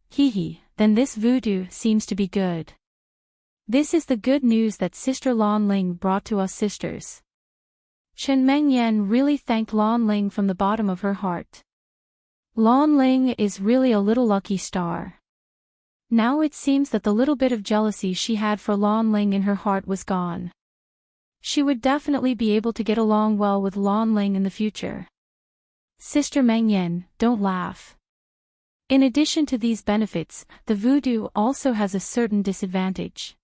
Speaker 1: then this voodoo seems to be good. This is the good news that Sister Lan Ling brought to us sisters. Chen Mengyan really thanked Lan Ling from the bottom of her heart. Lan Ling is really a little lucky star. Now it seems that the little bit of jealousy she had for Lan Ling in her heart was gone. She would definitely be able to get along well with Lan Ling in the future. Sister Mengyan, don't laugh. In addition to these benefits, the voodoo also has a certain disadvantage.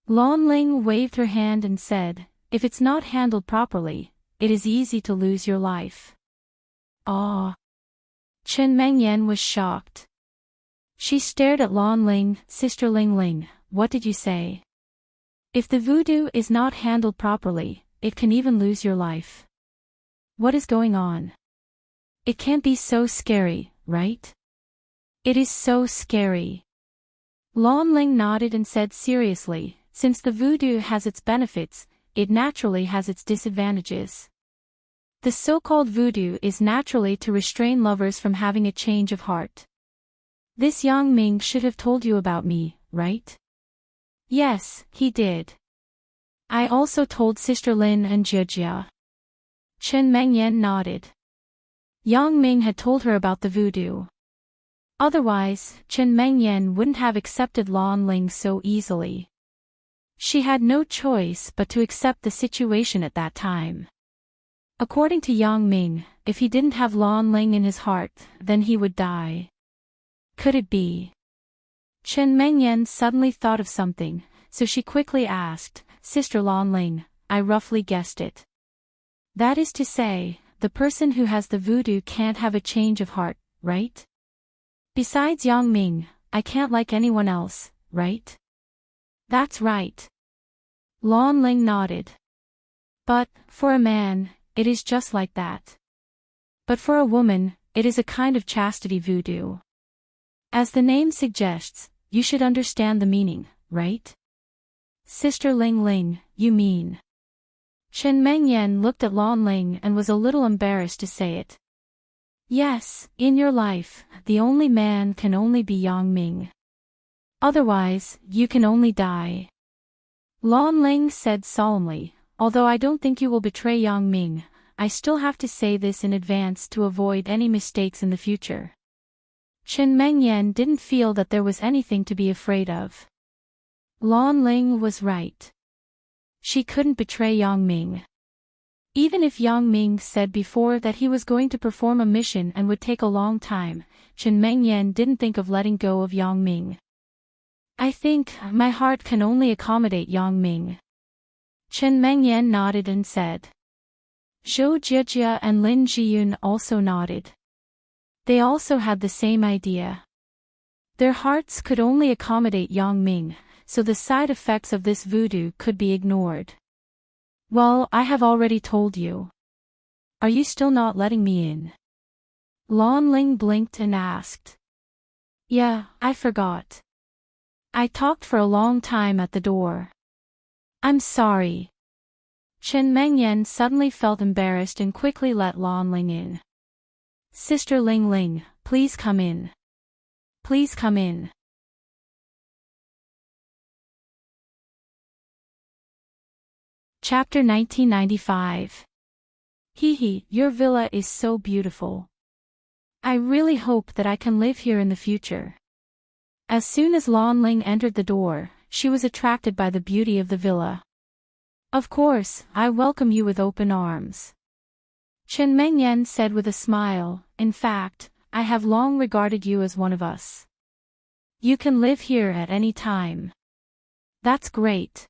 Speaker 1: Lan Ling waved her hand and said, if it's not handled properly, it is easy to lose your life. Ah! Chen Mengyan was shocked. She stared at Lan Ling. Sister Ling Ling, what did you say? If the voodoo is not handled properly, it can even lose your life. What is going on? It can't be so scary, right? It is so scary. Lan Ling nodded and said seriously, since the voodoo has its benefits, it naturally has its disadvantages. The so-called voodoo is naturally to restrain lovers from having a change of heart. This Yang Ming should have told you about me, right? Yes, he did. I also told Sister Lin and Jia. Chen Mengyan nodded. Yang Ming had told her about the voodoo. Otherwise, Chen Mengyan wouldn't have accepted Lan Ling so easily. She had no choice but to accept the situation at that time. According to Yang Ming, if he didn't have Lan Ling in his heart, then he would die. Could it be? Chen Mengyan suddenly thought of something, so she quickly asked, Sister Lan Ling, I roughly guessed it. That is to say, the person who has the voodoo can't have a change of heart, right? Besides Yang Ming, I can't like anyone else, right? That's right. Lan Ling nodded. But, for a man, it is just like that. But for a woman, it is a kind of chastity voodoo. As the name suggests, you should understand the meaning, right? Sister Ling Ling, you mean? Chen Mengyan looked at Lan Ling and was a little embarrassed to say it. Yes, in your life, the only man can only be Yang Ming. Otherwise, you can only die. Lan Ling said solemnly, although I don't think you will betray Yang Ming, I still have to say this in advance to avoid any mistakes in the future. Chen Mengyan didn't feel that there was anything to be afraid of. Lan Ling was right. She couldn't betray Yang Ming. Even if Yang Ming said before that he was going to perform a mission and would take a long time, Chen Mengyan didn't think of letting go of Yang Ming. I think my heart can only accommodate Yang Ming. Chen Mengyan nodded and said. Zhou Jijia and Lin Jiyun also nodded. They also had the same idea. Their hearts could only accommodate Yang Ming, so the side effects of this voodoo could be ignored. Well, I have already told you. Are you still not letting me in? Lan Ling blinked and asked. Yeah, I forgot. I talked for a long time at the door. I'm sorry. Chen Mengyan suddenly felt embarrassed and quickly let Lan Ling in. Sister Ling Ling, please come in. Please come in. Chapter 1995. Your villa is so beautiful. I really hope that I can live here in the future. As soon as Lan Ling entered the door, she was attracted by the beauty of the villa. Of course, I welcome you with open arms. Chen Mengyan said with a smile, in fact, I have long regarded you as one of us. You can live here at any time. That's great.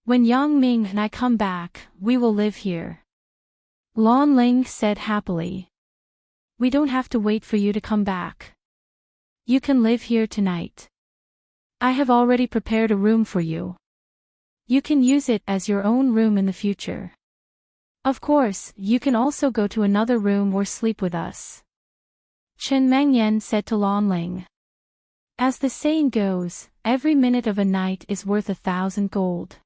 Speaker 1: When Yang Ming and I come back, we will live here. Lan Ling said happily. We don't have to wait for you to come back. You can live here tonight. I have already prepared a room for you. You can use it as your own room in the future. Of course, you can also go to another room or sleep with us. Chen Mengyan said to Lan Ling. As the saying goes, every minute of a night is worth 1,000 gold.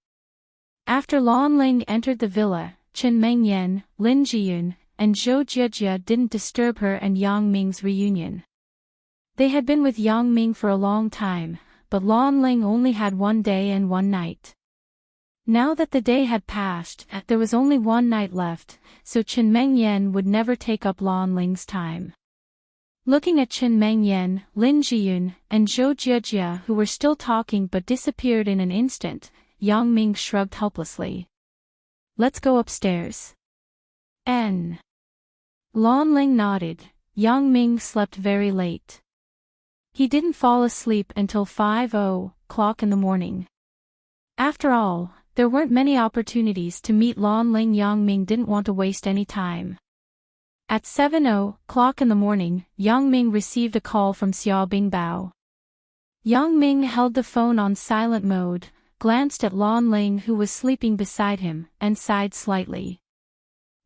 Speaker 1: After Lan Ling entered the villa, Chen Mengyan, Lin Jiyun, and Zhou Jiejie didn't disturb her and Yang Ming's reunion. They had been with Yang Ming for a long time, but Lan Ling only had one day and one night. Now that the day had passed, there was only one night left, so Chen Mengyan would never take up Lan Ling's time. Looking at Chen Mengyan, Lin Jiyun, and Zhou Jiejie who were still talking but disappeared in an instant, Yang Ming shrugged helplessly. Let's go upstairs. Lan Ling nodded. Yang Ming slept very late. He didn't fall asleep until 5:00 in the morning. After all, there weren't many opportunities to meet Lan Ling. Yang Ming didn't want to waste any time. At 7:00 in the morning, Yang Ming received a call from Xiao Bingbao. Yang Ming held the phone on silent mode, glanced at Lan Ling who was sleeping beside him, and sighed slightly.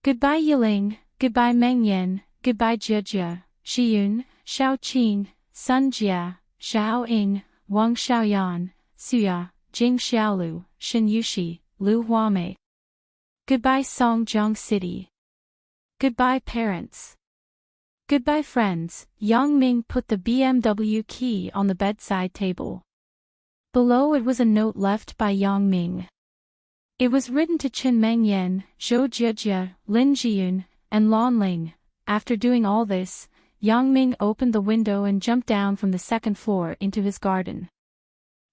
Speaker 1: Goodbye Yiling, goodbye Mengyan, goodbye Jiejie, Xiyun, Xiao Qin, Sun Jia, Xiao Ying, Wang Xiaoyan, Suya, Jing Xiaolu, Shen Yushi, Lu Huamei. Goodbye Songjiang City. Goodbye parents. Goodbye friends. Yang Ming put the BMW key on the bedside table. Below it was a note left by Yang Ming. It was written to Chen Mengyan, Zhou Jiejie, Lin Jiyun, and Lan Ling. After doing all this, Yang Ming opened the window and jumped down from the second floor into his garden.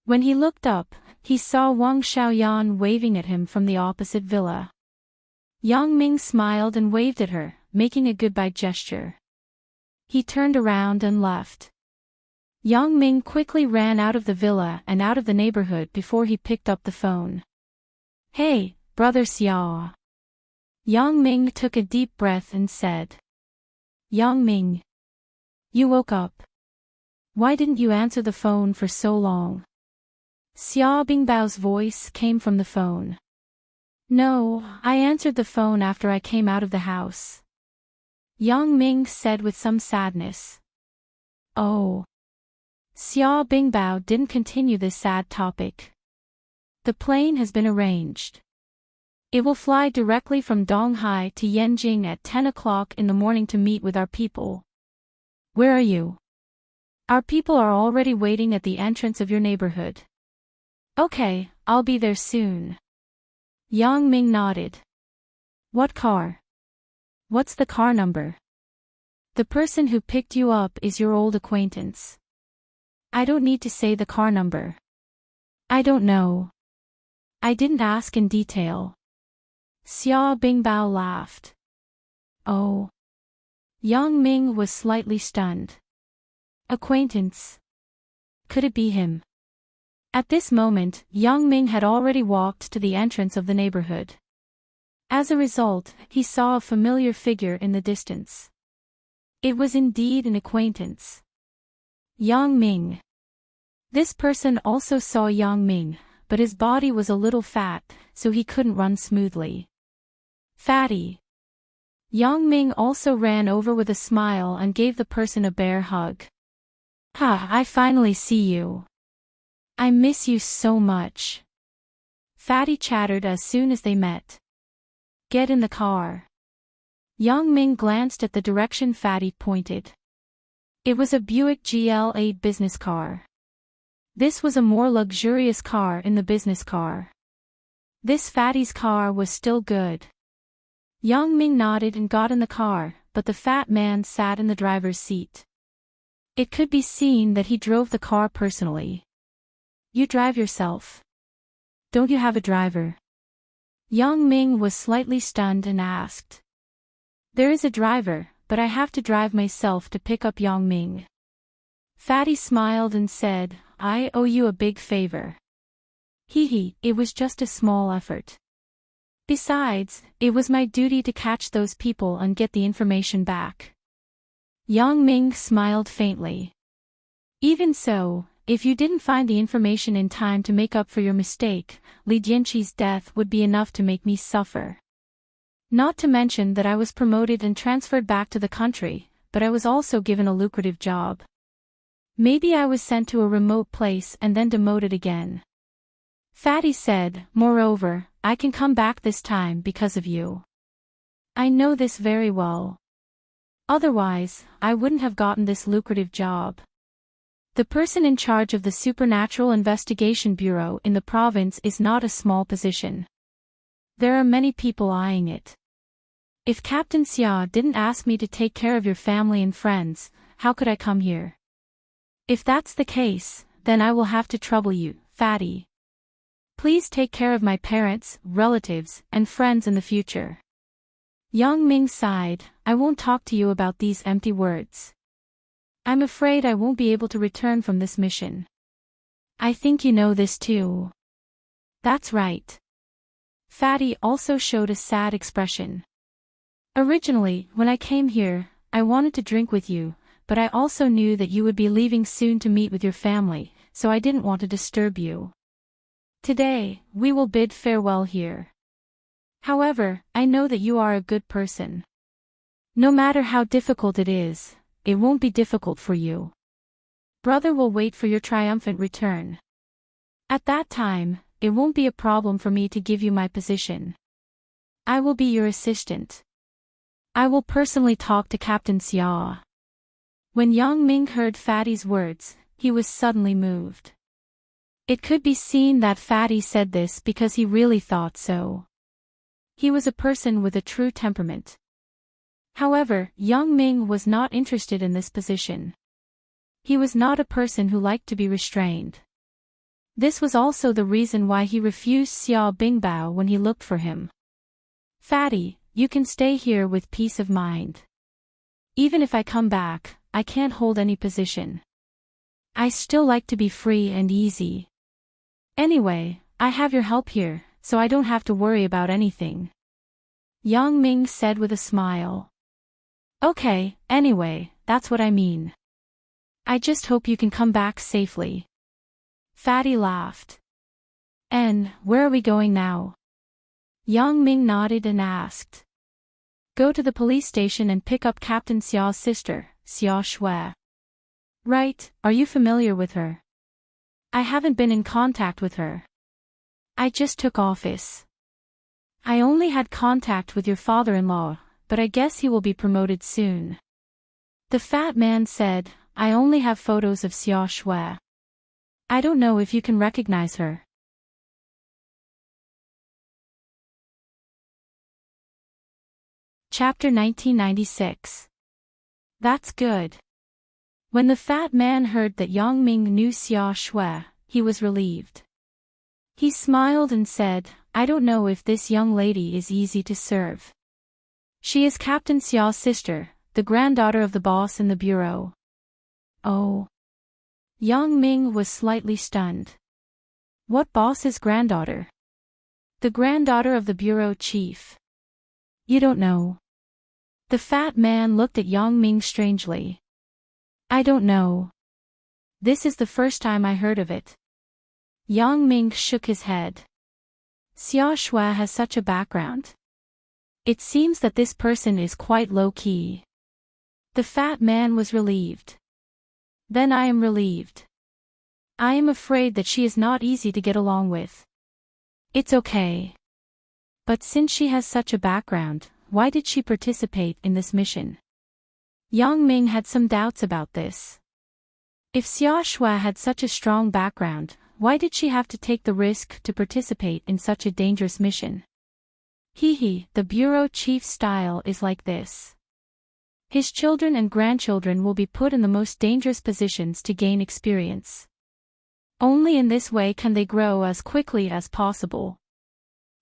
Speaker 1: When he looked up, he saw Wang Xiaoyan waving at him from the opposite villa. Yang Ming smiled and waved at her, making a goodbye gesture. He turned around and left. Yang Ming quickly ran out of the villa and out of the neighborhood before he picked up the phone. Hey, brother Xiao. Yang Ming took a deep breath and said. Yang Ming. You woke up. Why didn't you answer the phone for so long? Xiao Bingbao's voice came from the phone. No, I answered the phone after I came out of the house. Yang Ming said with some sadness. Oh. Xiao Bingbao didn't continue this sad topic. The plane has been arranged. It will fly directly from Donghai to Yanjing at 10:00 in the morning to meet with our people. Where are you? Our people are already waiting at the entrance of your neighborhood. Okay, I'll be there soon. Yang Ming nodded. What car? What's the car number? The person who picked you up is your old acquaintance. I don't need to say the car number. I don't know. I didn't ask in detail. Xiao Bingbao laughed. Oh. Yang Ming was slightly stunned. Acquaintance. Could it be him? At this moment, Yang Ming had already walked to the entrance of the neighborhood. As a result, he saw a familiar figure in the distance. It was indeed an acquaintance. Yang Ming. This person also saw Yang Ming, but his body was a little fat, so he couldn't run smoothly. Fatty. Yang Ming also ran over with a smile and gave the person a bear hug. Ha, I finally see you. I miss you so much. Fatty chattered as soon as they met. Get in the car. Yang Ming glanced at the direction Fatty pointed. It was a Buick GL8 business car. This was a more luxurious car in the business car. This Fatty's car was still good. Yang Ming nodded and got in the car, but the fat man sat in the driver's seat. It could be seen that he drove the car personally. You drive yourself. Don't you have a driver? Yang Ming was slightly stunned and asked. There is a driver, but I have to drive myself to pick up Yang Ming. Fatty smiled and said, I owe you a big favor. It was just a small effort. Besides, it was my duty to catch those people and get the information back. Yang Ming smiled faintly. Even so, if you didn't find the information in time to make up for your mistake, Li Dianqi's death would be enough to make me suffer. Not to mention that I was promoted and transferred back to the country, but I was also given a lucrative job. Maybe I was sent to a remote place and then demoted again. Fatty said, moreover, I can come back this time because of you. I know this very well. Otherwise, I wouldn't have gotten this lucrative job. The person in charge of the Supernatural Investigation Bureau in the province is not a small position. There are many people eyeing it. If Captain Xia didn't ask me to take care of your family and friends, how could I come here? If that's the case, then I will have to trouble you, Fatty. Please take care of my parents, relatives, and friends in the future. Yang Ming sighed, I won't talk to you about these empty words. I'm afraid I won't be able to return from this mission. I think you know this too. That's right. Fatty also showed a sad expression. Originally, when I came here, I wanted to drink with you, but I also knew that you would be leaving soon to meet with your family, so I didn't want to disturb you. Today, we will bid farewell here. However, I know that you are a good person. No matter how difficult it is, it won't be difficult for you. Brother will wait for your triumphant return. At that time, it won't be a problem for me to give you my position. I will be your assistant. I will personally talk to Captain Xia. When Yang Ming heard Fatty's words, he was suddenly moved. It could be seen that Fatty said this because he really thought so. He was a person with a true temperament. However, Yang Ming was not interested in this position. He was not a person who liked to be restrained. This was also the reason why he refused Xiao Bingbao when he looked for him. Fatty, you can stay here with peace of mind. Even if I come back, I can't hold any position. I still like to be free and easy. Anyway, I have your help here, so I don't have to worry about anything. Yang Ming said with a smile. Okay, anyway, that's what I mean. I just hope you can come back safely. Fatty laughed. And, where are we going now? Yang Ming nodded and asked. Go to the police station and pick up Captain Xiao's sister, Xia Shui. Right, are you familiar with her? I haven't been in contact with her. I just took office. I only had contact with your father-in-law, but I guess he will be promoted soon. The fat man said, I only have photos of Xia Shui. I don't know if you can recognize her. Chapter 1996. That's good. When the fat man heard that Yang Ming knew Xia Shui, he was relieved. He smiled and said, I don't know if this young lady is easy to serve. She is Captain Xiao's sister, the granddaughter of the boss in the bureau. Oh. Yang Ming was slightly stunned. What boss's granddaughter? The granddaughter of the bureau chief. You don't know. The fat man looked at Yang Ming strangely. I don't know. This is the first time I heard of it. Yang Ming shook his head. Xia Shui has such a background. It seems that this person is quite low-key. The fat man was relieved. Then I am relieved. I am afraid that she is not easy to get along with. It's okay. But since she has such a background, why did she participate in this mission? Yang Ming had some doubts about this. If Xia Shui had such a strong background, why did she have to take the risk to participate in such a dangerous mission? The bureau chief's style is like this. His children and grandchildren will be put in the most dangerous positions to gain experience. Only in this way can they grow as quickly as possible.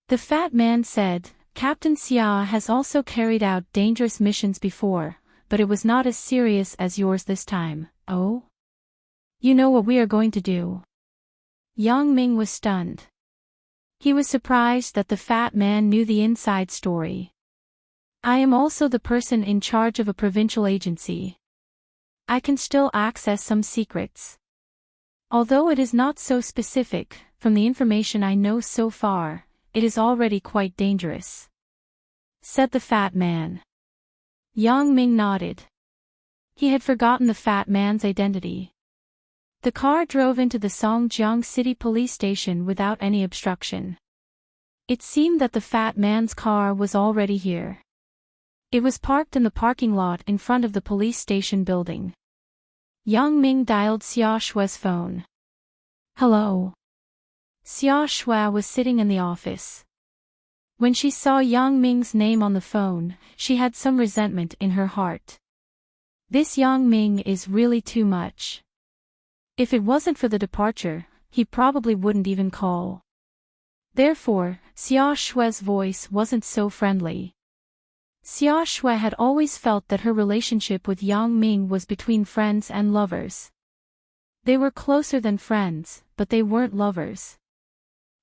Speaker 1: The fat man said, Captain Xia has also carried out dangerous missions before, but it was not as serious as yours this time. Oh? You know what we are going to do? Yang Ming was stunned. He was surprised that the fat man knew the inside story. I am also the person in charge of a provincial agency. I can still access some secrets. Although it is not so specific, from the information I know so far, it is already quite dangerous," said the fat man. Yang Ming nodded. He had forgotten the fat man's identity. The car drove into the Songjiang City police station without any obstruction. It seemed that the fat man's car was already here. It was parked in the parking lot in front of the police station building. Yang Ming dialed Xia Shue's phone. "Hello." Xia Shui was sitting in the office. When she saw Yang Ming's name on the phone, she had some resentment in her heart. This Yang Ming is really too much. If it wasn't for the departure, he probably wouldn't even call. Therefore, Xia Shui's voice wasn't so friendly. Xia Shui had always felt that her relationship with Yang Ming was between friends and lovers. They were closer than friends, but they weren't lovers.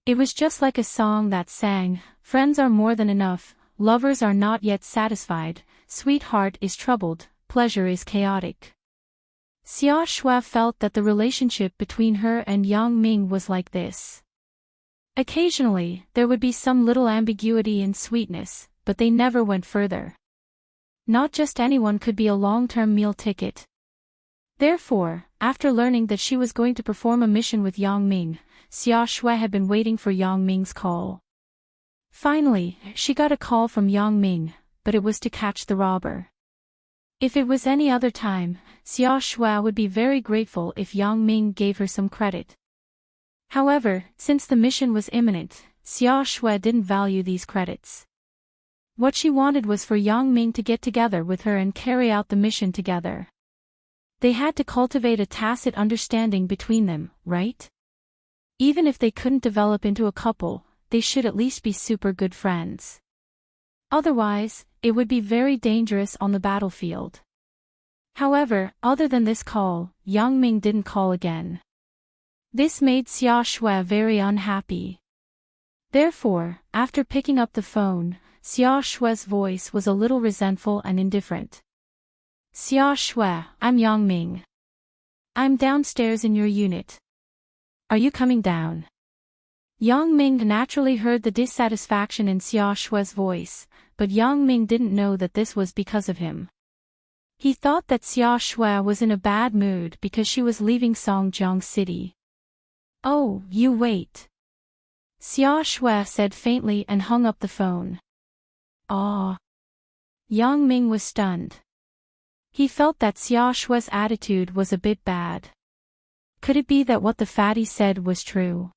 Speaker 1: It was just like a song that sang, "Friends are more than enough, lovers are not yet satisfied, sweetheart is troubled, pleasure is chaotic." Xia Shui felt that the relationship between her and Yang Ming was like this. Occasionally, there would be some little ambiguity in sweetness, but they never went further. Not just anyone could be a long-term meal ticket. Therefore, after learning that she was going to perform a mission with Yang Ming, Xia Shui had been waiting for Yang Ming's call. Finally, she got a call from Yang Ming, but it was to catch the robber. If it was any other time, Xia Shui would be very grateful if Yang Ming gave her some credit. However, since the mission was imminent, Xia Shui didn't value these credits. What she wanted was for Yang Ming to get together with her and carry out the mission together. They had to cultivate a tacit understanding between them, right? Even if they couldn't develop into a couple, they should at least be super good friends. Otherwise, it would be very dangerous on the battlefield. However, other than this call, Yang Ming didn't call again. This made Xia Shui very unhappy. Therefore, after picking up the phone, Xia Shui's voice was a little resentful and indifferent. "Xia Shui, I'm Yang Ming. I'm downstairs in your unit. Are you coming down?" Yang Ming naturally heard the dissatisfaction in Xia Shui's voice, but Yang Ming didn't know that this was because of him. He thought that Xia Shui was in a bad mood because she was leaving Songjiang City. "Oh, you wait," Xia Shui said faintly and hung up the phone. "Ah." Yang Ming was stunned. He felt that Xia Shui's attitude was a bit bad. Could it be that what the fatty said was true?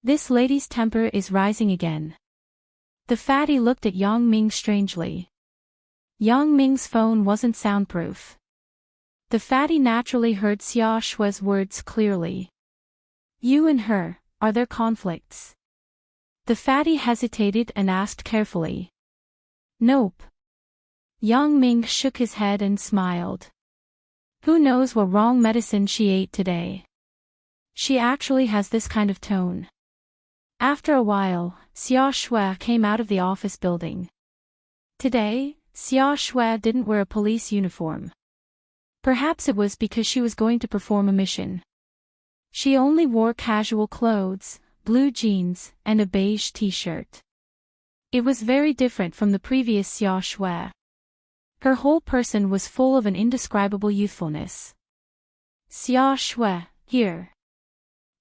Speaker 1: This lady's temper is rising again. The fatty looked at Yang Ming strangely. Yang Ming's phone wasn't soundproof. The fatty naturally heard Xia Shui's words clearly. "You and her, are there conflicts?" The fatty hesitated and asked carefully. "Nope." Yang Ming shook his head and smiled. Who knows what wrong medicine she ate today? She actually has this kind of tone. After a while, Xia Shui came out of the office building. Today, Xia Shui didn't wear a police uniform. Perhaps it was because she was going to perform a mission. She only wore casual clothes, blue jeans, and a beige t-shirt. It was very different from the previous Xia Shui. Her whole person was full of an indescribable youthfulness. "Xia Shui, here."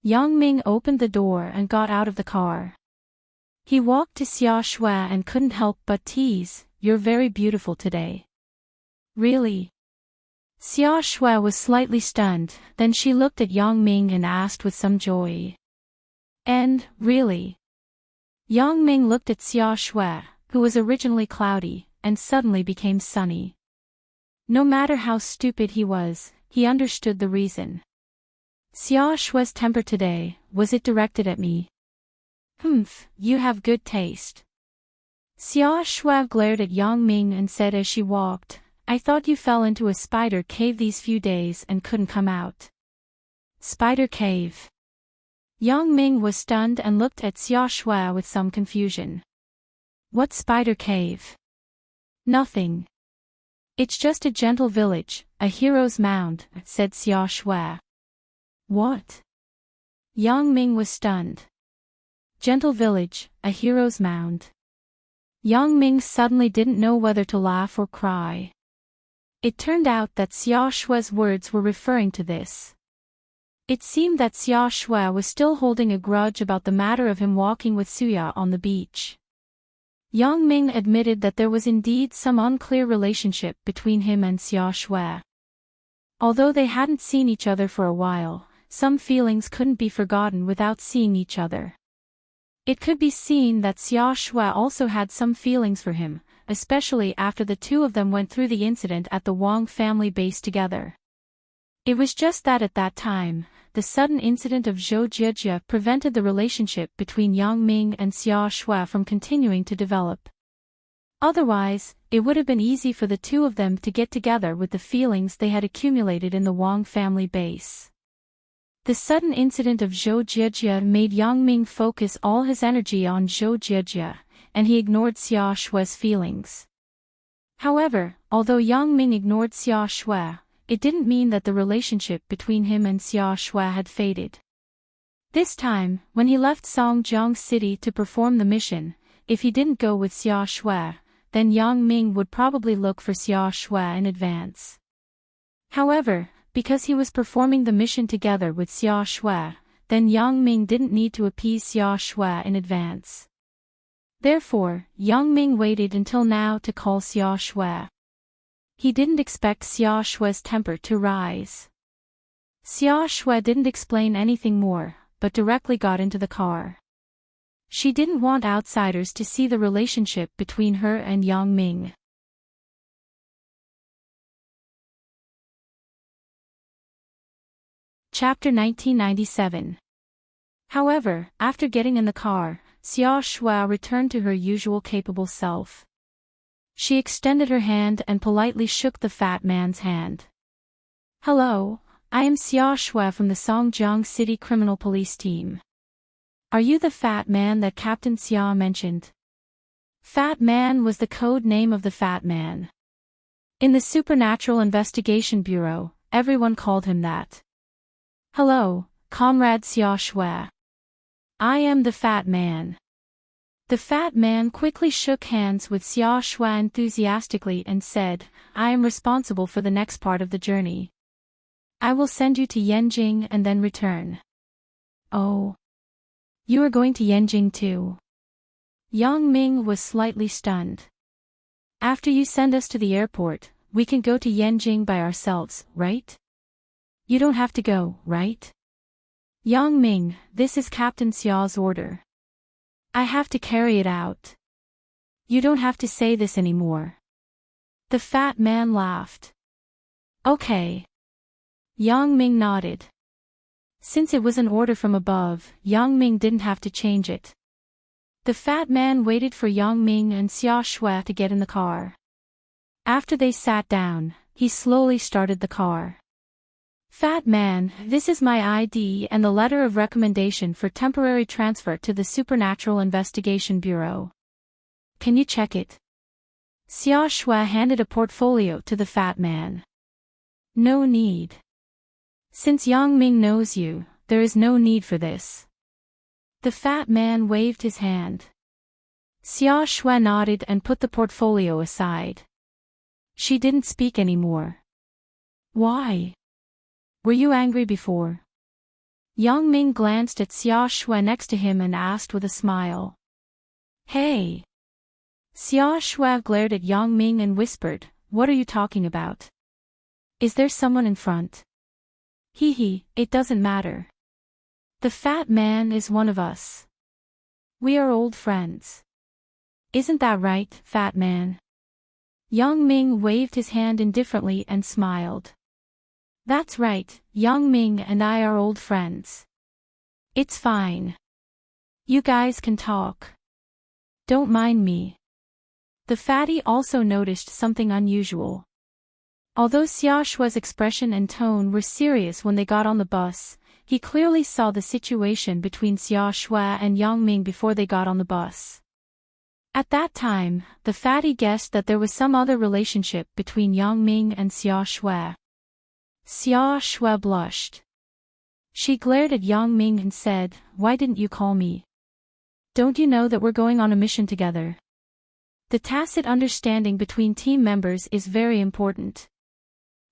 Speaker 1: Yang Ming opened the door and got out of the car. He walked to Xia Shui and couldn't help but tease, "You're very beautiful today." "Really?" Xia Shui was slightly stunned, then she looked at Yang Ming and asked with some joy. "And, really?" Yang Ming looked at Xia Shui, who was originally cloudy, and suddenly became sunny. No matter how stupid he was, he understood the reason. "Xia Shui's temper today, was it directed at me?" "Humph, you have good taste." Xia Shui glared at Yang Ming and said as she walked, "I thought you fell into a spider cave these few days and couldn't come out." "Spider cave?" Yang Ming was stunned and looked at Xia Shui with some confusion. What spider cave? Nothing. It's just a gentle village, a hero's mound, said Xia Shui. What? Yang Ming was stunned. Gentle village, a hero's mound. Yang Ming suddenly didn't know whether to laugh or cry. It turned out that Xia Shui's words were referring to this. It seemed that Xia Shui was still holding a grudge about the matter of him walking with Suya on the beach. Yang Ming admitted that there was indeed some unclear relationship between him and Xia Shui. Although they hadn't seen each other for a while, some feelings couldn't be forgotten without seeing each other. It could be seen that Xia Shui also had some feelings for him, especially after the two of them went through the incident at the Wang family base together. It was just that at that time, the sudden incident of Zhou Jiejie prevented the relationship between Yang Ming and Xia Shui from continuing to develop. Otherwise, it would have been easy for the two of them to get together with the feelings they had accumulated in the Wang family base. The sudden incident of Zhou Jiejie made Yang Ming focus all his energy on Zhou Jiejie, and he ignored Xia Shui's feelings. However, although Yang Ming ignored Xia Shui, it didn't mean that the relationship between him and Xia Shui had faded. This time, when he left Songjiang City to perform the mission, if he didn't go with Xia Shui, then Yang Ming would probably look for Xia Shui in advance. However, because he was performing the mission together with Xia Shui, then Yang Ming didn't need to appease Xia Shui in advance. Therefore, Yang Ming waited until now to call Xia Shui. He didn't expect Xia Shui's temper to rise. Xia Shui didn't explain anything more, but directly got into the car. She didn't want outsiders to see the relationship between her and Yang Ming. Chapter 1997. However, after getting in the car, Xia Shui returned to her usual capable self. She extended her hand and politely shook the fat man's hand. Hello, I am Xia Shui from the Songjiang City Criminal Police Team. Are you the fat man that Captain Xia mentioned? Fat Man was the code name of the fat man. In the Supernatural Investigation Bureau, everyone called him that. Hello, Comrade Xia Shui. I am the fat man. The fat man quickly shook hands with Xia Shui enthusiastically and said, I am responsible for the next part of the journey. I will send you to Yanjing and then return. Oh. You are going to Yanjing too? Yang Ming was slightly stunned. After you send us to the airport, we can go to Yanjing by ourselves, right? You don't have to go, right? Yang Ming, this is Captain Xia's order. I have to carry it out. You don't have to say this anymore. The fat man laughed. Okay. Yang Ming nodded. Since it was an order from above, Yang Ming didn't have to change it. The fat man waited for Yang Ming and Xia Shui to get in the car. After they sat down, he slowly started the car. Fat man, this is my ID and the letter of recommendation for temporary transfer to the Supernatural Investigation Bureau. Can you check it? Xia Shui handed a portfolio to the fat man. No need. Since Yang Ming knows you, there is no need for this. The fat man waved his hand. Xia Shui nodded and put the portfolio aside. She didn't speak anymore. Why? Were you angry before? Yang Ming glanced at Xia Shui next to him and asked with a smile. Hey! Xia Shui glared at Yang Ming and whispered, what are you talking about? Is there someone in front? Hee, it doesn't matter. The fat man is one of us. We are old friends. Isn't that right, fat man? Yang Ming waved his hand indifferently and smiled. That's right, Yang Ming and I are old friends. It's fine. You guys can talk. Don't mind me. The fatty also noticed something unusual. Although Xia Shui's expression and tone were serious when they got on the bus, he clearly saw the situation between Xia Shui and Yang Ming before they got on the bus. At that time, the fatty guessed that there was some other relationship between Yang Ming and Xia Shui. Xia Shui blushed. She glared at Yang Ming and said, "Why didn't you call me? Don't you know that we're going on a mission together?" The tacit understanding between team members is very important.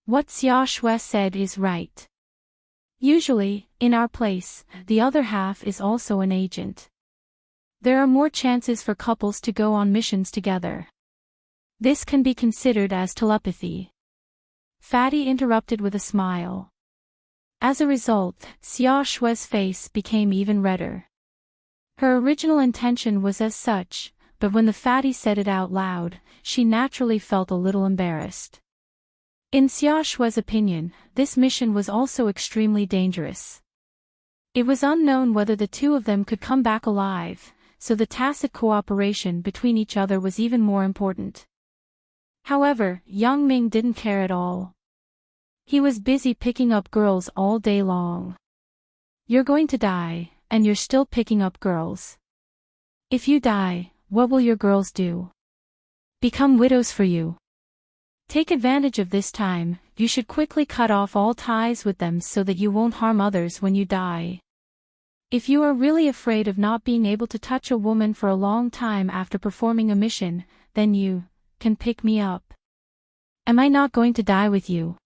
Speaker 1: What Xia Shui said is right. Usually, in our place, the other half is also an agent. There are more chances for couples to go on missions together. This can be considered as telepathy. Fatty interrupted with a smile. As a result, Xia Shui's face became even redder. Her original intention was as such, but when the fatty said it out loud, she naturally felt a little embarrassed. In Xia Shui's opinion, this mission was also extremely dangerous. It was unknown whether the two of them could come back alive, so the tacit cooperation between each other was even more important. However, Yang Ming didn't care at all. He was busy picking up girls all day long. You're going to die, and you're still picking up girls. If you die, what will your girls do? Become widows for you. Take advantage of this time. You should quickly cut off all ties with them so that you won't harm others when you die. If you are really afraid of not being able to touch a woman for a long time after performing a mission, then you can pick me up. Am I not going to die with you?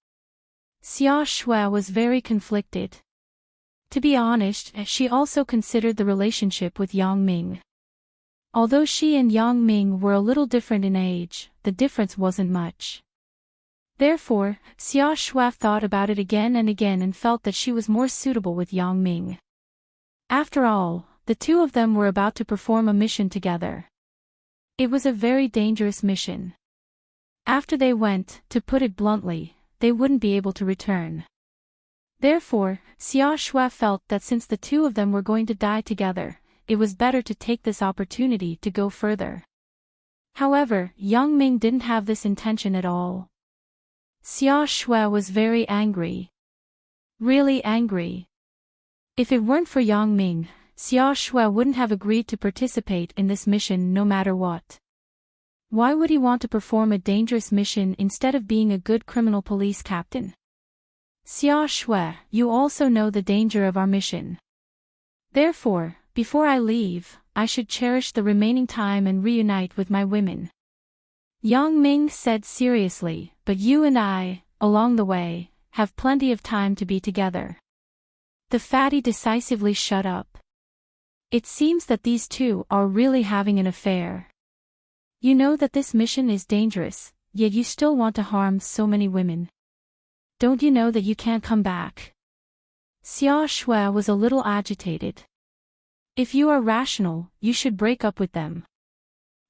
Speaker 1: Xia Shui was very conflicted. To be honest, she also considered the relationship with Yang Ming. Although she and Yang Ming were a little different in age, the difference wasn't much. Therefore, Xia Shui thought about it again and again and felt that she was more suitable with Yang Ming. After all, the two of them were about to perform a mission together. It was a very dangerous mission. After they went, to put it bluntly, they wouldn't be able to return. Therefore, Xia Shui felt that since the two of them were going to die together, it was better to take this opportunity to go further. However, Yang Ming didn't have this intention at all. Xia Shui was very angry. Really angry. If it weren't for Yang Ming, Xia Shui wouldn't have agreed to participate in this mission no matter what. Why would he want to perform a dangerous mission instead of being a good criminal police captain? Xia Shui, you also know the danger of our mission. Therefore, before I leave, I should cherish the remaining time and reunite with my women. Yang Ming said seriously, but you and I, along the way, have plenty of time to be together. The fatty decisively shut up. It seems that these two are really having an affair. You know that this mission is dangerous, yet you still want to harm so many women. Don't you know that you can't come back? Xia Shui was a little agitated. If you are rational, you should break up with them.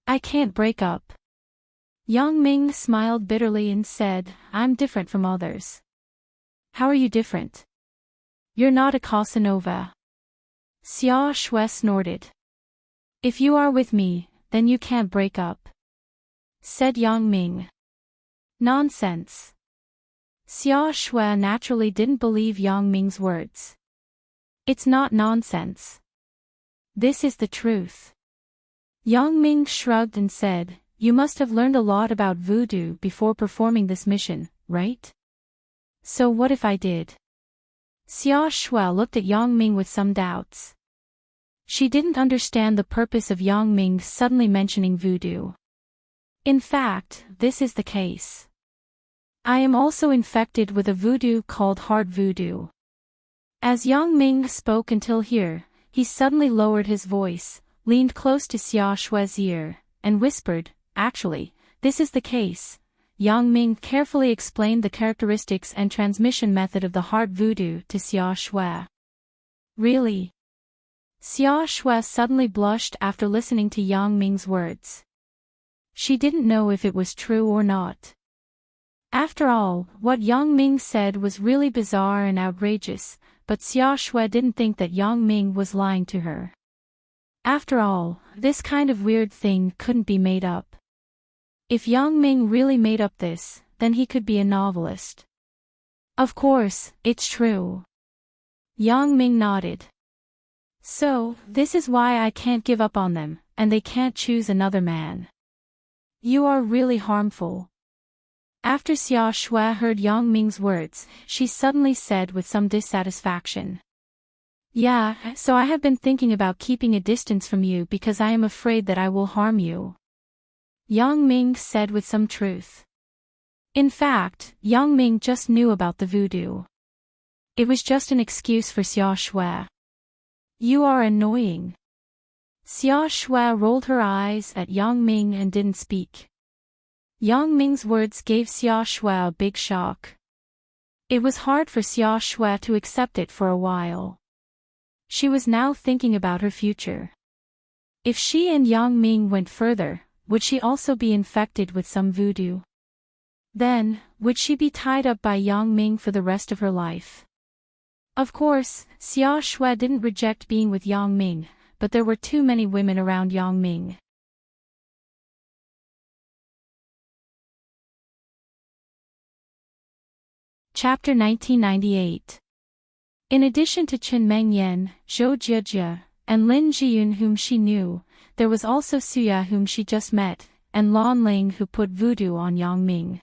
Speaker 1: I can't break up. Yang Ming smiled bitterly and said, I'm different from others. How are you different? You're not a Casanova. Xia Shui snorted. If you are with me, then you can't break up, said Yang Ming. Nonsense. Xia Shui naturally didn't believe Yang Ming's words. It's not nonsense. This is the truth. Yang Ming shrugged and said, you must have learned a lot about voodoo before performing this mission, right? So what if I did? Xia Shui looked at Yang Ming with some doubts. She didn't understand the purpose of Yang Ming suddenly mentioning voodoo. In fact, this is the case. I am also infected with a voodoo called heart voodoo. As Yang Ming spoke until here, he suddenly lowered his voice, leaned close to Xia Shui's ear, and whispered, actually, this is the case. Yang Ming carefully explained the characteristics and transmission method of the heart voodoo to Xia Shui. Really? Xia Shui suddenly blushed after listening to Yang Ming's words. She didn't know if it was true or not. After all, what Yang Ming said was really bizarre and outrageous, but Xia Shui didn't think that Yang Ming was lying to her. After all, this kind of weird thing couldn't be made up. If Yang Ming really made up this, then he could be a novelist. Of course, it's true. Yang Ming nodded. So, this is why I can't give up on them, and they can't choose another man. You are really harmful. After Xia Shui heard Yang Ming's words, she suddenly said with some dissatisfaction. Yeah, so I have been thinking about keeping a distance from you because I am afraid that I will harm you. Yang Ming said with some truth. In fact, Yang Ming just knew about the voodoo. It was just an excuse for Xia Shui. You are annoying. Xia Shui rolled her eyes at Yang Ming and didn't speak. Yang Ming's words gave Xia Shui a big shock. It was hard for Xia Shui to accept it for a while. She was now thinking about her future. If she and Yang Ming went further, would she also be infected with some voodoo? Then, would she be tied up by Yang Ming for the rest of her life? Of course, Xia Shui didn't reject being with Yang Ming, but there were too many women around Yang Ming. Chapter 1998. In addition to Chen Mengyan, Zhou Jiejie, and Lin Jiyun whom she knew, there was also Suya whom she just met, and Lan Ling who put voodoo on Yang Ming.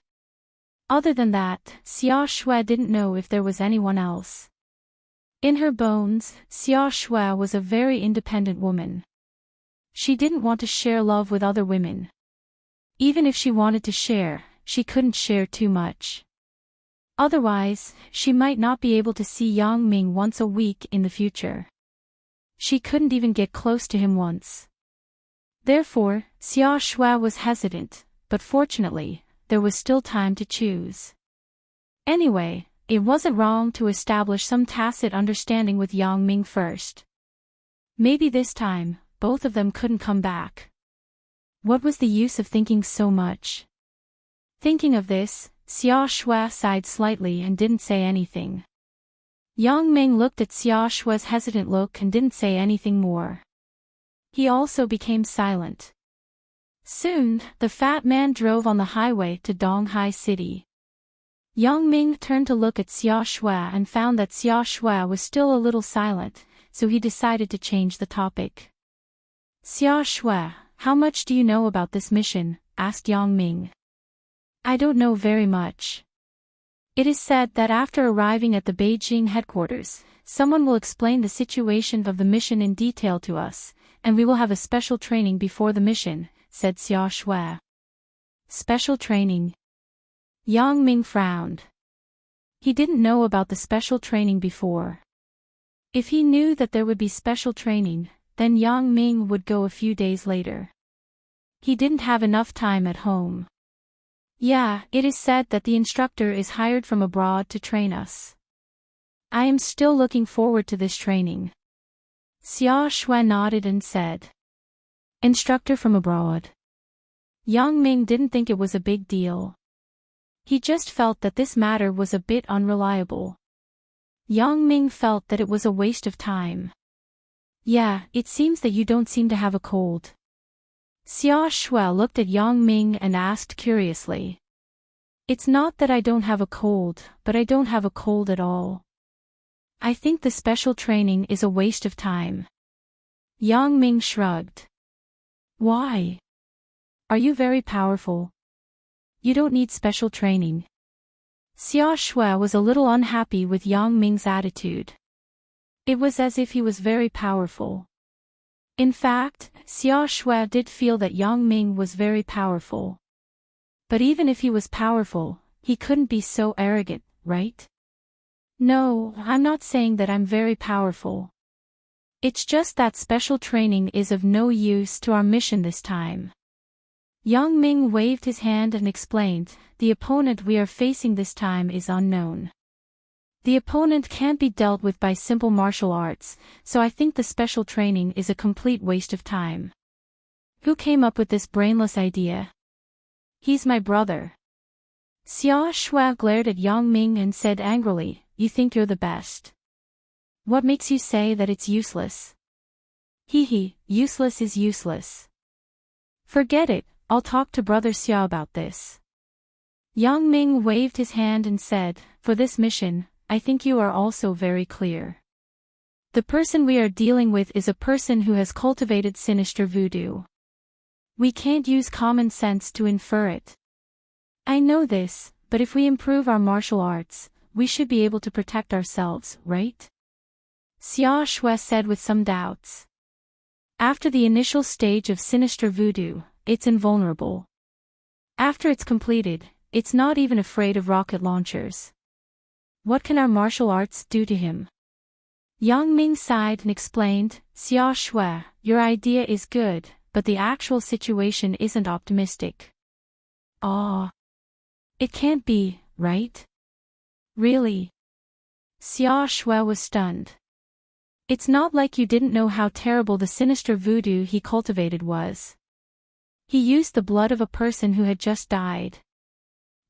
Speaker 1: Other than that, Xia Shui didn't know if there was anyone else. In her bones, Xia Shui was a very independent woman. She didn't want to share love with other women. Even if she wanted to share, she couldn't share too much. Otherwise, she might not be able to see Yang Ming once a week in the future. She couldn't even get close to him once. Therefore, Xia Shui was hesitant, but fortunately, there was still time to choose. Anyway, it wasn't wrong to establish some tacit understanding with Yang Ming first. Maybe this time, both of them couldn't come back. What was the use of thinking so much? Thinking of this, Xia Shui sighed slightly and didn't say anything. Yang Ming looked at Xia Shui's hesitant look and didn't say anything more. He also became silent. Soon, the fat man drove on the highway to Donghai City. Yang Ming turned to look at Xia Shui and found that Xia Shui was still a little silent, so he decided to change the topic. Xia Shui, how much do you know about this mission? Asked Yang Ming. I don't know very much. It is said that after arriving at the Beijing headquarters, someone will explain the situation of the mission in detail to us, and we will have a special training before the mission, said Xia Shui. Special training? Yang Ming frowned. He didn't know about the special training before. If he knew that there would be special training, then Yang Ming would go a few days later. He didn't have enough time at home. Yeah, it is said that the instructor is hired from abroad to train us. I am still looking forward to this training. Xia Shui nodded and said. Instructor from abroad. Yang Ming didn't think it was a big deal. He just felt that this matter was a bit unreliable. Yang Ming felt that it was a waste of time. Yeah, it seems that you don't seem to have a cold. Xia Shui looked at Yang Ming and asked curiously. It's not that I don't have a cold, but I don't have a cold at all. I think the special training is a waste of time. Yang Ming shrugged. Why? Are you very powerful? You don't need special training. Xia Shui was a little unhappy with Yang Ming's attitude. It was as if he was very powerful. In fact, Xia Shui did feel that Yang Ming was very powerful. But even if he was powerful, he couldn't be so arrogant, right? No, I'm not saying that I'm very powerful. It's just that special training is of no use to our mission this time. Yang Ming waved his hand and explained, the opponent we are facing this time is unknown. The opponent can't be dealt with by simple martial arts, so I think the special training is a complete waste of time. Who came up with this brainless idea? He's my brother. Xia Shui glared at Yang Ming and said angrily, you think you're the best. What makes you say that it's useless? Useless is useless. Forget it, I'll talk to Brother Xia about this. Yang Ming waved his hand and said, for this mission, I think you are also very clear. The person we are dealing with is a person who has cultivated sinister voodoo. We can't use common sense to infer it. I know this, but if we improve our martial arts, we should be able to protect ourselves, right? Xia Shui said with some doubts. After the initial stage of sinister voodoo, it's invulnerable. After it's completed, it's not even afraid of rocket launchers. What can our martial arts do to him? Yang Ming sighed and explained, Xia Shui, your idea is good, but the actual situation isn't optimistic. Ah. It can't be, right? Really? Xia Shui was stunned. It's not like you didn't know how terrible the sinister voodoo he cultivated was. He used the blood of a person who had just died.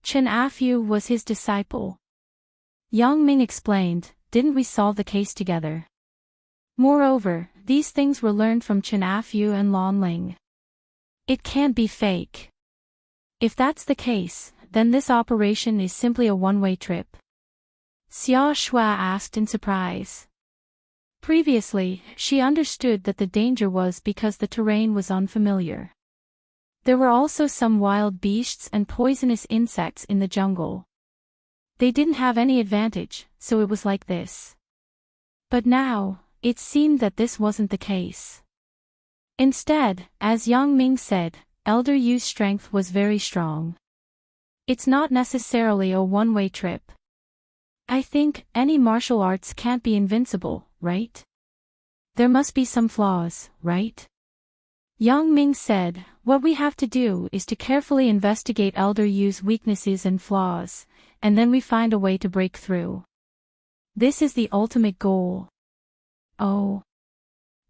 Speaker 1: Chen Afu was his disciple. Yang Ming explained, didn't we solve the case together? Moreover, these things were learned from Chen Afu and Lan Ling. It can't be fake. If that's the case, then this operation is simply a one-way trip. Xia Shui asked in surprise. Previously, she understood that the danger was because the terrain was unfamiliar. There were also some wild beasts and poisonous insects in the jungle. They didn't have any advantage, so it was like this. But now, it seemed that this wasn't the case. Instead, as Yang Ming said, Elder Yu's strength was very strong. It's not necessarily a one-way trip. I think any martial arts can't be invincible, right? There must be some flaws, right? Yang Ming said, what we have to do is to carefully investigate Elder Yu's weaknesses and flaws, and then we find a way to break through. This is the ultimate goal. Oh.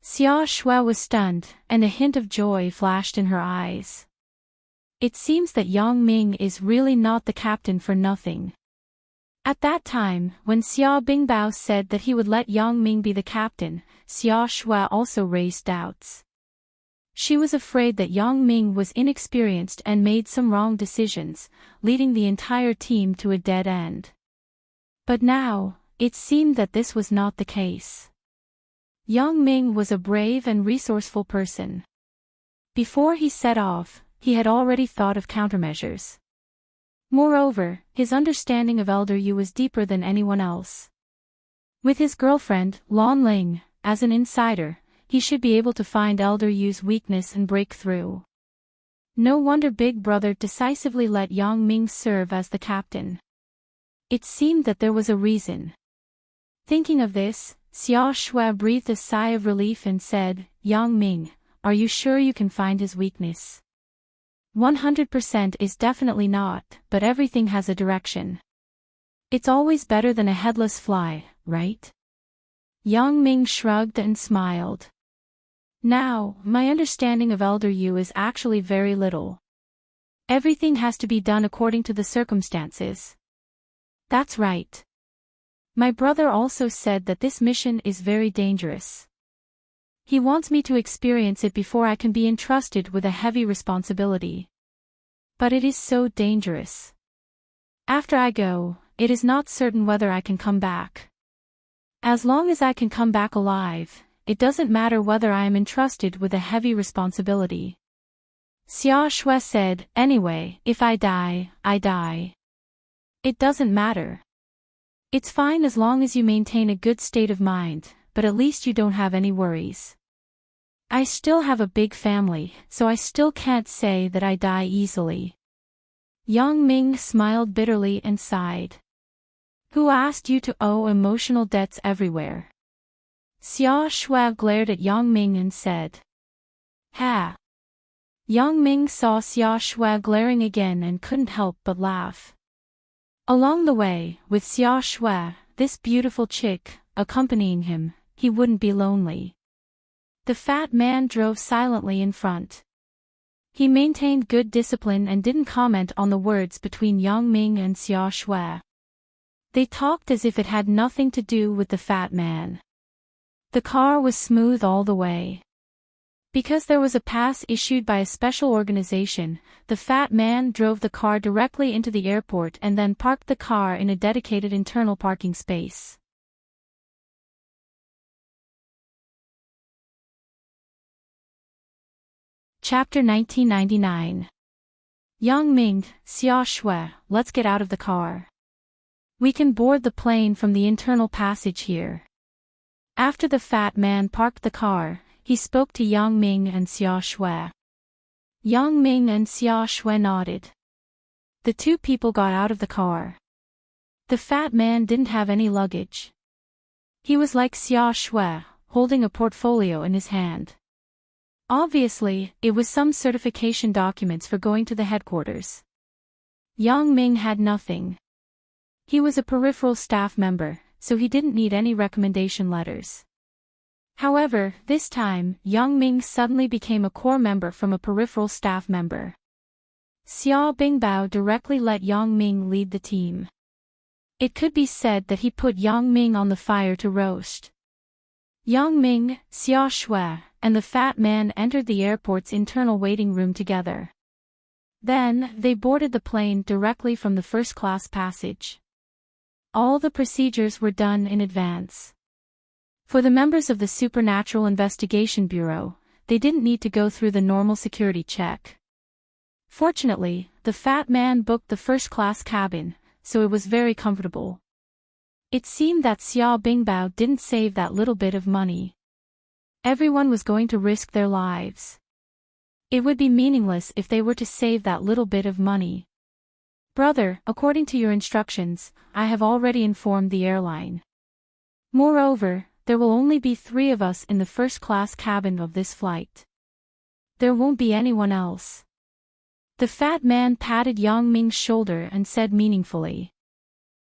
Speaker 1: Xia Shui was stunned, and a hint of joy flashed in her eyes. It seems that Yang Ming is really not the captain for nothing. At that time, when Xia Bingbao said that he would let Yang Ming be the captain, Xia Shui also raised doubts. She was afraid that Yang Ming was inexperienced and made some wrong decisions, leading the entire team to a dead end. But now, it seemed that this was not the case. Yang Ming was a brave and resourceful person. Before he set off, he had already thought of countermeasures. Moreover, his understanding of Elder Yu was deeper than anyone else. With his girlfriend, Lan Ling, as an insider, he should be able to find Elder Yu's weakness and break through. No wonder Big Brother decisively let Yang Ming serve as the captain. It seemed that there was a reason. Thinking of this, Xia Shui breathed a sigh of relief and said, Yang Ming, are you sure you can find his weakness? 100% is definitely not, but everything has a direction. It's always better than a headless fly, right? Yang Ming shrugged and smiled. Now, my understanding of Elder Yu is actually very little. Everything has to be done according to the circumstances. That's right. My brother also said that this mission is very dangerous. He wants me to experience it before I can be entrusted with a heavy responsibility. But it is so dangerous. After I go, it is not certain whether I can come back. As long as I can come back alive, it doesn't matter whether I am entrusted with a heavy responsibility. Xia Shui said, anyway, if I die, I die. It doesn't matter. It's fine as long as you maintain a good state of mind, but at least you don't have any worries. I still have a big family, so I still can't say that I die easily. Yang Ming smiled bitterly and sighed. Who asked you to owe emotional debts everywhere? Xia Shui glared at Yang Ming and said. Ha! Yang Ming saw Xia Shui glaring again and couldn't help but laugh. Along the way, with Xia Shui, this beautiful chick, accompanying him, he wouldn't be lonely. The fat man drove silently in front. He maintained good discipline and didn't comment on the words between Yang Ming and Xia Shui. They talked as if it had nothing to do with the fat man. The car was smooth all the way. Because there was a pass issued by a special organization, the fat man drove the car directly into the airport and then parked the car in a dedicated internal parking space. Chapter 1999. Yang Ming, Xia Shui, let's get out of the car. We can board the plane from the internal passage here. After the fat man parked the car, he spoke to Yang Ming and Xia Shui. Yang Ming and Xia Shui nodded. The two people got out of the car. The fat man didn't have any luggage. He was like Xia Shui, holding a portfolio in his hand. Obviously, it was some certification documents for going to the headquarters. Yang Ming had nothing. He was a peripheral staff member, so he didn't need any recommendation letters. However, this time, Yang Ming suddenly became a core member from a peripheral staff member. Xia Bingbao directly let Yang Ming lead the team. It could be said that he put Yang Ming on the fire to roast. Yang Ming, Xia Shui, and the fat man entered the airport's internal waiting room together. Then, they boarded the plane directly from the first-class passage. All the procedures were done in advance. For the members of the Supernatural Investigation Bureau, they didn't need to go through the normal security check. Fortunately, the fat man booked the first-class cabin, so it was very comfortable. It seemed that Xia Bingbao didn't save that little bit of money. Everyone was going to risk their lives. It would be meaningless if they were to save that little bit of money. Brother, according to your instructions, I have already informed the airline. Moreover, there will only be 3 of us in the first-class cabin of this flight. There won't be anyone else. The fat man patted Yang Ming's shoulder and said meaningfully.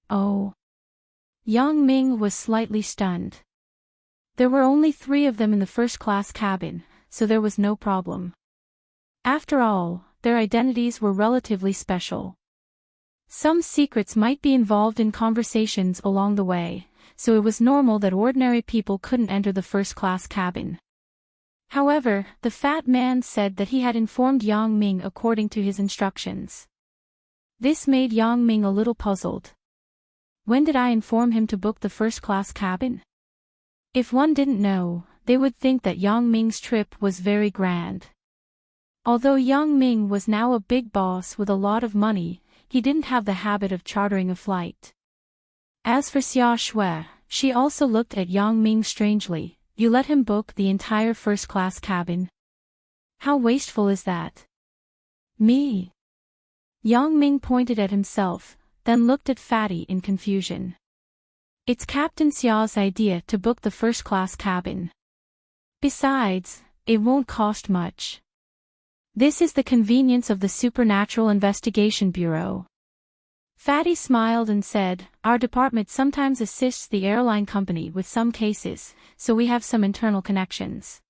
Speaker 1: Oh. Yang Ming was slightly stunned. There were only 3 of them in the first-class cabin, so there was no problem. After all, their identities were relatively special. Some secrets might be involved in conversations along the way, so it was normal that ordinary people couldn't enter the first-class cabin. However, the fat man said that he had informed Yang Ming according to his instructions. This made Yang Ming a little puzzled. When did I inform him to book the first-class cabin? If one didn't know, they would think that Yang Ming's trip was very grand. Although Yang Ming was now a big boss with a lot of money, he didn't have the habit of chartering a flight. As for Xia Shui, she also looked at Yang Ming strangely. You let him book the entire first-class cabin? How wasteful is that? Me? Yang Ming pointed at himself, then looked at Fatty in confusion. It's Captain Xia's idea to book the first-class cabin. Besides, it won't cost much. This is the convenience of the Supernatural Investigation Bureau. Fatty smiled and said, our department sometimes assists the airline company with some cases, so we have some internal connections.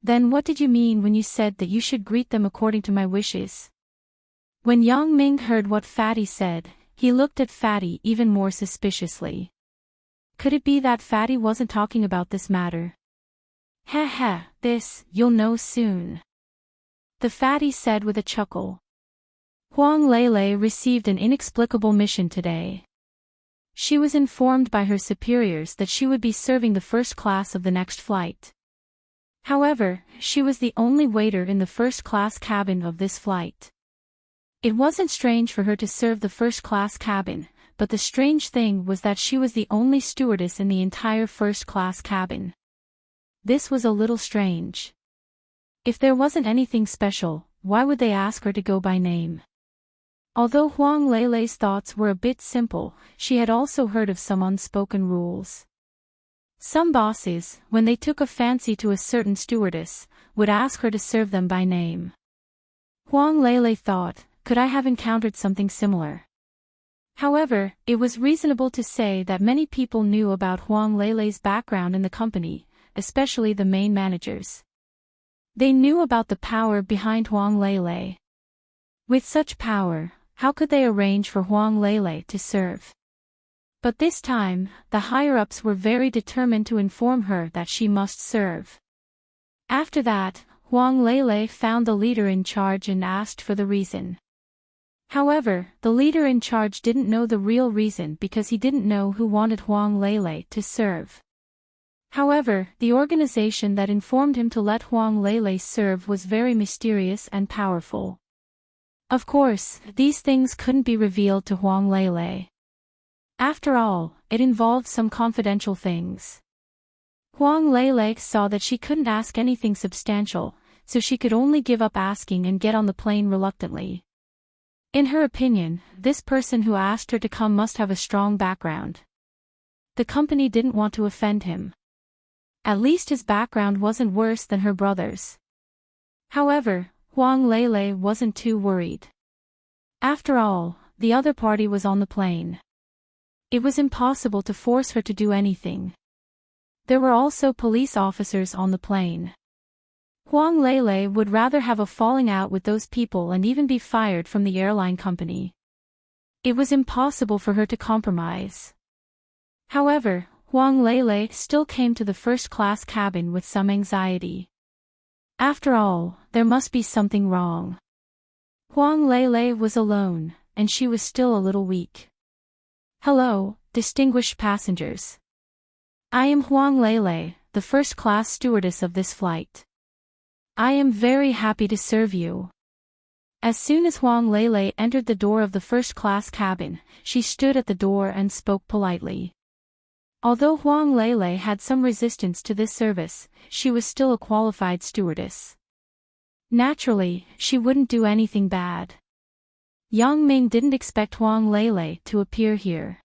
Speaker 1: Then what did you mean when you said that you should greet them according to my wishes? When Yang Ming heard what Fatty said, he looked at Fatty even more suspiciously. Could it be that Fatty wasn't talking about this matter? Heh, this, you'll know soon. The Fatty said with a chuckle. Huang Lele received an inexplicable mission today. She was informed by her superiors that she would be serving the first class of the next flight. However, she was the only waiter in the first-class cabin of this flight. It wasn't strange for her to serve the first-class cabin, but the strange thing was that she was the only stewardess in the entire first-class cabin. This was a little strange. If there wasn't anything special, why would they ask her to go by name? Although Huang Lele's thoughts were a bit simple, she had also heard of some unspoken rules. Some bosses, when they took a fancy to a certain stewardess, would ask her to serve them by name. Huang Lele thought, could I have encountered something similar? However, it was reasonable to say that many people knew about Huang Lele's background in the company, especially the main managers. They knew about the power behind Huang Lele. With such power, how could they arrange for Huang Lele to serve? But this time, the higher-ups were very determined to inform her that she must serve. After that, Huang Lele found the leader in charge and asked for the reason. However, the leader in charge didn't know the real reason because he didn't know who wanted Huang Lele to serve. However, the organization that informed him to let Huang Lele serve was very mysterious and powerful. Of course, these things couldn't be revealed to Huang Lele. After all, it involved some confidential things. Huang Lele saw that she couldn't ask anything substantial, so she could only give up asking and get on the plane reluctantly. In her opinion, this person who asked her to come must have a strong background. The company didn't want to offend him. At least his background wasn't worse than her brother's. However, Huang Lele wasn't too worried. After all, the other party was on the plane. It was impossible to force her to do anything. There were also police officers on the plane. Huang Lele would rather have a falling out with those people and even be fired from the airline company. It was impossible for her to compromise. However, Huang Lele still came to the first-class cabin with some anxiety. After all, there must be something wrong. Huang Lele was alone, and she was still a little weak. Hello, distinguished passengers. I am Huang Lele, the first-class stewardess of this flight. I am very happy to serve you. As soon as Huang Lele entered the door of the first-class cabin, she stood at the door and spoke politely. Although Huang Lele had some resistance to this service, she was still a qualified stewardess. Naturally, she wouldn't do anything bad. Yang Ming didn't expect Huang Lele to appear here.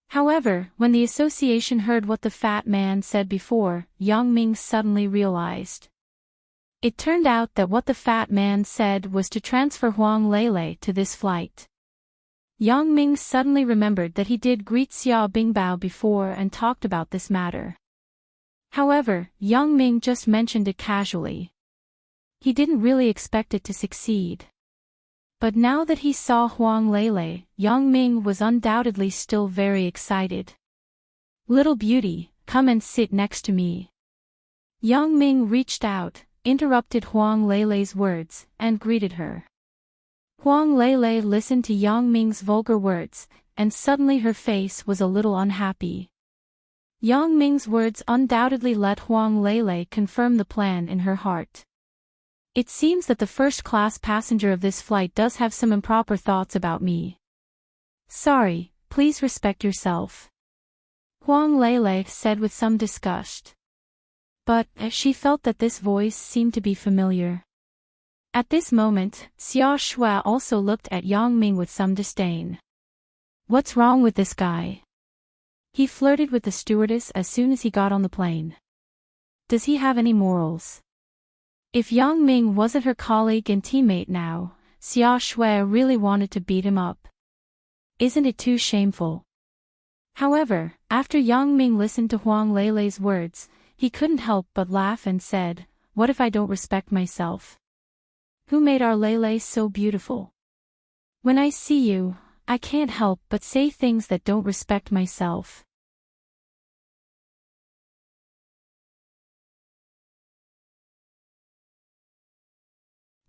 Speaker 1: However, when the association heard what the fat man said before, Yang Ming suddenly realized. It turned out that what the fat man said was to transfer Huang Lele to this flight. Yang Ming suddenly remembered that he did greet Xia Bingbao before and talked about this matter. However, Yang Ming just mentioned it casually. He didn't really expect it to succeed. But now that he saw Huang Lele, Yang Ming was undoubtedly still very excited. Little beauty, come and sit next to me. Yang Ming reached out, interrupted Huang Lele's words, and greeted her. Huang Lele listened to Yang Ming's vulgar words, and suddenly her face was a little unhappy. Yang Ming's words undoubtedly let Huang Lele confirm the plan in her heart. It seems that the first-class passenger of this flight does have some improper thoughts about me. Sorry, please respect yourself. Huang Lele said with some disgust. But, she felt that this voice seemed to be familiar. At this moment, Xia Shui also looked at Yang Ming with some disdain. What's wrong with this guy? He flirted with the stewardess as soon as he got on the plane. Does he have any morals? If Yang Ming wasn't her colleague and teammate now, Xia Shui really wanted to beat him up. Isn't it too shameful? However, after Yang Ming listened to Huang Lele's words, he couldn't help but laugh and said, what if I don't respect myself? Who made our Lele so beautiful? When I see you, I can't help but say things that don't respect myself.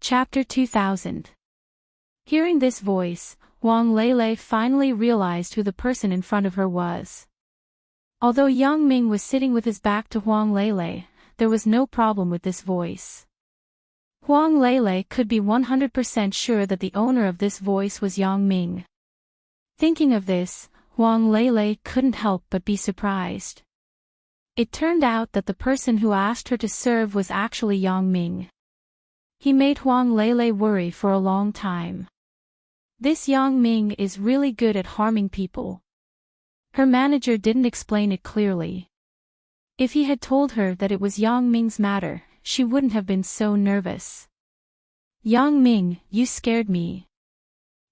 Speaker 1: Chapter 2000. Hearing this voice, Huang Lele finally realized who the person in front of her was. Although Yang Ming was sitting with his back to Huang Lele, there was no problem with this voice. Huang Lele could be 100% sure that the owner of this voice was Yang Ming. Thinking of this, Huang Lele couldn't help but be surprised. It turned out that the person who asked her to serve was actually Yang Ming. He made Huang Lele worry for a long time. This Yang Ming is really good at harming people. Her manager didn't explain it clearly. If he had told her that it was Yang Ming's matter, she wouldn't have been so nervous. Yang Ming, you scared me.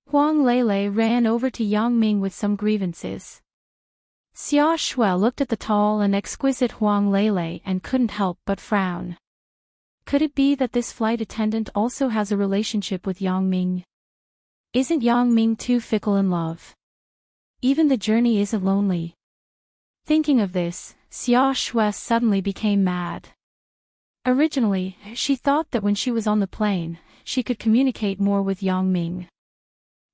Speaker 1: Huang Lele ran over to Yang Ming with some grievances. Xia Shui looked at the tall and exquisite Huang Lele and couldn't help but frown. Could it be that this flight attendant also has a relationship with Yang Ming? Isn't Yang Ming too fickle in love? Even the journey isn't lonely. Thinking of this, Xia Shui suddenly became mad. Originally, she thought that when she was on the plane, she could communicate more with Yang Ming.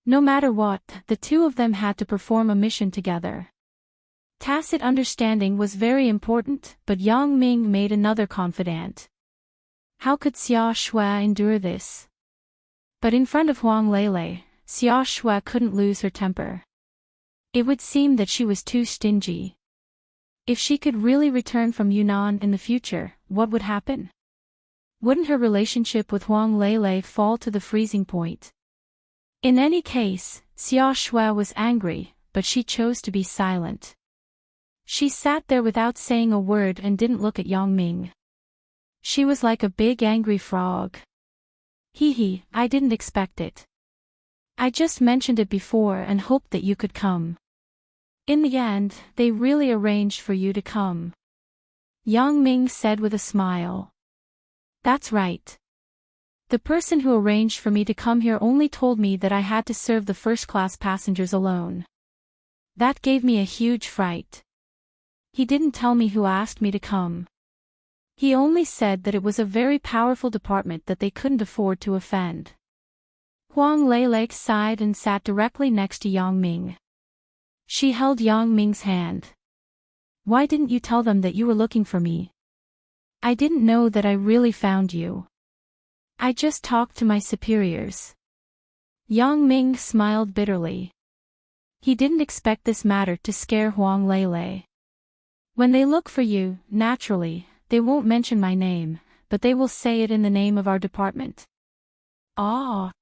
Speaker 1: No matter what, the two of them had to perform a mission together. Tacit understanding was very important, but Yang Ming made another confidant. How could Xia Shui endure this? But in front of Huang Lele, Xia Shui couldn't lose her temper. It would seem that she was too stingy. If she could really return from Yunnan in the future, what would happen? Wouldn't her relationship with Huang Lele fall to the freezing point? In any case, Xia Shui was angry, but she chose to be silent. She sat there without saying a word and didn't look at Yang Ming. She was like a big angry frog. Hee, I didn't expect it. I just mentioned it before and hoped that you could come. In the end, they really arranged for you to come. Yang Ming said with a smile. That's right. The person who arranged for me to come here only told me that I had to serve the first-class passengers alone. That gave me a huge fright. He didn't tell me who asked me to come. He only said that it was a very powerful department that they couldn't afford to offend. Huang Lele sighed and sat directly next to Yang Ming. She held Yang Ming's hand. Why didn't you tell them that you were looking for me? I didn't know that I really found you. I just talked to my superiors. Yang Ming smiled bitterly. He didn't expect this matter to scare Huang Lele. When they look for you, naturally, they won't mention my name, but they will say it in the name of our department. Ah!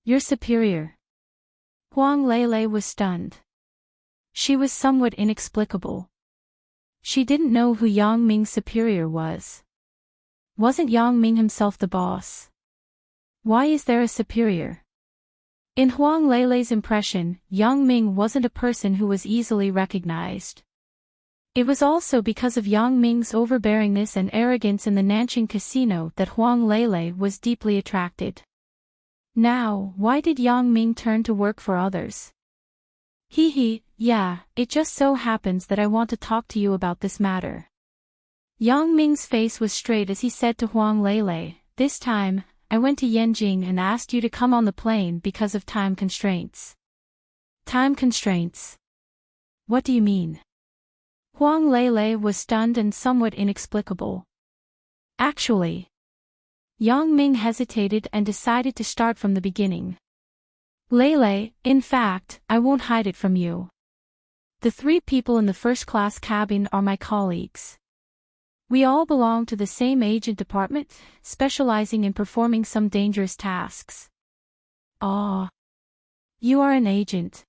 Speaker 1: Your superior. Huang Lele was stunned. She was somewhat inexplicable. She didn't know who Yang Ming's superior was. Wasn't Yang Ming himself the boss? Why is there a superior? In Huang Lele's impression, Yang Ming wasn't a person who was easily recognized. It was also because of Yang Ming's overbearingness and arrogance in the Nanjing casino that Huang Lele was deeply attracted. Now, why did Yang Ming turn to work for others? Yeah, it just so happens that I want to talk to you about this matter. Yang Ming's face was straight as he said to Huang Lele, this time, I went to Yanjing and asked you to come on the plane because of time constraints. Time constraints? What do you mean? Huang Lele was stunned and somewhat inexplicable. Actually, Yang Ming hesitated and decided to start from the beginning. Lele, in fact, I won't hide it from you. The 3 people in the first-class cabin are my colleagues. We all belong to the same agent department, specializing in performing some dangerous tasks. Ah. You are an agent.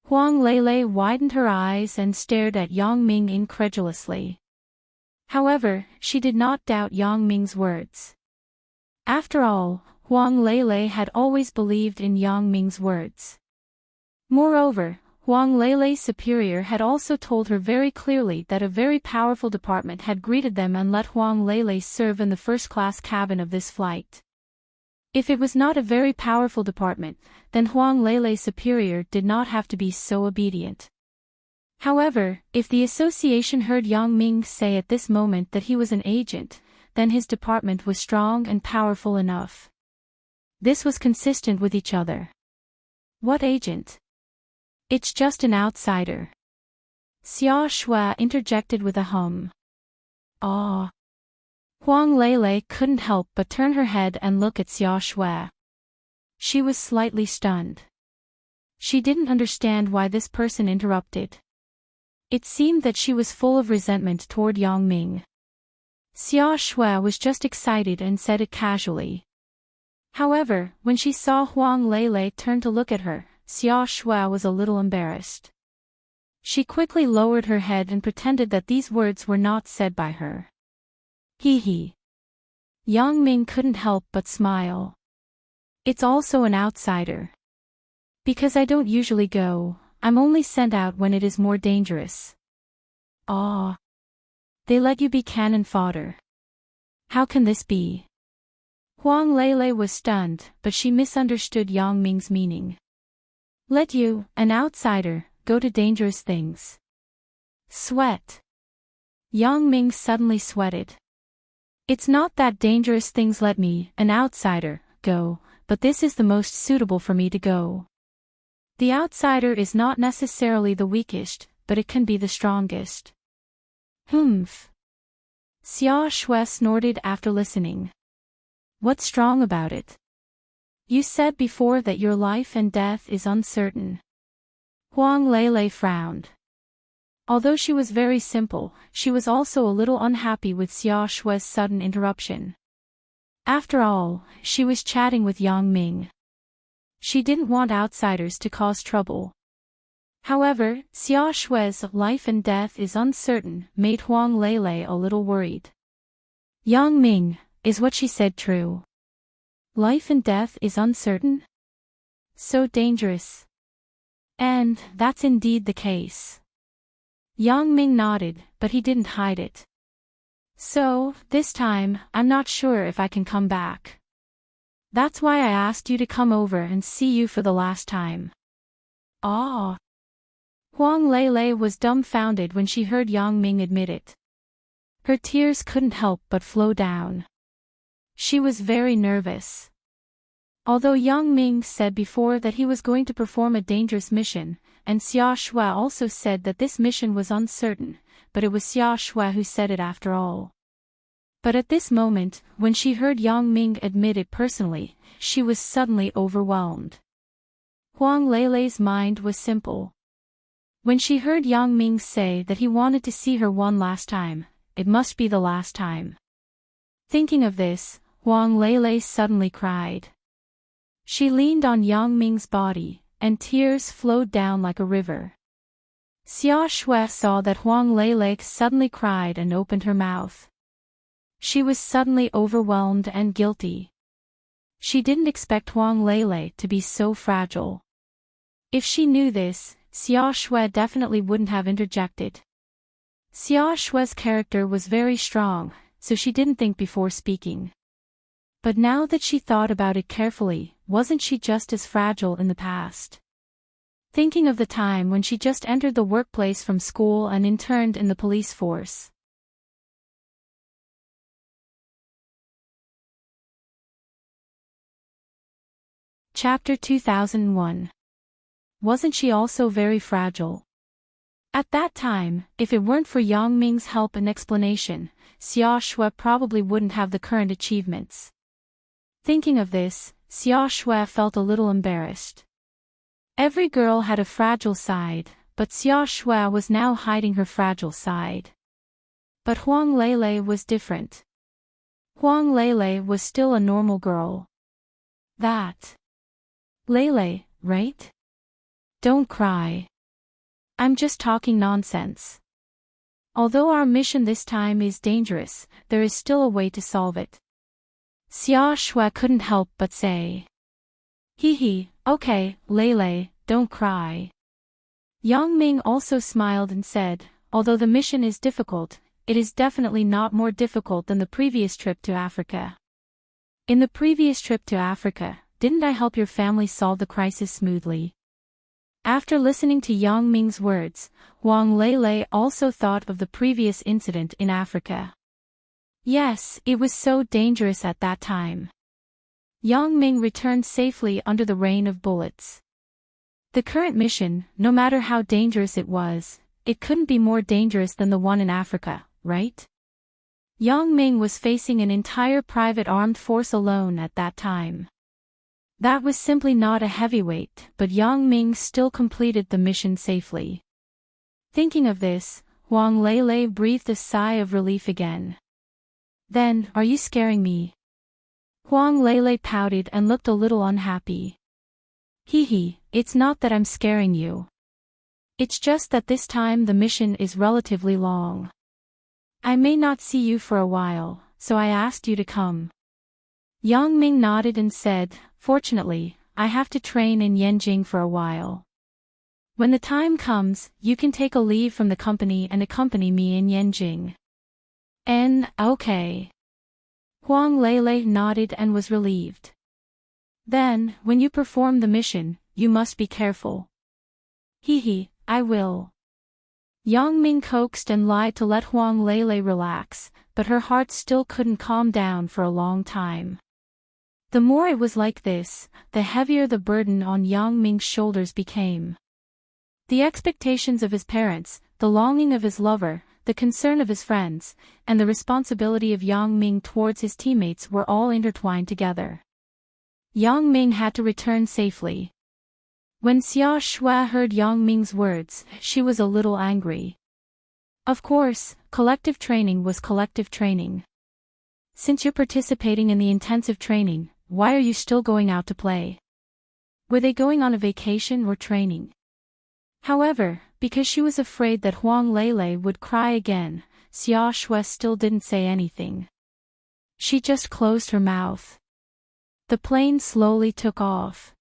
Speaker 1: Huang Lele widened her eyes and stared at Yang Ming incredulously. However, she did not doubt Yang Ming's words. After all, Huang Lele had always believed in Yang Ming's words. Moreover, Huang Lele's superior had also told her very clearly that a very powerful department had greeted them and let Huang Lele serve in the first-class cabin of this flight. If it was not a very powerful department, then Huang Lele's superior did not have to be so obedient. However, if the association heard Yang Ming say at this moment that he was an agent, then his department was strong and powerful enough. This was consistent with each other. What agent? It's just an outsider. Xia Shui interjected with a hum. Ah. Huang Lele couldn't help but turn her head and look at Xia Shui. She was slightly stunned. She didn't understand why this person interrupted. It seemed that she was full of resentment toward Yang Ming. Xia Shui was just excited and said it casually. However, when she saw Huang Lele turn to look at her, Xia Shui was a little embarrassed. She quickly lowered her head and pretended that these words were not said by her. Yang Ming couldn't help but smile. It's also an outsider. Because I don't usually go, I'm only sent out when it is more dangerous. Ah. They let you be cannon fodder. How can this be? Huang Lele was stunned, but she misunderstood Yang Ming's meaning. Let you, an outsider, go to dangerous things. Sweat. Yang Ming suddenly sweated. It's not that dangerous things let me, an outsider, go, but this is the most suitable for me to go. The outsider is not necessarily the weakest, but it can be the strongest. Humph. Xia Shui snorted after listening. What's strong about it? You said before that your life and death is uncertain. Huang Lele frowned. Although she was very simple, she was also a little unhappy with Xia Shui's sudden interruption. After all, she was chatting with Yang Ming. She didn't want outsiders to cause trouble. However, Xia Shui's life and death is uncertain made Huang Lele a little worried. Yang Ming, is what she said true? Life and death is uncertain? So dangerous. And that's indeed the case. Yang Ming nodded, but he didn't hide it. So, this time, I'm not sure if I can come back. That's why I asked you to come over and see you for the last time. Ah. Huang Lele was dumbfounded when she heard Yang Ming admit it. Her tears couldn't help but flow down. She was very nervous. Although Yang Ming said before that he was going to perform a dangerous mission, and Xia Shui also said that this mission was uncertain, but it was Xia Shui who said it after all. But at this moment, when she heard Yang Ming admit it personally, she was suddenly overwhelmed. Huang Lele's mind was simple. When she heard Yang Ming say that he wanted to see her one last time, it must be the last time. Thinking of this, Huang Lele suddenly cried. She leaned on Yang Ming's body, and tears flowed down like a river. Xia Shui saw that Huang Lele suddenly cried and opened her mouth. She was suddenly overwhelmed and guilty. She didn't expect Huang Lele to be so fragile. If she knew this, Xia Shui definitely wouldn't have interjected. Xia Shui's character was very strong, so she didn't think before speaking. But now that she thought about it carefully, wasn't she just as fragile in the past? Thinking of the time when she just entered the workplace from school and interned in the police force. Chapter 2001. Wasn't she also very fragile? At that time, if it weren't for Yang Ming's help and explanation, Xia Shui probably wouldn't have the current achievements. Thinking of this, Xia Shui felt a little embarrassed. Every girl had a fragile side, but Xia Shui was now hiding her fragile side. But Huang Lele was different. Huang Lele was still a normal girl. That Lele, right? Don't cry. I'm just talking nonsense. Although our mission this time is dangerous, there is still a way to solve it. Xia Shui couldn't help but say. Hee, okay, Lele, don't cry. Yang Ming also smiled and said, although the mission is difficult, it is definitely not more difficult than the previous trip to Africa. In the previous trip to Africa, didn't I help your family solve the crisis smoothly? After listening to Yang Ming's words, Huang Lele also thought of the previous incident in Africa. Yes, it was so dangerous at that time. Yang Ming returned safely under the rain of bullets. The current mission, no matter how dangerous it was, it couldn't be more dangerous than the one in Africa, right? Yang Ming was facing an entire private armed force alone at that time. That was simply not a heavyweight, but Yang Ming still completed the mission safely. Thinking of this, Huang Lele breathed a sigh of relief again. Then, are you scaring me? Huang Lele pouted and looked a little unhappy. Hee, it's not that I'm scaring you. It's just that this time the mission is relatively long. I may not see you for a while, so I asked you to come. Yang Ming nodded and said, fortunately, I have to train in Yanjing for a while. When the time comes, you can take a leave from the company and accompany me in Yanjing. Okay. Huang Lele nodded and was relieved. Then, when you perform the mission, you must be careful. Hee, I will. Yang Ming coaxed and lied to let Huang Lele relax, but her heart still couldn't calm down for a long time. The more it was like this, the heavier the burden on Yang Ming's shoulders became. The expectations of his parents, the longing of his lover, the concern of his friends, and the responsibility of Yang Ming towards his teammates were all intertwined together. Yang Ming had to return safely. When Xia Shui heard Yang Ming's words, she was a little angry. Of course, collective training was collective training. Since you're participating in the intensive training, why are you still going out to play? Were they going on a vacation or training? However, because she was afraid that Huang Lele would cry again, Xia Shui still didn't say anything. She just closed her mouth. The plane slowly took off.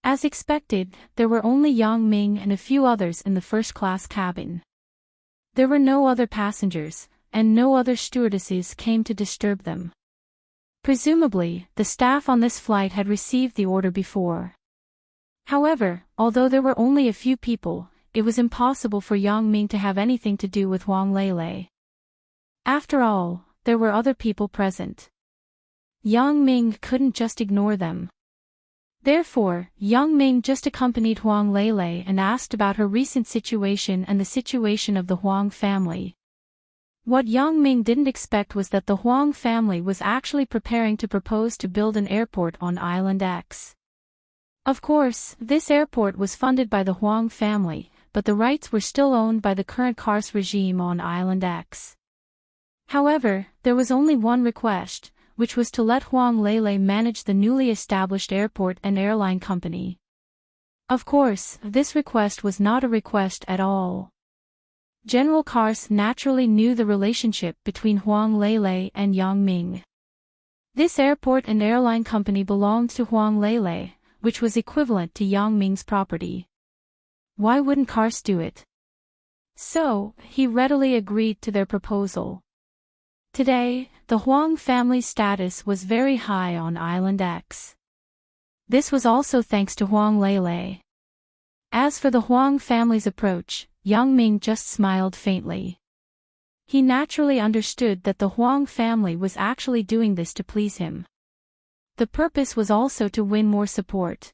Speaker 1: As expected, there were only Yang Ming and a few others in the first-class cabin. There were no other passengers, and no other stewardesses came to disturb them. Presumably, the staff on this flight had received the order before. However, although there were only a few people, it was impossible for Yang Ming to have anything to do with Huang Lele. After all, there were other people present. Yang Ming couldn't just ignore them. Therefore, Yang Ming just accompanied Huang Lele and asked about her recent situation and the situation of the Huang family. What Yang Ming didn't expect was that the Huang family was actually preparing to propose to build an airport on Island X. Of course, this airport was funded by the Huang family, but the rights were still owned by the current Kars regime on Island X. However, there was only one request, which was to let Huang Lele manage the newly established airport and airline company. Of course, this request was not a request at all. General Kars naturally knew the relationship between Huang Lele and Yang Ming. This airport and airline company belonged to Huang Lele, which was equivalent to Yang Ming's property. Why wouldn't Kars do it? So, he readily agreed to their proposal. Today, the Huang family's status was very high on Island X. This was also thanks to Huang Lele. As for the Huang family's approach, Yang Ming just smiled faintly. He naturally understood that the Huang family was actually doing this to please him. The purpose was also to win more support.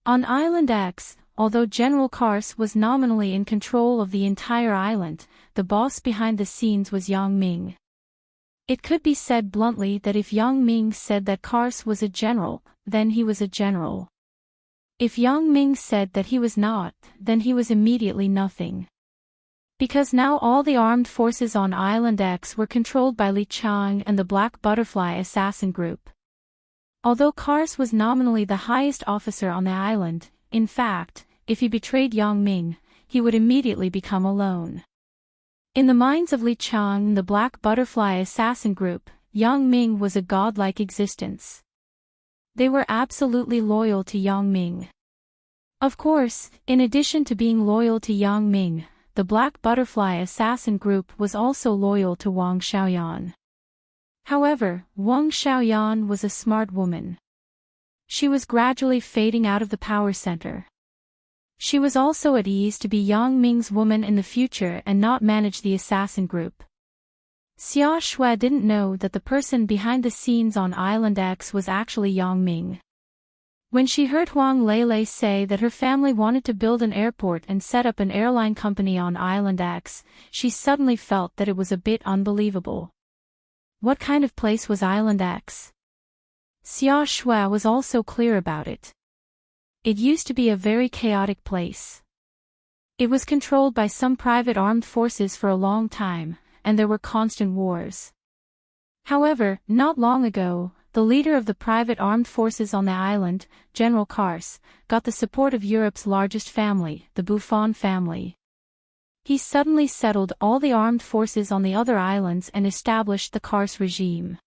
Speaker 1: On Island X, although General Kars was nominally in control of the entire island, the boss behind the scenes was Yang Ming. It could be said bluntly that if Yang Ming said that Kars was a general, then he was a general. If Yang Ming said that he was not, then he was immediately nothing. Because now all the armed forces on Island X were controlled by Li Chang and the Black Butterfly assassin group. Although Kars was nominally the highest officer on the island, in fact, if he betrayed Yang Ming, he would immediately become alone. In the minds of Li Chang and the Black Butterfly assassin group, Yang Ming was a godlike existence. They were absolutely loyal to Yang Ming. Of course, in addition to being loyal to Yang Ming, the Black Butterfly assassin group was also loyal to Wang Xiaoyan. However, Wang Xiaoyan was a smart woman. She was gradually fading out of the power center. She was also at ease to be Yang Ming's woman in the future and not manage the assassin group. Xia Shui didn't know that the person behind the scenes on Island X was actually Yang Ming. When she heard Huang Lele say that her family wanted to build an airport and set up an airline company on Island X, she suddenly felt that it was a bit unbelievable. What kind of place was Island X? Xia Shui was also clear about it. It used to be a very chaotic place. It was controlled by some private armed forces for a long time, and there were constant wars. However, not long ago, the leader of the private armed forces on the island, General Kars, got the support of Europe's largest family, the Buffon family. He suddenly settled all the armed forces on the other islands and established the Kars regime.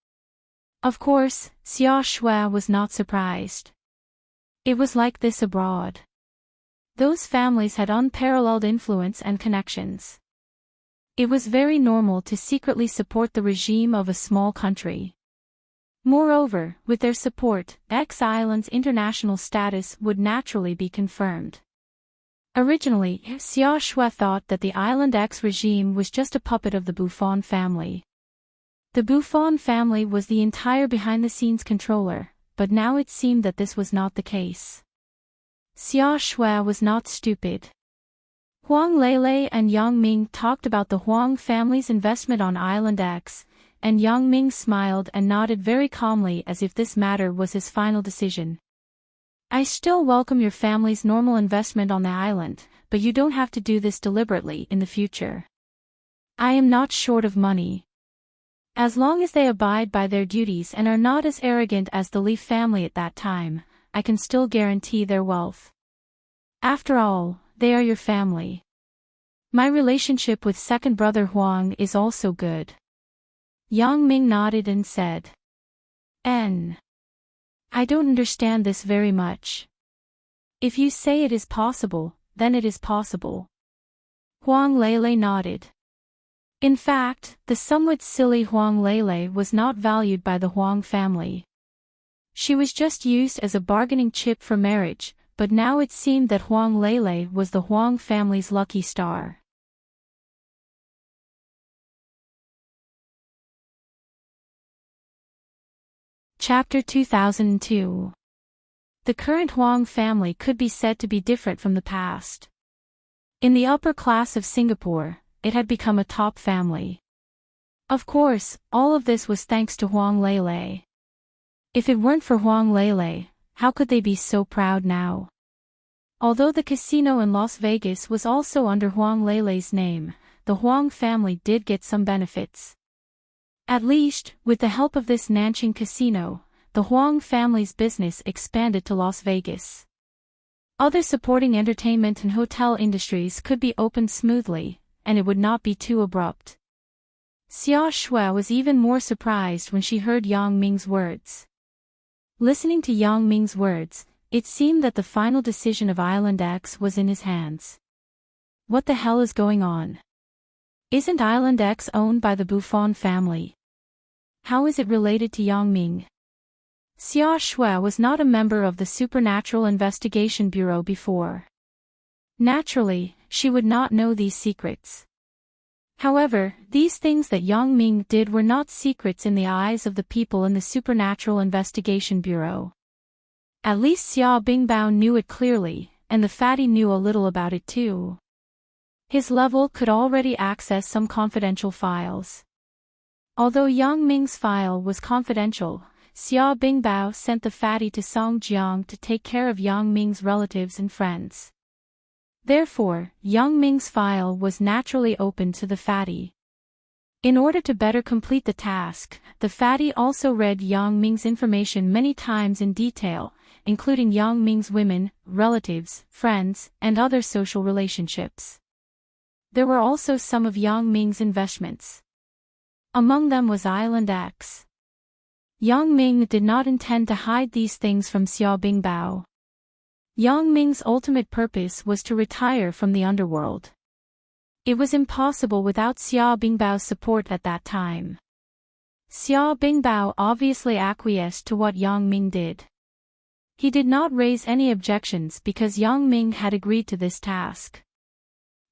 Speaker 1: Of course, Xia Shui was not surprised. It was like this abroad. Those families had unparalleled influence and connections. It was very normal to secretly support the regime of a small country. Moreover, with their support, X Island's international status would naturally be confirmed. Originally, Xia Shui thought that the Island X regime was just a puppet of the Buffon family. The Buffon family was the entire behind-the-scenes controller, but now it seemed that this was not the case. Xia Shui was not stupid. Huang Lele and Yang Ming talked about the Huang family's investment on Island X, and Yang Ming smiled and nodded very calmly as if this matter was his final decision. I still welcome your family's normal investment on the island, but you don't have to do this deliberately in the future. I am not short of money. As long as they abide by their duties and are not as arrogant as the Li family at that time, I can still guarantee their wealth. After all, they are your family. My relationship with second brother Huang is also good. Yang Ming nodded and said, I don't understand this very much. If you say it is possible, then it is possible. Huang Lele nodded. In fact, the somewhat silly Huang Lele was not valued by the Huang family. She was just used as a bargaining chip for marriage, but now it seemed that Huang Lele was the Huang family's lucky star. Chapter 2002. The current Huang family could be said to be different from the past. In the upper class of Singapore, it had become a top family. Of course, all of this was thanks to Huang Lele. If it weren't for Huang Lele, how could they be so proud now? Although the casino in Las Vegas was also under Huang Lele's name, the Huang family did get some benefits. At least, with the help of this Nanjing casino, the Huang family's business expanded to Las Vegas. Other supporting entertainment and hotel industries could be opened smoothly, and it would not be too abrupt. Xia Shui was even more surprised when she heard Yang Ming's words. Listening to Yang Ming's words, it seemed that the final decision of Island X was in his hands. What the hell is going on? Isn't Island X owned by the Buffon family? How is it related to Yang Ming? Xia Shui was not a member of the Supernatural Investigation Bureau before. Naturally, she would not know these secrets. However, these things that Yang Ming did were not secrets in the eyes of the people in the Supernatural Investigation Bureau. At least Xia Bingbao knew it clearly, and the fatty knew a little about it too. His level could already access some confidential files. Although Yang Ming's file was confidential, Xia Bingbao sent the fatty to Songjiang to take care of Yang Ming's relatives and friends. Therefore, Yang Ming's file was naturally open to the fatty. In order to better complete the task, the fatty also read Yang Ming's information many times in detail, including Yang Ming's women, relatives, friends, and other social relationships. There were also some of Yang Ming's investments. Among them was Island X. Yang Ming did not intend to hide these things from Xia Bingbao. Yang Ming's ultimate purpose was to retire from the underworld. It was impossible without Xia Bingbao's support at that time. Xia Bingbao obviously acquiesced to what Yang Ming did. He did not raise any objections because Yang Ming had agreed to this task.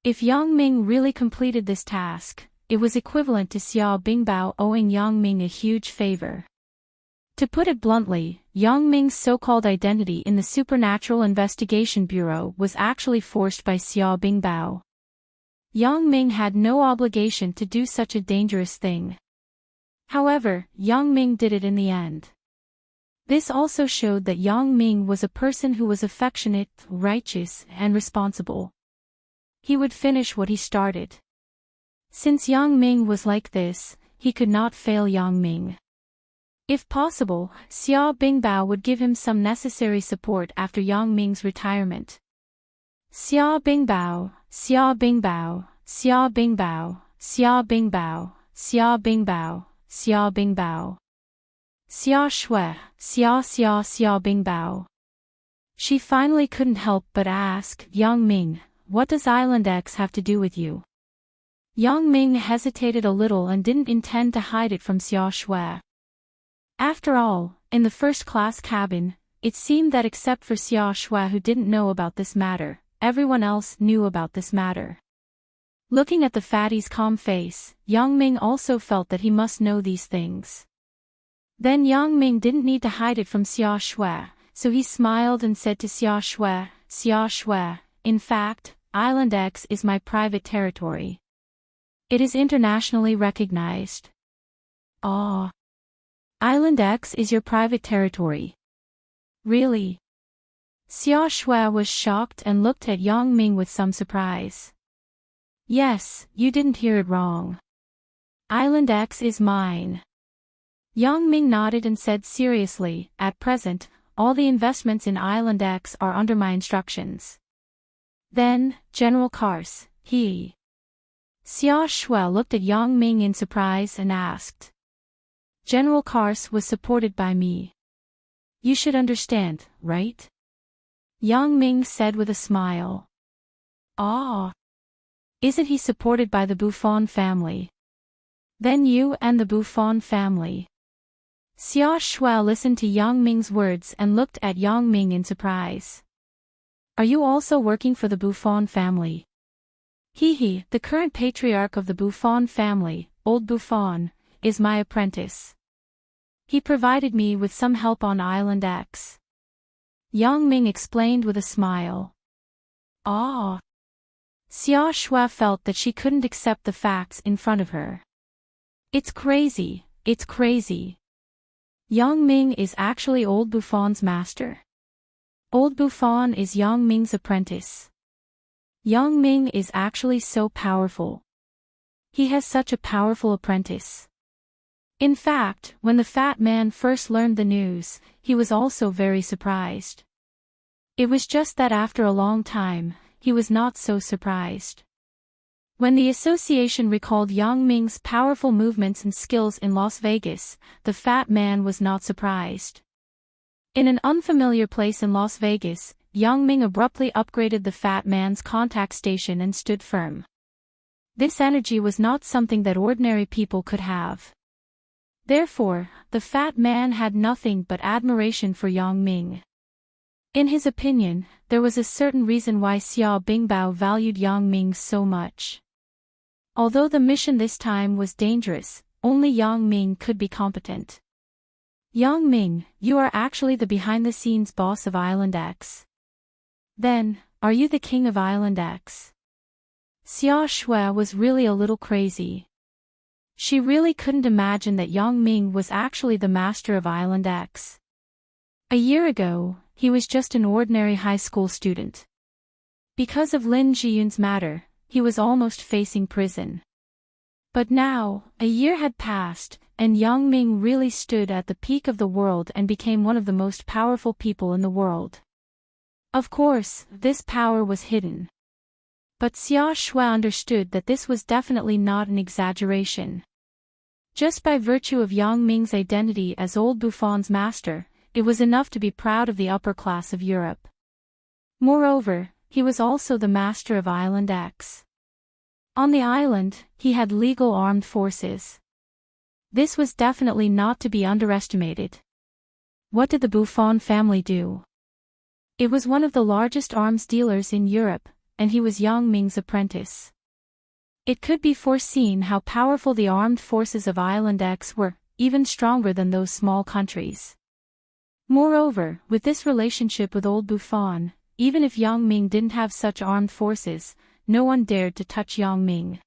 Speaker 1: If Yang Ming really completed this task, it was equivalent to Xia Bingbao owing Yang Ming a huge favor. To put it bluntly, Yang Ming's so-called identity in the Supernatural Investigation Bureau was actually forced by Xia Bingbao. Yang Ming had no obligation to do such a dangerous thing. However, Yang Ming did it in the end. This also showed that Yang Ming was a person who was affectionate, righteous, and responsible. He would finish what he started. Since Yang Ming was like this, he could not fail Yang Ming. If possible, Xia Bingbao would give him some necessary support after Yang Ming's retirement. Xia Bingbao, Xia Bingbao, Xia Bingbao, Xia Bingbao, Xia Bingbao, Xia Bingbao. Xia Shui, Xia Bingbao. She finally couldn't help but ask, Yang Ming, what does Island X have to do with you? Yang Ming hesitated a little and didn't intend to hide it from Xia Shui. After all, in the first-class cabin, it seemed that except for Xia Shui who didn't know about this matter, everyone else knew about this matter. Looking at the fatty's calm face, Yang Ming also felt that he must know these things. Then Yang Ming didn't need to hide it from Xia Shui, so he smiled and said to Xia Shui, in fact, Island X is my private territory. It is internationally recognized. Ah. Island X is your private territory. Really? Xia Shui was shocked and looked at Yang Ming with some surprise. Yes, you didn't hear it wrong. Island X is mine. Yang Ming nodded and said seriously, at present, all the investments in Island X are under my instructions. Then, General Kars, he. Xia Shui looked at Yang Ming in surprise and asked. General Kars was supported by me. You should understand, right? Yang Ming said with a smile. Ah. Isn't he supported by the Buffon family? Then you and the Buffon family. Xia Shui listened to Yang Ming's words and looked at Yang Ming in surprise. Are you also working for the Buffon family? He, the current patriarch of the Buffon family, old Buffon, is my apprentice. He provided me with some help on Island X. Yang Ming explained with a smile. Ah. Xia Shui felt that she couldn't accept the facts in front of her. It's crazy, it's crazy. Yang Ming is actually old Buffon's master. Old Buffon is Yang Ming's apprentice. Yang Ming is actually so powerful. He has such a powerful apprentice. In fact, when the fat man first learned the news, he was also very surprised. It was just that after a long time, he was not so surprised. When the association recalled Yang Ming's powerful movements and skills in Las Vegas, the fat man was not surprised. In an unfamiliar place in Las Vegas, Yang Ming abruptly upgraded the fat man's contact station and stood firm. This energy was not something that ordinary people could have. Therefore, the fat man had nothing but admiration for Yang Ming. In his opinion, there was a certain reason why Xia Bingbao valued Yang Ming so much. Although the mission this time was dangerous, only Yang Ming could be competent. Yang Ming, you are actually the behind-the-scenes boss of Island X. Then, are you the king of Island X? Xia Shui was really a little crazy. She really couldn't imagine that Yang Ming was actually the master of Island X. A year ago, he was just an ordinary high school student. Because of Lin Jiyun's matter, he was almost facing prison. But now, a year had passed, and Yang Ming really stood at the peak of the world and became one of the most powerful people in the world. Of course, this power was hidden. But Xia Shui understood that this was definitely not an exaggeration. Just by virtue of Yang Ming's identity as old Buffon's master, it was enough to be proud of the upper class of Europe. Moreover, he was also the master of Island X. On the island, he had legal armed forces. This was definitely not to be underestimated. What did the Buffon family do? It was one of the largest arms dealers in Europe, and he was Yang Ming's apprentice. It could be foreseen how powerful the armed forces of Island X were, even stronger than those small countries. Moreover, with this relationship with old Buffon, even if Yang Ming didn't have such armed forces, no one dared to touch Yang Ming.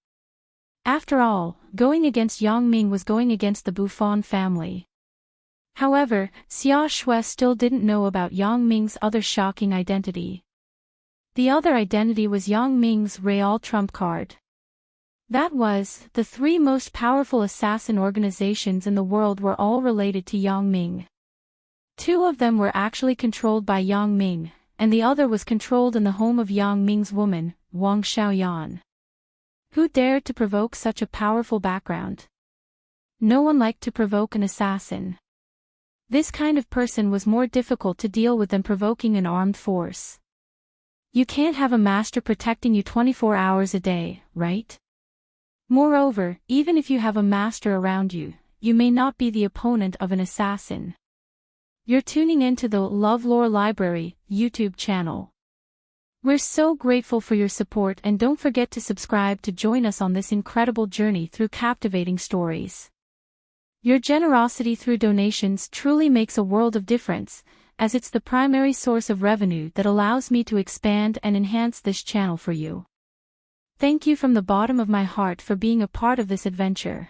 Speaker 1: After all, going against Yang Ming was going against the Buffon family. However, Xia Shui still didn't know about Yang Ming's other shocking identity. The other identity was Yang Ming's Real trump card. That was, the three most powerful assassin organizations in the world were all related to Yang Ming. Two of them were actually controlled by Yang Ming, and the other was controlled in the home of Yang Ming's woman, Wang Xiaoyan. Who dared to provoke such a powerful background? No one liked to provoke an assassin. This kind of person was more difficult to deal with than provoking an armed force. You can't have a master protecting you 24 hours a day, right? Moreover, even if you have a master around you, you may not be the opponent of an assassin. You're tuning into the LoveLore Library YouTube channel. We're so grateful for your support, and don't forget to subscribe to join us on this incredible journey through captivating stories. Your generosity through donations truly makes a world of difference, as it's the primary source of revenue that allows me to expand and enhance this channel for you. Thank you from the bottom of my heart for being a part of this adventure.